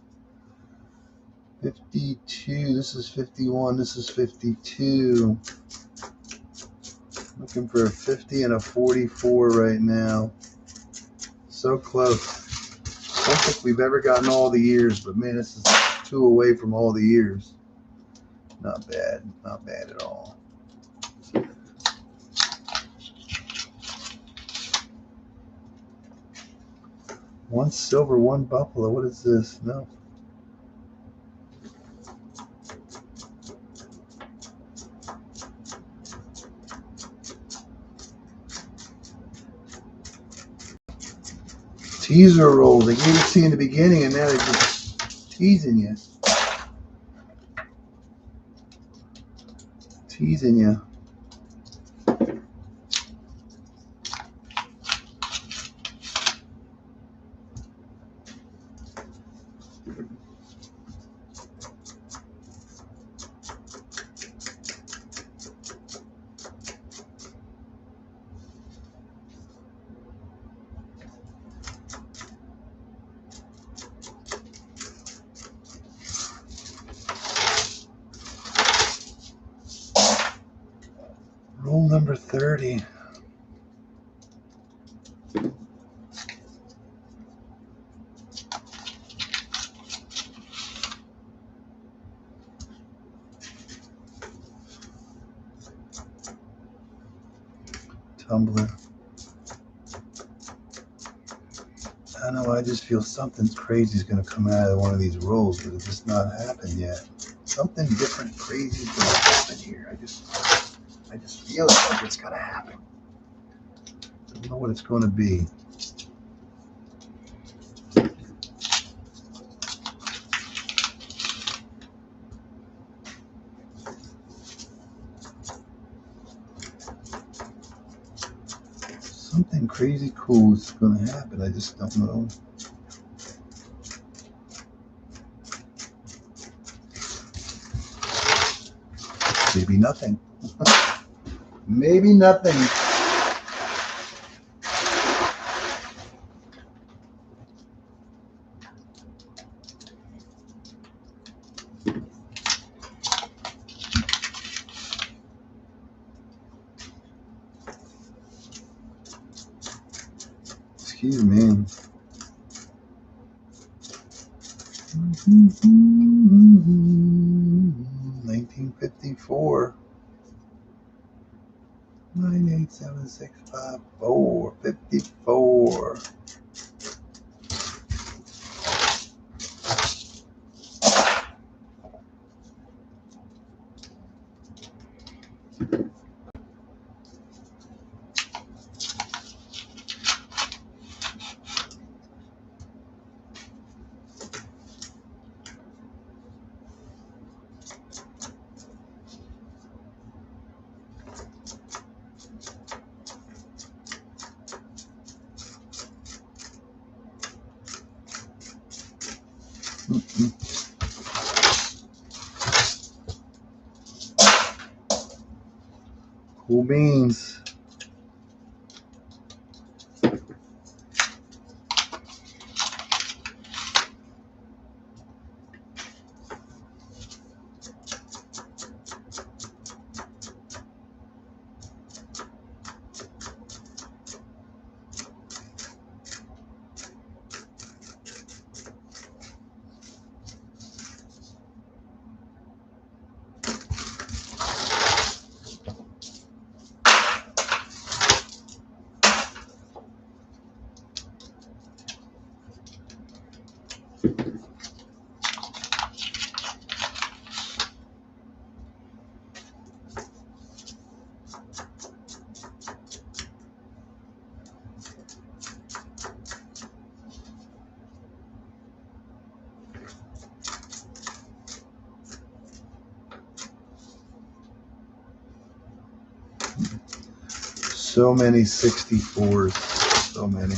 52, this is 51, this is 52. Looking for a 50 and a 44 right now. So close. I don't think we've ever gotten all the years, but man, this is 2 away from all the years. Not bad, not bad at all. One silver, one buffalo. What is this? No. Teaser rolls. They gave it to you in the beginning, and now they're just teasing you. Teasing you. Roll number 30. Tumbler. I know, I just feel something crazy is going to come out of one of these rolls, but it's just not happened yet. Something different, crazy is going to happen here. I just feel it like it's going to happen. I don't know what it's going to be. Something crazy cool is going to happen. I just don't know. Maybe nothing. Maybe nothing. Excuse me. 1954. 98765 54. Cool beans. So many 64s. So many.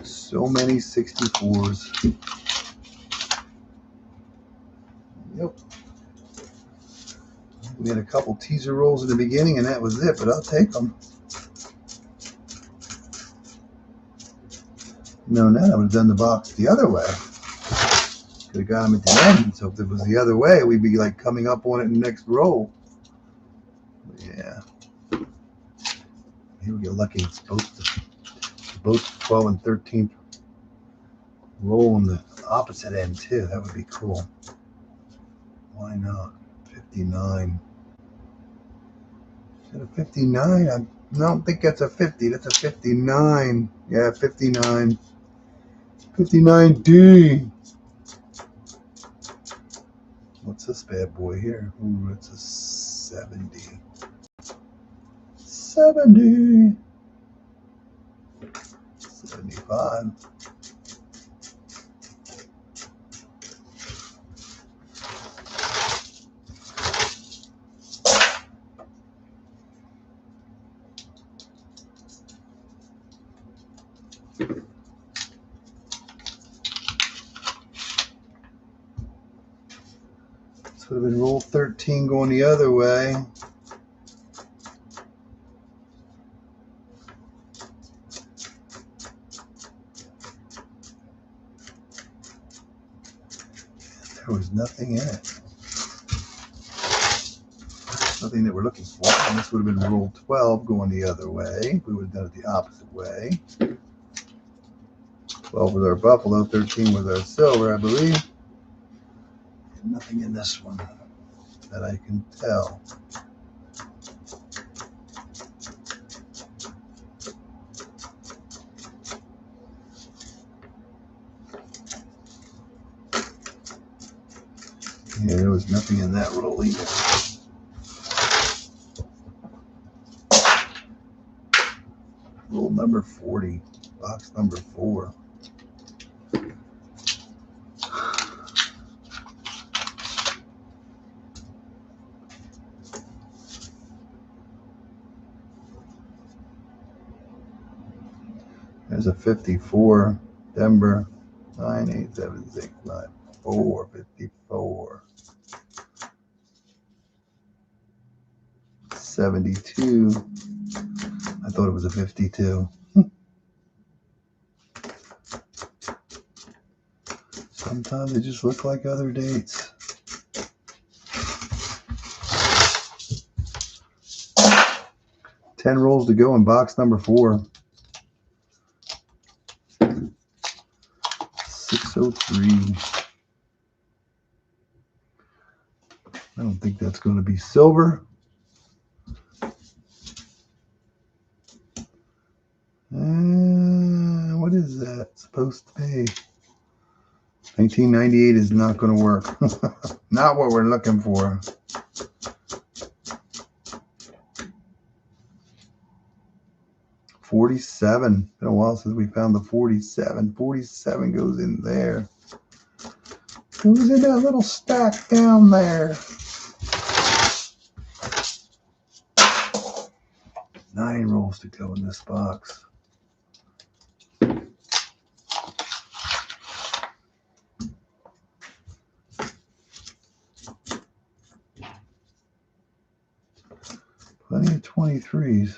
So many 64s. Yep. We had a couple teaser rolls in the beginning, and that was it, but I'll take them. No, now I would have done the box the other way. Could have got them at the end. So if it was the other way, we'd be like coming up on it in the next roll. Yeah. Here we get lucky. It's both 12 and 13th roll on the opposite end too. That would be cool. Why not? 59. Is that a 59? I don't think that's a 50. That's a 59. Yeah, 59. 59D. What's this bad boy here? Ooh, it's a 70. 70. 75. This would have been roll 13 going the other way. There was nothing in it. Nothing that we're looking for. And this would have been roll 12 going the other way. We would have done it the opposite way. 12 was our buffalo, 13 was our silver, I believe. And nothing in this one that I can tell. Yeah, there was nothing in that roll either. Roll number 40, box number 4. There's a 54, Denver, 98765, 54. 72. I thought it was a 52. Sometimes they just look like other dates. Ten rolls to go in box number 4. 603. I don't think that's going to be silver. What is that supposed to be? 1998 is not going to work. Not what we're looking for. $47. Been a while since we found the 47. 47 goes in there. Goes in that little stack down there. 9 rolls to go in this box. Plenty of 23s.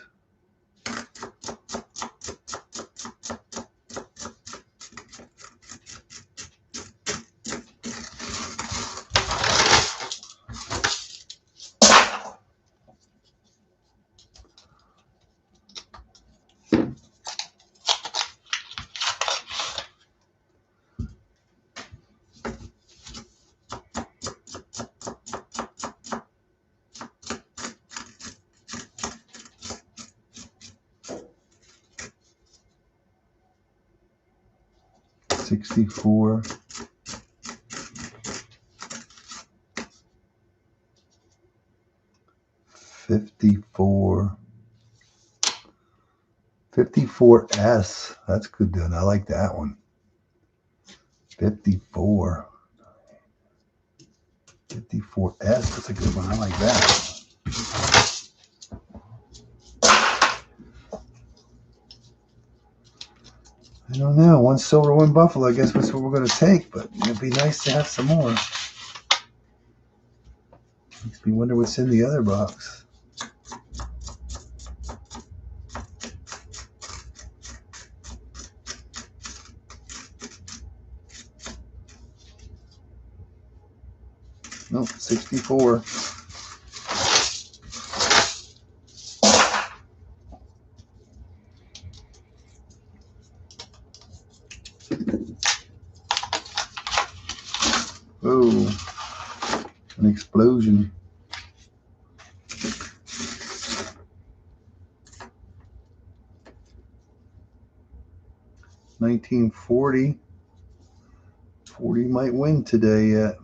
$64. 54. 54S. That's good done. I like that one. 54. 54S. That's a good one. I like that. I don't know. One silver, one buffalo. I guess that's what we're going to take, but it'd be nice to have some more. Makes me wonder what's in the other box. Nope, 64. Oh, an explosion. $1940. 40 might win today yet.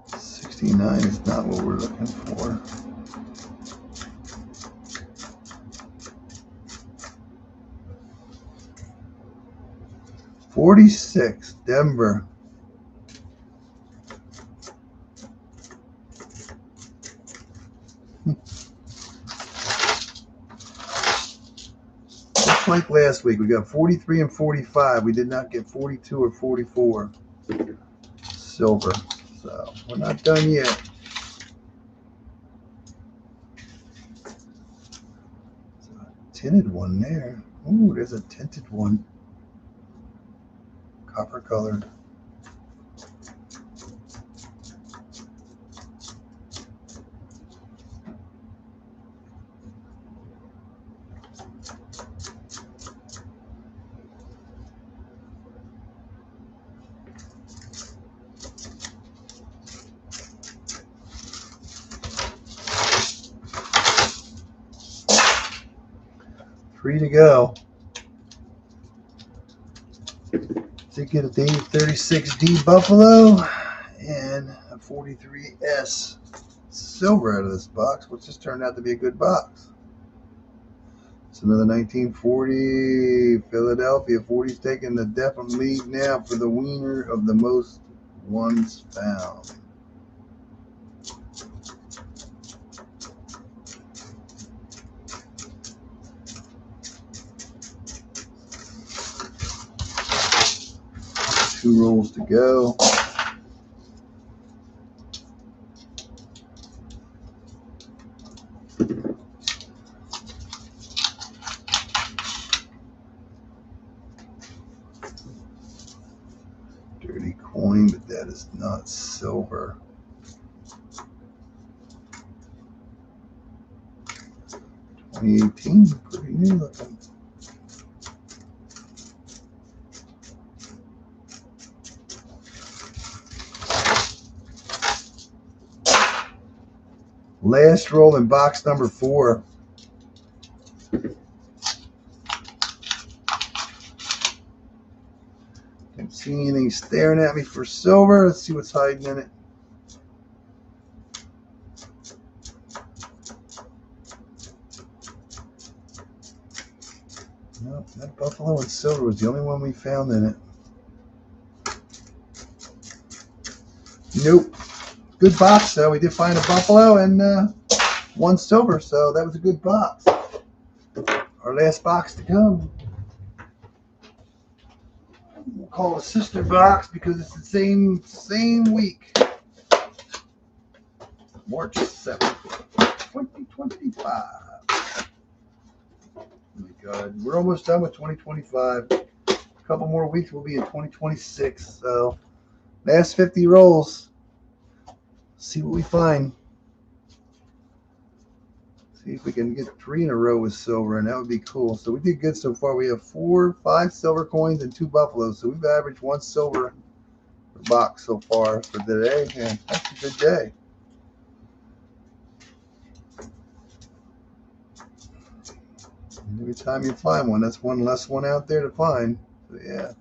$69 is not what we're looking for. $46, Denver. Just like last week, we got 43 and 45. We did not get 42 or 44 silver. So we're not done yet. There's a tinted one there. Ooh, there's a tinted one. Copper colored. Three to go. To get a 36D Buffalo and a 43S silver out of this box, which just turned out to be a good box. It's another 1940 Philadelphia 40's taking the definite lead now for the wiener of the most ones found. Two rolls to go. Dirty coin, but that is not silver. $2018, pretty new looking. Last roll in box number 4. Don't see anything staring at me for silver. Let's see what's hiding in it. Nope, that Buffalo and silver was the only one we found in it. Nope. Good box, though. We did find a Buffalo and one silver, so that was a good box. Our last box to come. We'll call it a sister box because it's the same week. March 7th, 2025. Oh my God, we're almost done with 2025. A couple more weeks, we'll be in 2026. So, last 50 rolls. See what we find. See if we can get 3 in a row with silver, and that would be cool. So we did good so far. We have 5 silver coins and 2 Buffaloes. So we've averaged 1 silver per box so far for today, and that's a good day. And every time you find one, that's one less one out there to find. So yeah.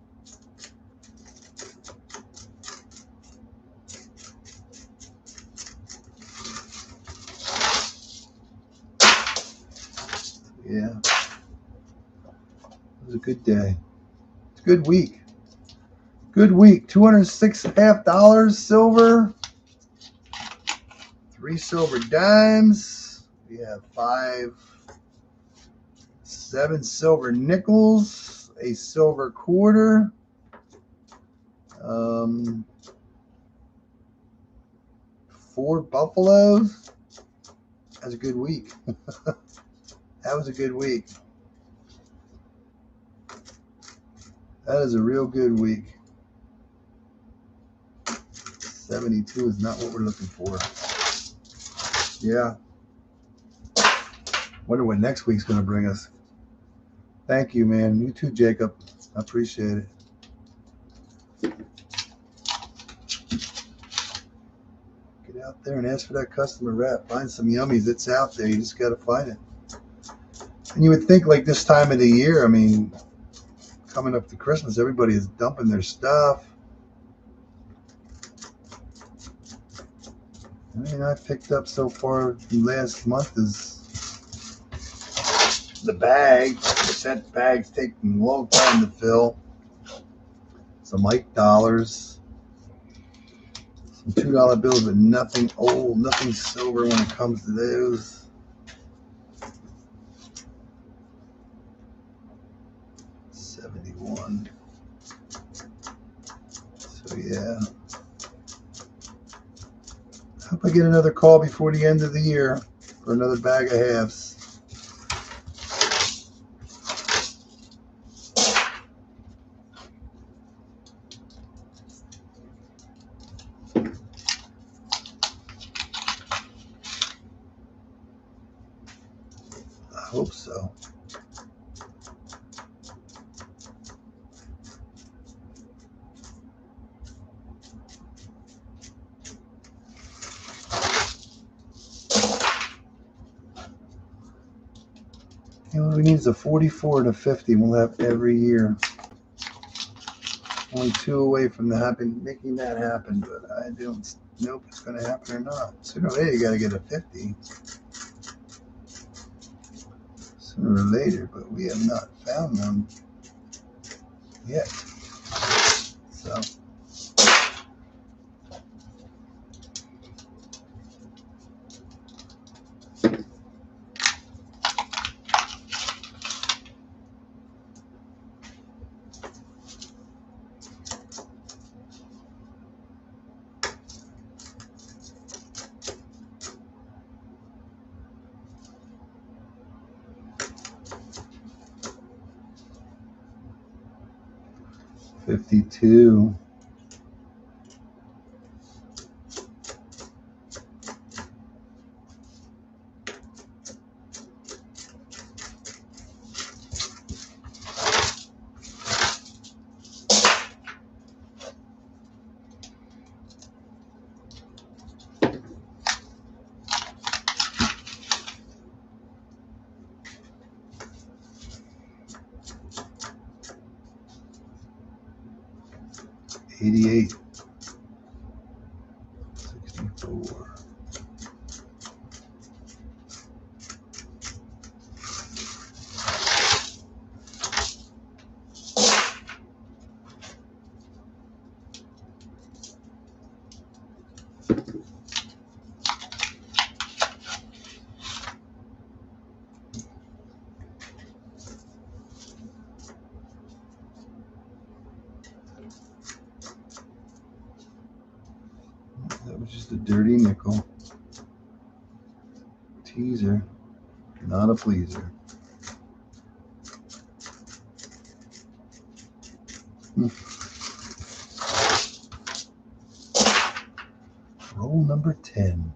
Yeah, it was a good day. It's a good week. Good week. $206.50 silver. 3 silver dimes. We have 7 silver nickels. A silver quarter. 4 Buffaloes. That's a good week. That was a good week. That is a real good week. 72 is not what we're looking for. Yeah. Wonder what next week's going to bring us. Thank you, man. You too, Jacob. I appreciate it. Get out there and ask for that customer rep. Find some yummies. It's out there. You just got to find it. And you would think like this time of the year, I mean, coming up to Christmas, everybody is dumping their stuff. I mean, I picked up so far last month is the bag. That bag's taking a long time to fill. Some Mike dollars. Some $2 bills, but nothing old, nothing silver when it comes to those. So yeah, I hope I get another call before the end of the year for another bag of halves. I hope so. You know what we need is a 44 and a 50. We'll have every year. Only 2 away from making that happen, but I don't know if it's going to happen or not. Sooner or later, you got to get a 50. Sooner or later, but we have not found one yet. So. $52. $88. $64. That was just a dirty nickel. Teaser, not a pleaser. Roll number 10.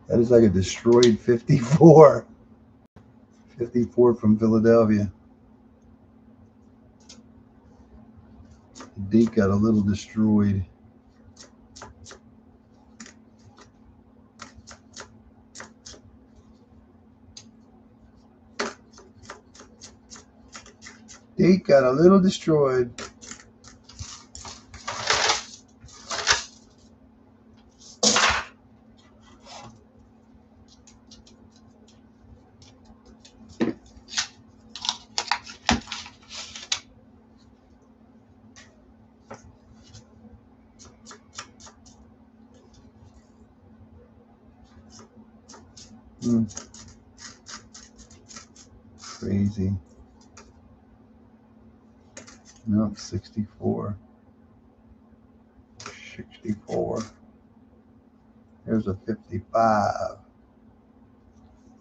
That is like a destroyed 54. 54 from Philadelphia. The date got a little destroyed. Date got a little destroyed. Crazy. No, 64. 64. There's a 55.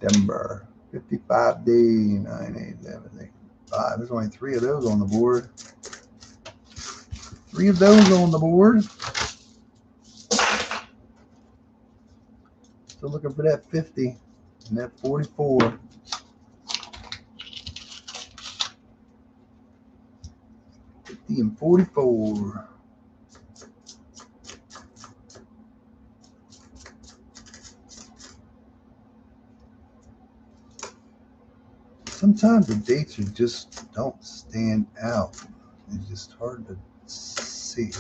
Denver. 55D. 98785. There's only 3 of those on the board. 3 of those on the board. Still looking for that 50 and that 44. 50 and 44. Sometimes the dates just don't stand out. It's just hard to see.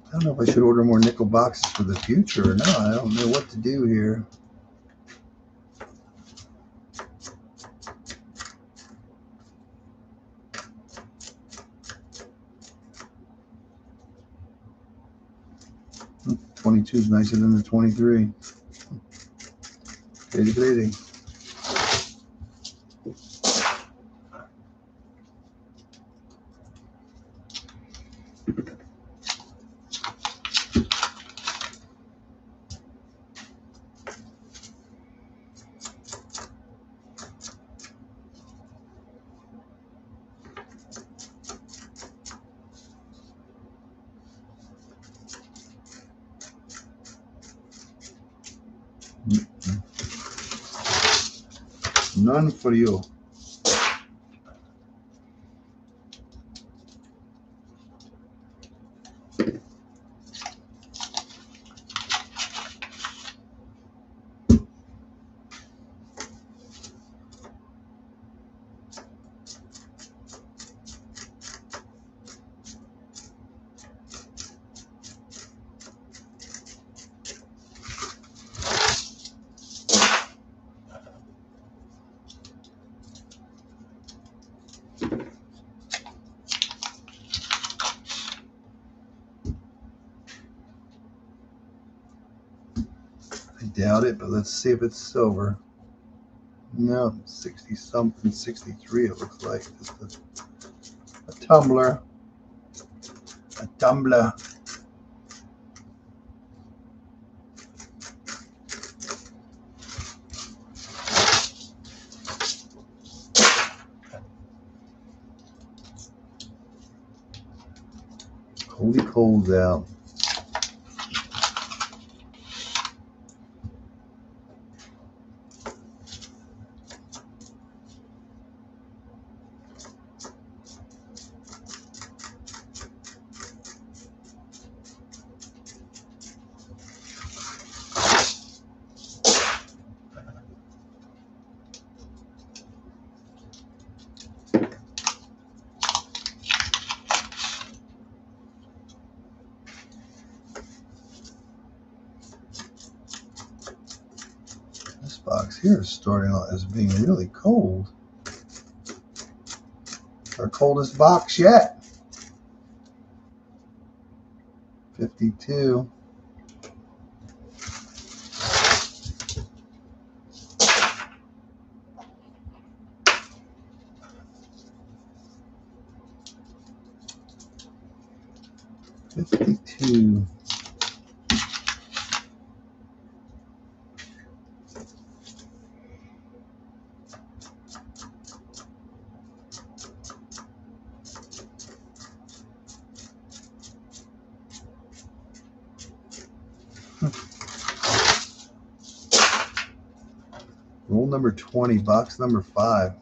I don't know if I should order more nickel boxes for the future or not. I don't know what to do here. Hmm, 22 is nicer than the 23. Crazy, crazy. None for you. I doubt it, but let's see if it's silver. No, 60 something, 63 it looks like. Just a tumbler. A tumbler. Holy cold's out. This box here is starting out as being really cold. Our coldest box yet. 52. $52. Roll number 20, box number 5.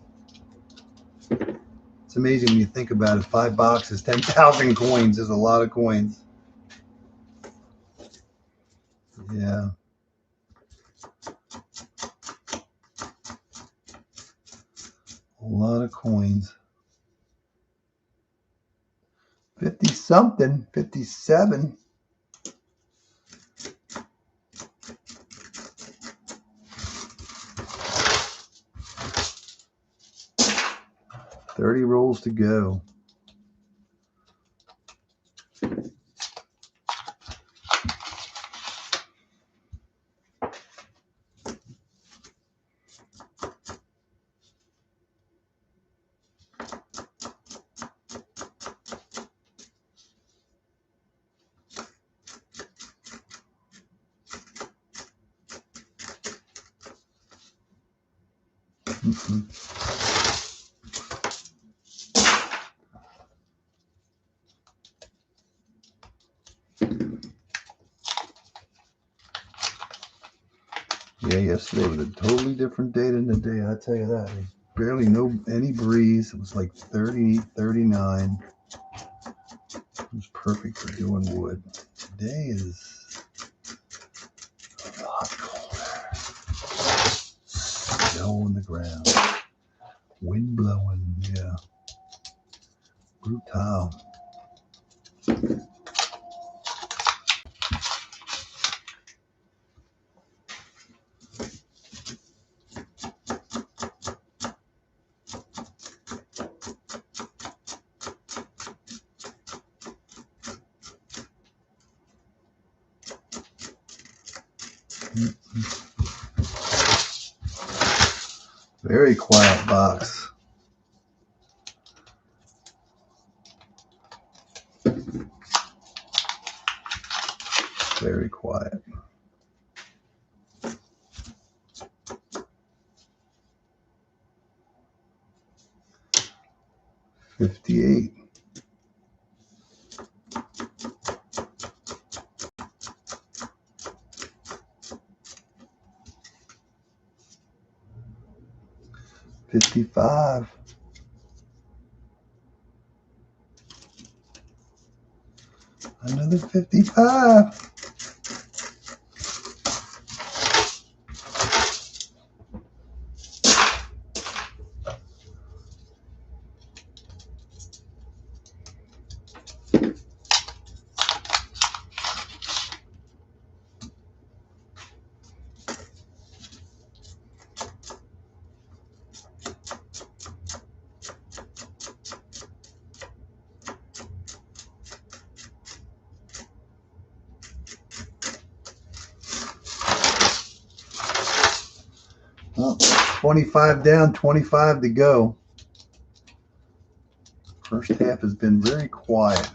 It's amazing when you think about it. 5 boxes, 10,000 coins is a lot of coins. Yeah. A lot of coins. 50 something, 57. $30 rolls to go. Yeah, yesterday was a totally different day than today, I tell you that. Barely any breeze. It was like 30, 39. It was perfect for doing wood. Today is a lot colder. Snow on the ground. Wind blowing, yeah. Brutal. Very quiet box. Very quiet. $58. 55. Another 55. Well, 25 down, 25 to go. First half has been very quiet.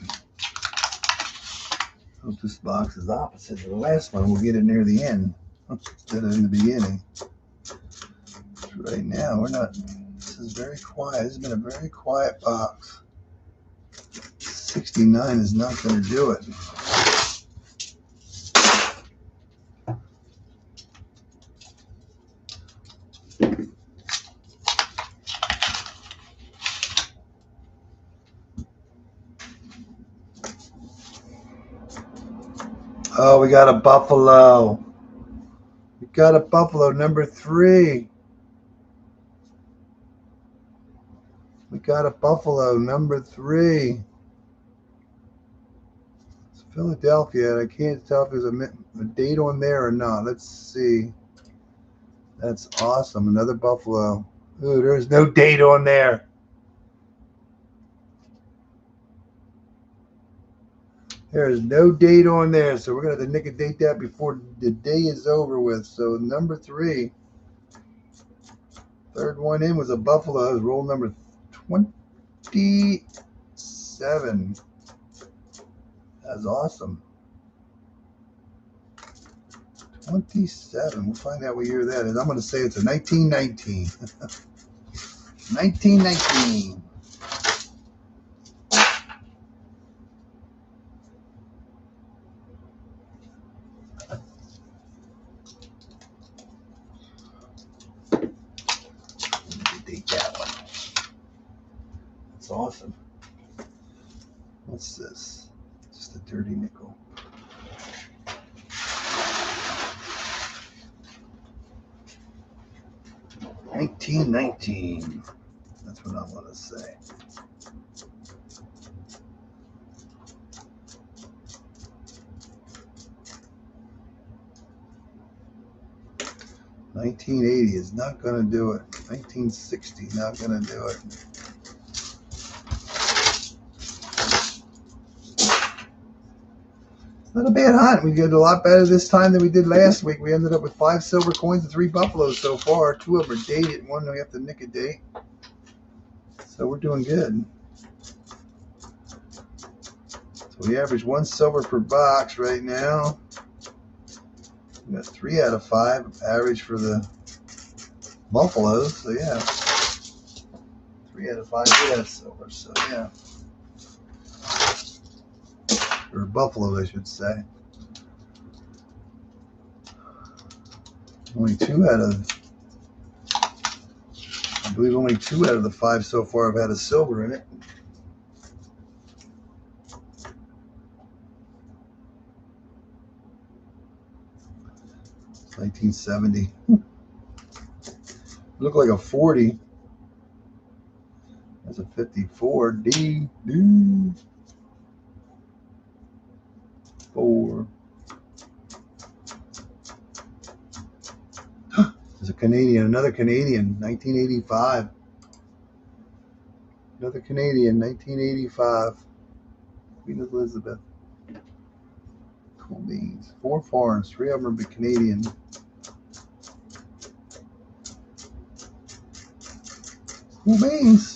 Hope this box is opposite of the last one. We'll get it near the end instead of in the beginning. Right now, we're not. This is very quiet. This has been a very quiet box. 69 is not going to do it. Oh, we got a buffalo. We got a buffalo, number 3. We got a buffalo, number 3. It's Philadelphia. I can't tell if there's a date on there or not. Let's see. That's awesome. Another buffalo. Ooh, there's no date on there. There is no date on there, so we're going to have to nick a date that before the day is over with. So number 3. Third one in was a buffalo. It was roll number 27. That's awesome. 27. We'll find out what year that is. I'm going to say it's a 1919. 1919. Date that one. That's awesome. What's this? Just a dirty nickel. $19.19. That's what I want to say. $19.80 is not going to do it. $19.60 not going to do it. Not a bad hunt. We did a lot better this time than we did last week. We ended up with 5 silver coins and 3 buffaloes so far. 2 of them are dated. One we have to nick a date. So we're doing good. So we average 1 silver per box right now. We got 3 out of 5 average for the buffaloes. So yeah, 3 out of 5 we have silver. So yeah. Or buffalo, I should say. Only 2 out of, I believe only 2 out of the 5 so far have had a silver in it. It's 1970. Look like a 40. That's a 54. D. 4. There's a Canadian, another Canadian, 1985. Another Canadian, 1985. Queen Elizabeth. Cool beans. 4 foreigns, 3 of them are Canadian. Cool beans.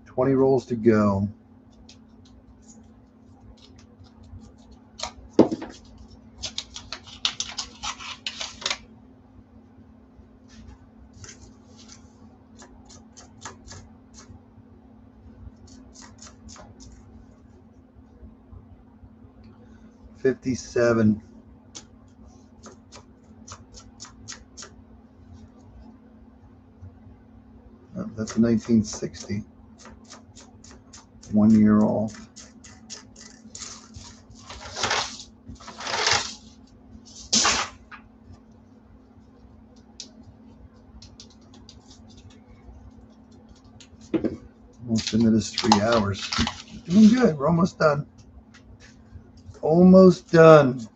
20 rolls to go. $57. That's a 1960. 1 year off. Almost into this 3 hours. Doing good. We're almost done. Almost done.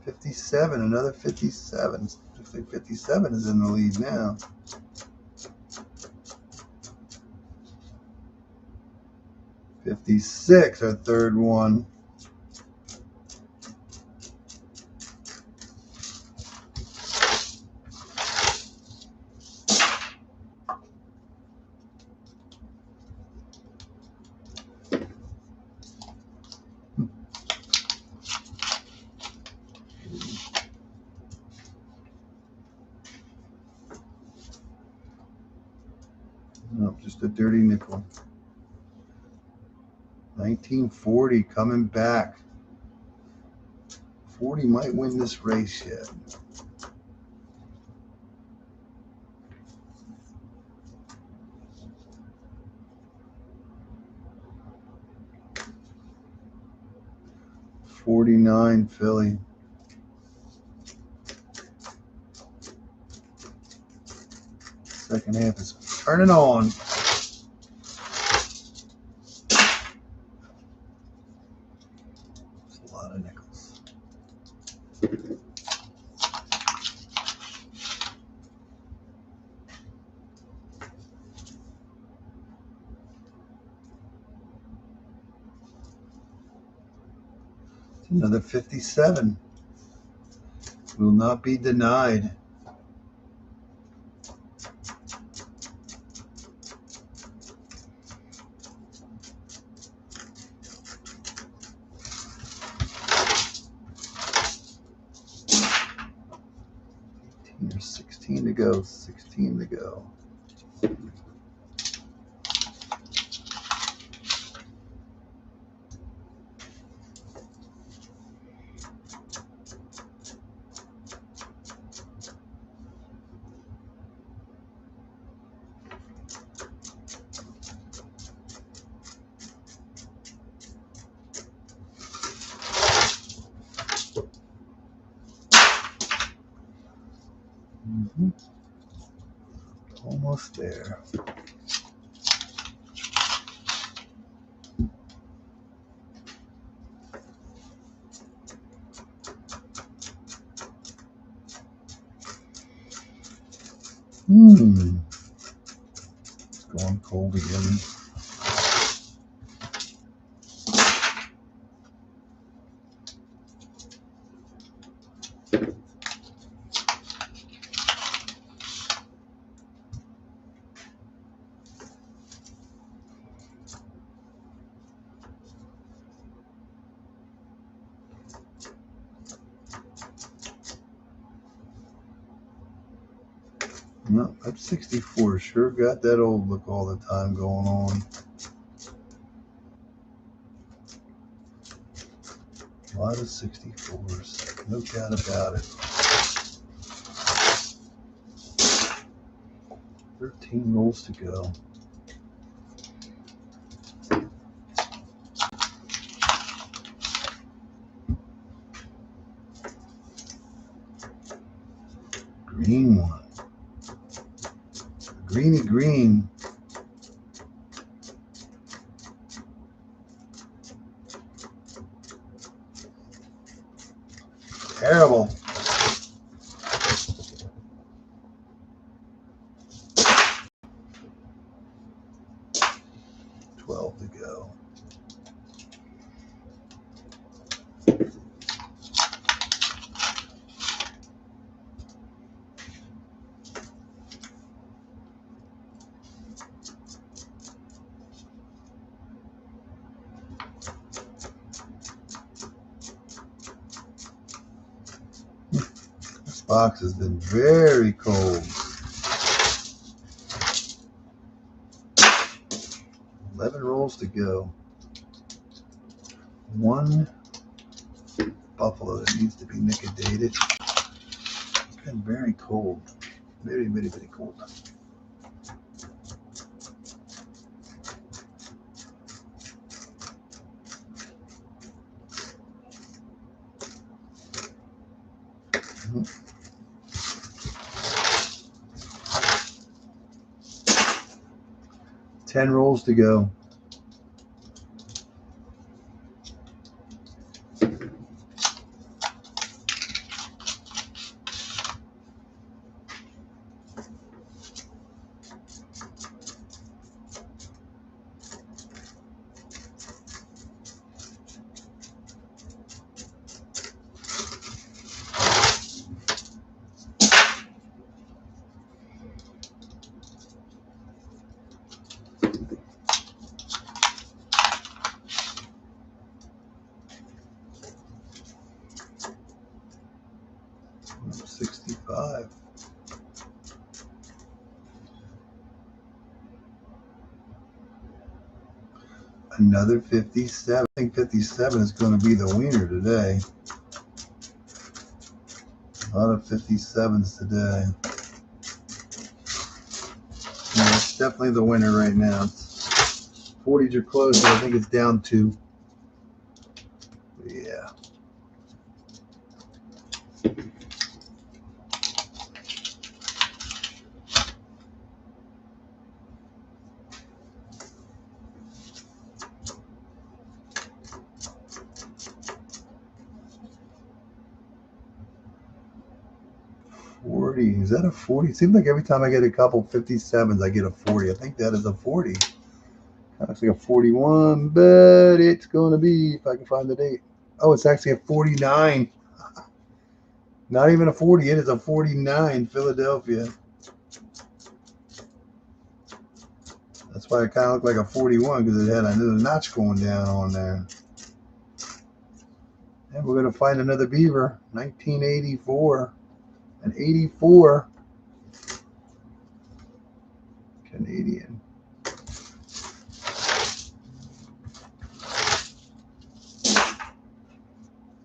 $57, another 57. Looks like 57 is in the lead now. $56, our third one. Nope, just a dirty nickel. 1940 coming back. 40 might win this race yet. $49 Philly. Second half is turning on. That's a lot of nickels. Another 57. Will not be denied. There's 16 to go. 16 to go. Almost there. It's going cold again. No, that 64 sure got that old look all the time going on. A lot of 64s, no doubt about it. 13 rolls to go. Green one. Greeny green. Terrible. $12 to go. This box has been very cold. 11 rolls to go. 1, buffalo that needs to be liquidated. It's been very cold. Very, very, very cold. Mm-hmm. 10 rolls to go. Number 65. Another 57. I think 57 is going to be the winner today. A lot of 57s today. Yeah, it's definitely the winner right now. 40s are close, but I think it's down to. Yeah. Is that a 40? It seems like every time I get a couple 57s, I get a 40. I think that is a 40. Looks like a 41, but it's going to be, if I can find the date. Oh, it's actually a 49. Not even a 40. It is a 49, Philadelphia. That's why it kind of looked like a 41 because it had a little notch going down on there. And we're going to find another beaver. 1984. An 84 Canadian.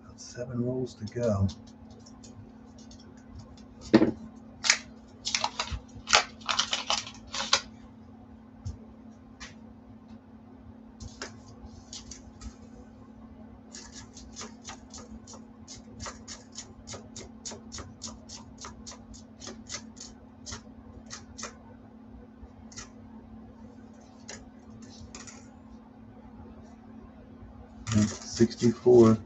About 7 rolls to go. And 64.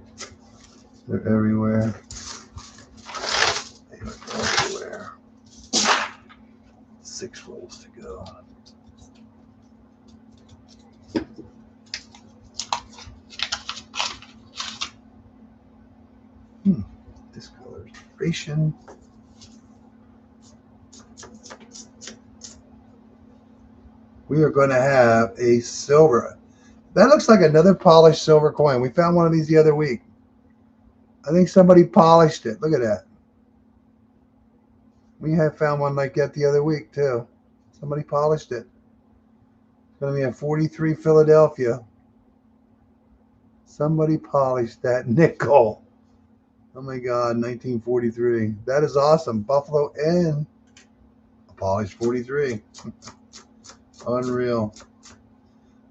They're everywhere. They are everywhere. 6 rolls to go. Discoloration. We are going to have a silver. That looks like another polished silver coin. We found one of these the other week. I think somebody polished it. Look at that. We have found one like that the other week too. Somebody polished it. It's going to be a 43 Philadelphia. Somebody polished that nickel. Oh my God, 1943. That is awesome. Buffalo and a polished 43. Unreal.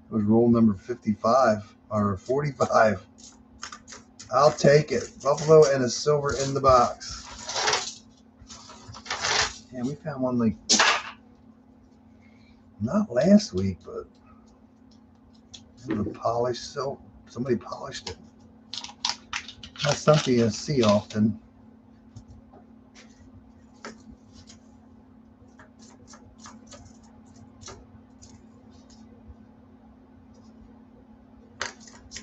It was roll number 55 or 45. I'll take it. Buffalo and a silver in the box. And we found one like not last week, but it was a polished silver. Somebody polished it. That's something you see often.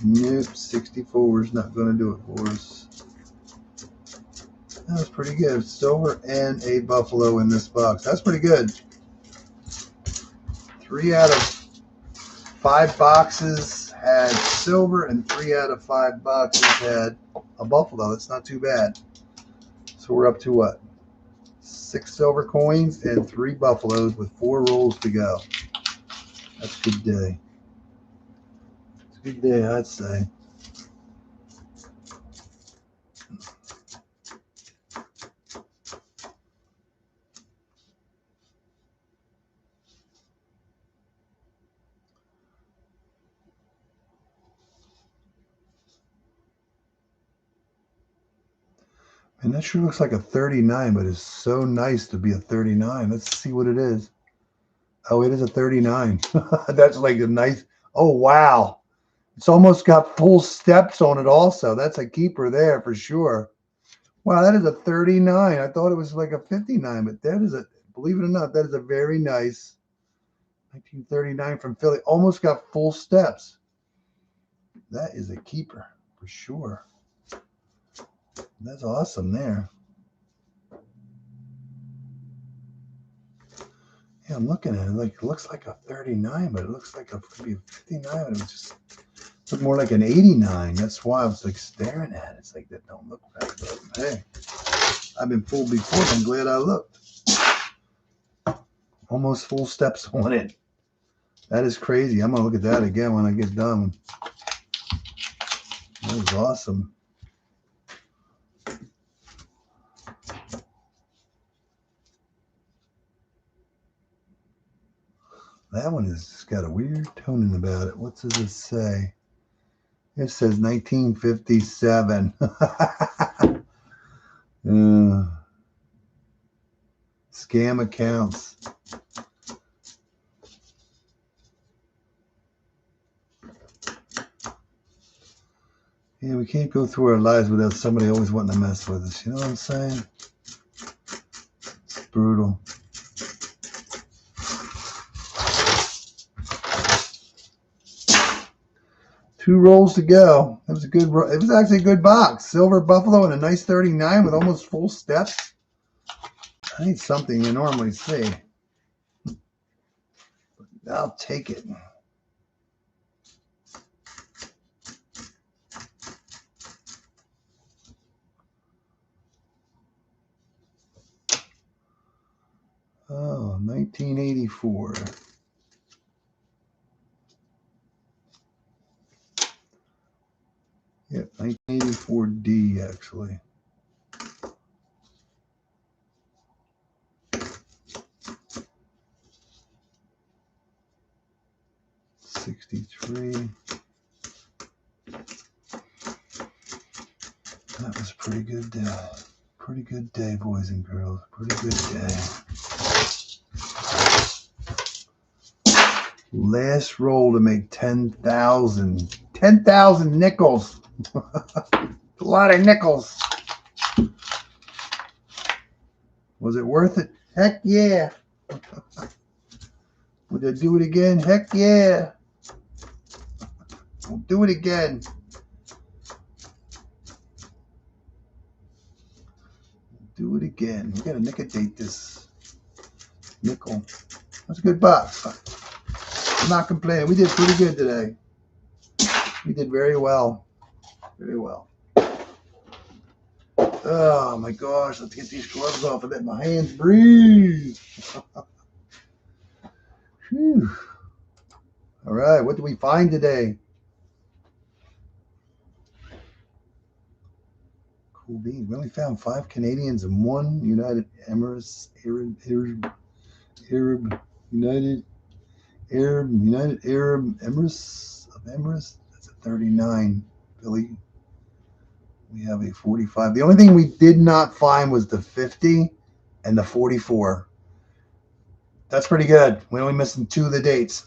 Nope, 64 is not going to do it for us. That was pretty good. Silver and a buffalo in this box. That's pretty good. 3 out of 5 boxes had silver, and 3 out of 5 boxes had a buffalo. That's not too bad. So we're up to what? 6 silver coins and 3 buffaloes with 4 rolls to go. That's a good day. It's a good day, I'd say. And that sure looks like a 39, but it's so nice to be a 39. Let's see what it is. Oh, it is a 39. That's like a nice. Oh, wow. It's almost got full steps on it also. That's a keeper there for sure. Wow, that is a 39. I thought it was like a 59, but that is a, believe it or not, that is a very nice 1939 from Philly. Almost got full steps. That is a keeper for sure. That's awesome there. Yeah, I'm looking at it. Like it looks like a 39, but it looks like could be a 59. But it was just look more like an 89. That's why I was like staring at it. It's like that don't look right. But hey, I've been fooled before. I'm glad I looked. Almost full steps on it. That is crazy. I'm gonna look at that again when I get done. That was awesome. That one has got a weird toning about it. What does it say? It says 1957. Scam accounts. Yeah, we can't go through our lives without somebody always wanting to mess with us. You know what I'm saying? It's brutal. Two rolls to go. It was a good. It was actually a good box. Silver Buffalo and a nice 39 with almost full steps. I need something you normally see. I'll take it. Oh, 1984. Yep, 1984D actually. '63. That was a pretty good day. Pretty good day, boys and girls. Pretty good day. Last roll to make 10,000. 10,000 nickels. A lot of nickels. Was it worth it? Heck yeah. Would I do it again? Heck yeah. We'll do it again. Do it again. We gotta nickel-date this nickel. That's a good box. I'm not complaining. We did pretty good today. We did very well. Very well. Oh my gosh, let's get these gloves off and let my hands breathe. Whew. All right, what did we find today? Cool beans. We only found 5 Canadians and 1 United Emirates, United Arab Emirates. That's a 39, Billy. We have a 45. The only thing we did not find was the 50 and the 44. That's pretty good. We're only missing 2 of the dates.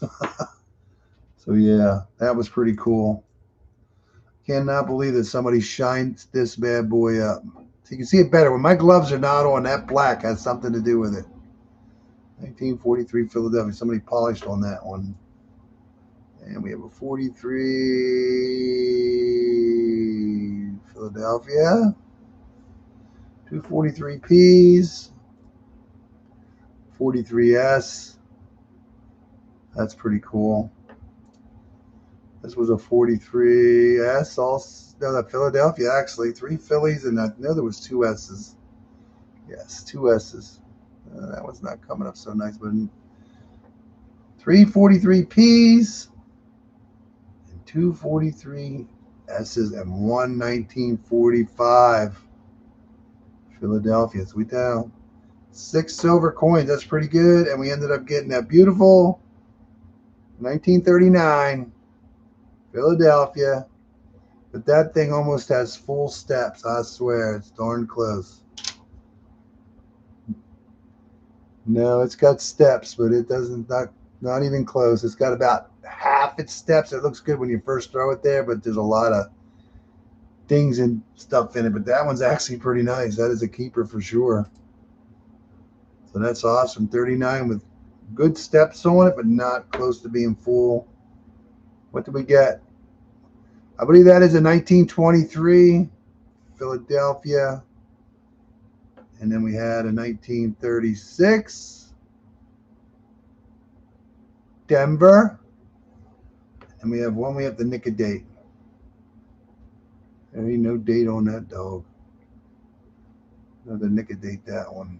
So yeah, that was pretty cool. Cannot believe that somebody shined this bad boy up. So you can see it better. When my gloves are not on, that black has something to do with it. 1943 Philadelphia. Somebody polished on that one. And we have a 43 Philadelphia. 2 43Ps. 43S. That's pretty cool. This was a 43S. No, that Philadelphia actually. 3 Phillies and I know there was 2 S's. Yes, 2 S's. That one's not coming up so nice, but 3 43Ps and 2 43S's and 1 1945 Philadelphia. So we down 6 silver coins. That's pretty good. And we ended up getting that beautiful 1939 Philadelphia But that thing almost has full steps. I swear, it's darn close. No, it's got steps, but it doesn't, not even close. It's got about half its steps. It looks good when you first throw it there, but there's a lot of things and stuff in it. But that one's actually pretty nice. That is a keeper for sure. So that's awesome. 39 with good steps on it, but not close to being full. What did we get? I believe that is a 1923 Philadelphia. And then we had a 1936 Denver. And we have one we have to nick a date. There ain't no date on that dog. I have to nick a date that one.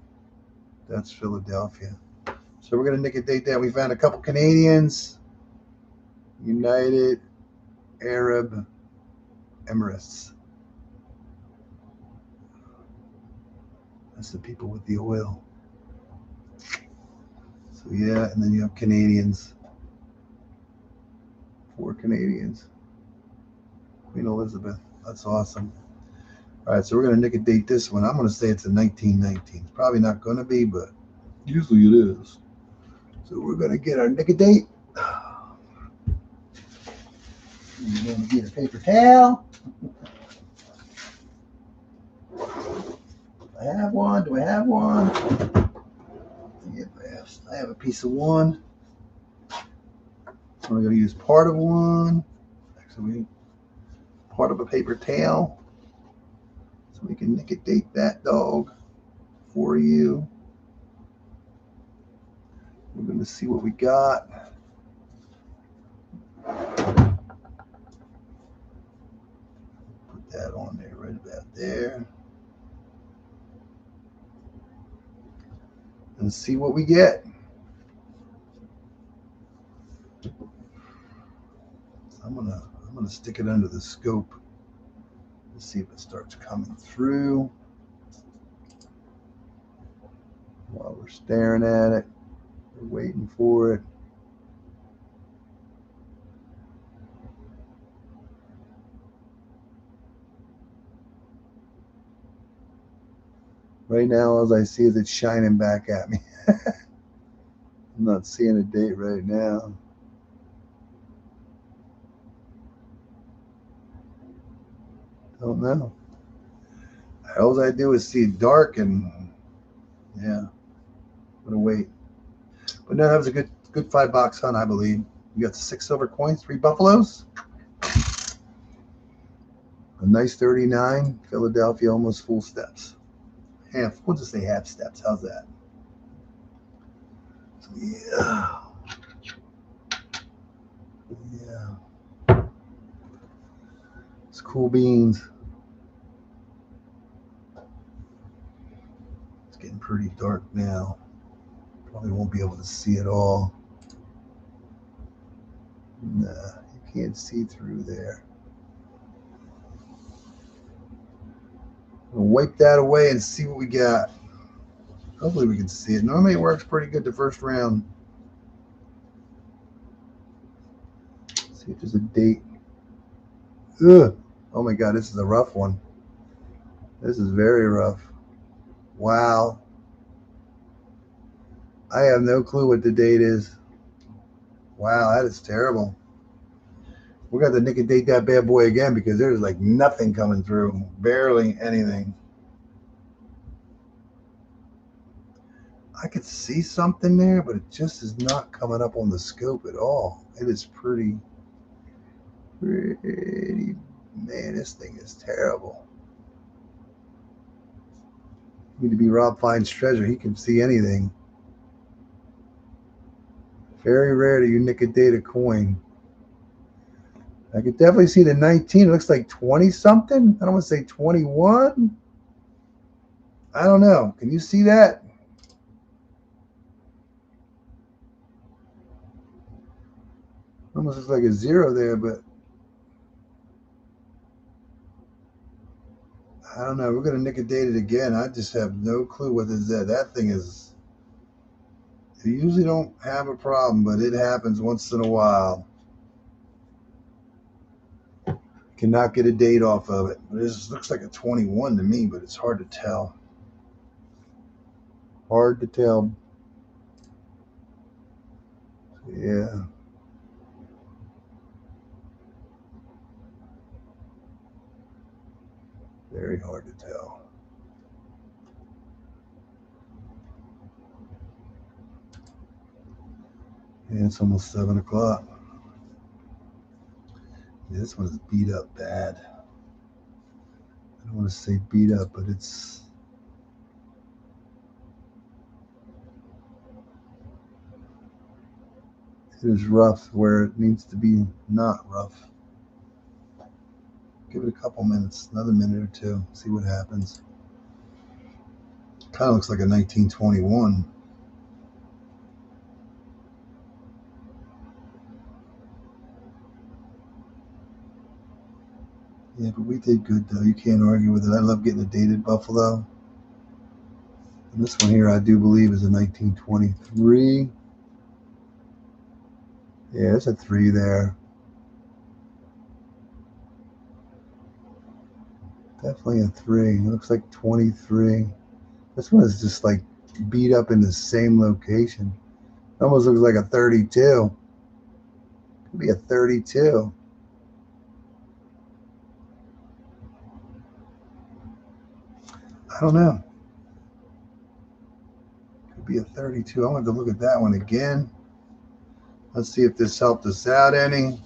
That's Philadelphia. So we're going to nick a date that. We found a couple Canadians. United Arab Emirates. That's the people with the oil. So yeah, and then you have Canadians. 4 Canadians. Queen Elizabeth. That's awesome. All right, so we're going to nick a date this one. I'm going to say it's a 1919. It's probably not going to be, but usually it is. So we're going to get our nick a date. You're going to get a paper towel. Do I have one? Do I have one? Yep, I have a piece of one. So we're going to use part of one. Actually, part of a paper towel. So we can nick a date that dog for you. We're going to see what we got. Put that on there, right about there. And see what we get. So I'm gonna stick it under the scope to see if it starts coming through. While we're staring at it, we're waiting for it. Right now, all I see is it shining back at me. I'm not seeing a date right now. Don't know. All I do is see it dark, and yeah, I'm gonna wait. But no, that was a good $5 hunt, I believe. You got 6 silver coins, 3 buffaloes, a nice 39 Philadelphia, almost full steps. Half, we'll just say half steps. How's that? So, yeah. It's cool beans. It's getting pretty dark now. Probably won't be able to see it all. Nah, you can't see through there. We'll wipe that away and see what we got. Hopefully we can see it. Normally it works pretty good the first round. Let's see if there's a date. Ugh. Oh my God, this is a rough one. This is very rough. Wow. I have no clue what the date is. Wow, that is terrible. We're going to nick and date that bad boy again because there's like nothing coming through. Barely anything. I could see something there, but it just is not coming up on the scope at all. It is pretty, man, this thing is terrible. Need to be Rob Fine's treasure. He can see anything. Very rare do you nick a date a coin. I could definitely see the 19. It looks like 20 something. I don't want to say 21. I don't know. Can you see that? Almost looks like a 0 there, but I don't know. We're going to nick a date it again. I just have no clue what this is. That thing is, you usually don't have a problem, but it happens once in a while. Cannot get a date off of it. This looks like a 21 to me, but it's hard to tell. Hard to tell. Yeah. Very hard to tell. And it's almost 7 o'clock. Yeah, this one is beat up bad. I don't want to say beat up, but it is rough where it needs to be not rough. Give it a couple minutes, another minute or two, see what happens. Kind of looks like a 1921. Yeah, but we did good though. You can't argue with it. I love getting a dated buffalo. And this one here, I do believe, is a 1923. Yeah, it's a 3 there. Definitely a 3. It looks like 23. This one is just like beat up in the same location. It almost looks like a 32. Could be a 32. I don't know. Could be a 32. I want to look at that one again. Let's see if this helped us out any.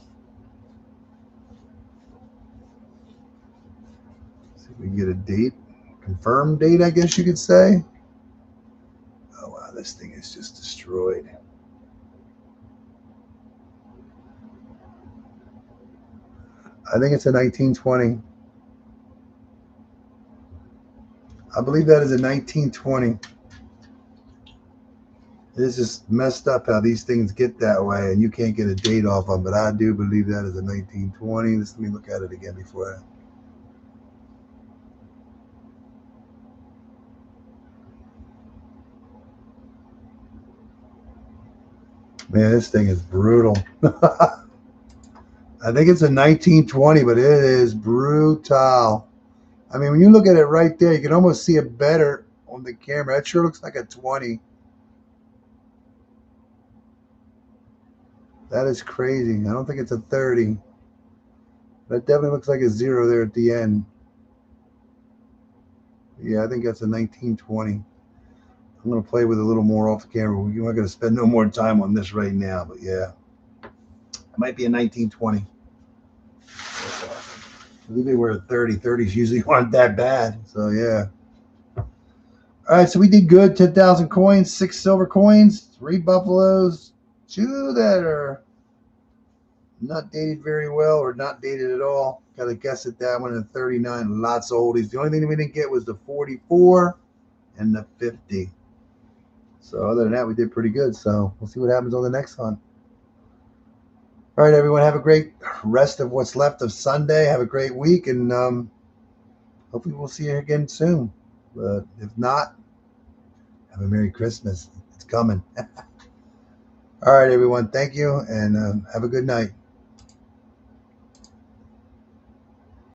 See if we can get a date. Confirmed date, I guess you could say. Oh, wow, this thing is just destroyed. I think it's a 1920. I believe that is a 1920. It is just messed up how these things get that way, and you can't get a date off them, but I do believe that is a 1920. Let me look at it again before I... Man, this thing is brutal. I think it's a 1920, but it is brutal. I mean, when you look at it right there, you can almost see it better on the camera. That sure looks like a 20. That is crazy. I don't think it's a 30. That definitely looks like a 0 there at the end. Yeah, I think that's a 1920. I'm going to play with it a little more off the camera. We're not going to spend no more time on this right now, but yeah. It might be a 1920. I believe they were a 30. 30s usually aren't that bad. So, yeah. All right, so we did good. 10,000 coins, 6 silver coins, 3 buffaloes, 2 that are not dated very well or not dated at all. Got to guess at that one. And 39, lots of oldies. The only thing we didn't get was the 44 and the 50. So other than that, we did pretty good. So we'll see what happens on the next one. All right, everyone, have a great rest of what's left of Sunday. Have a great week, and hopefully we'll see you again soon. But if not, have a Merry Christmas. It's coming. All right, everyone. Thank you, and have a good night.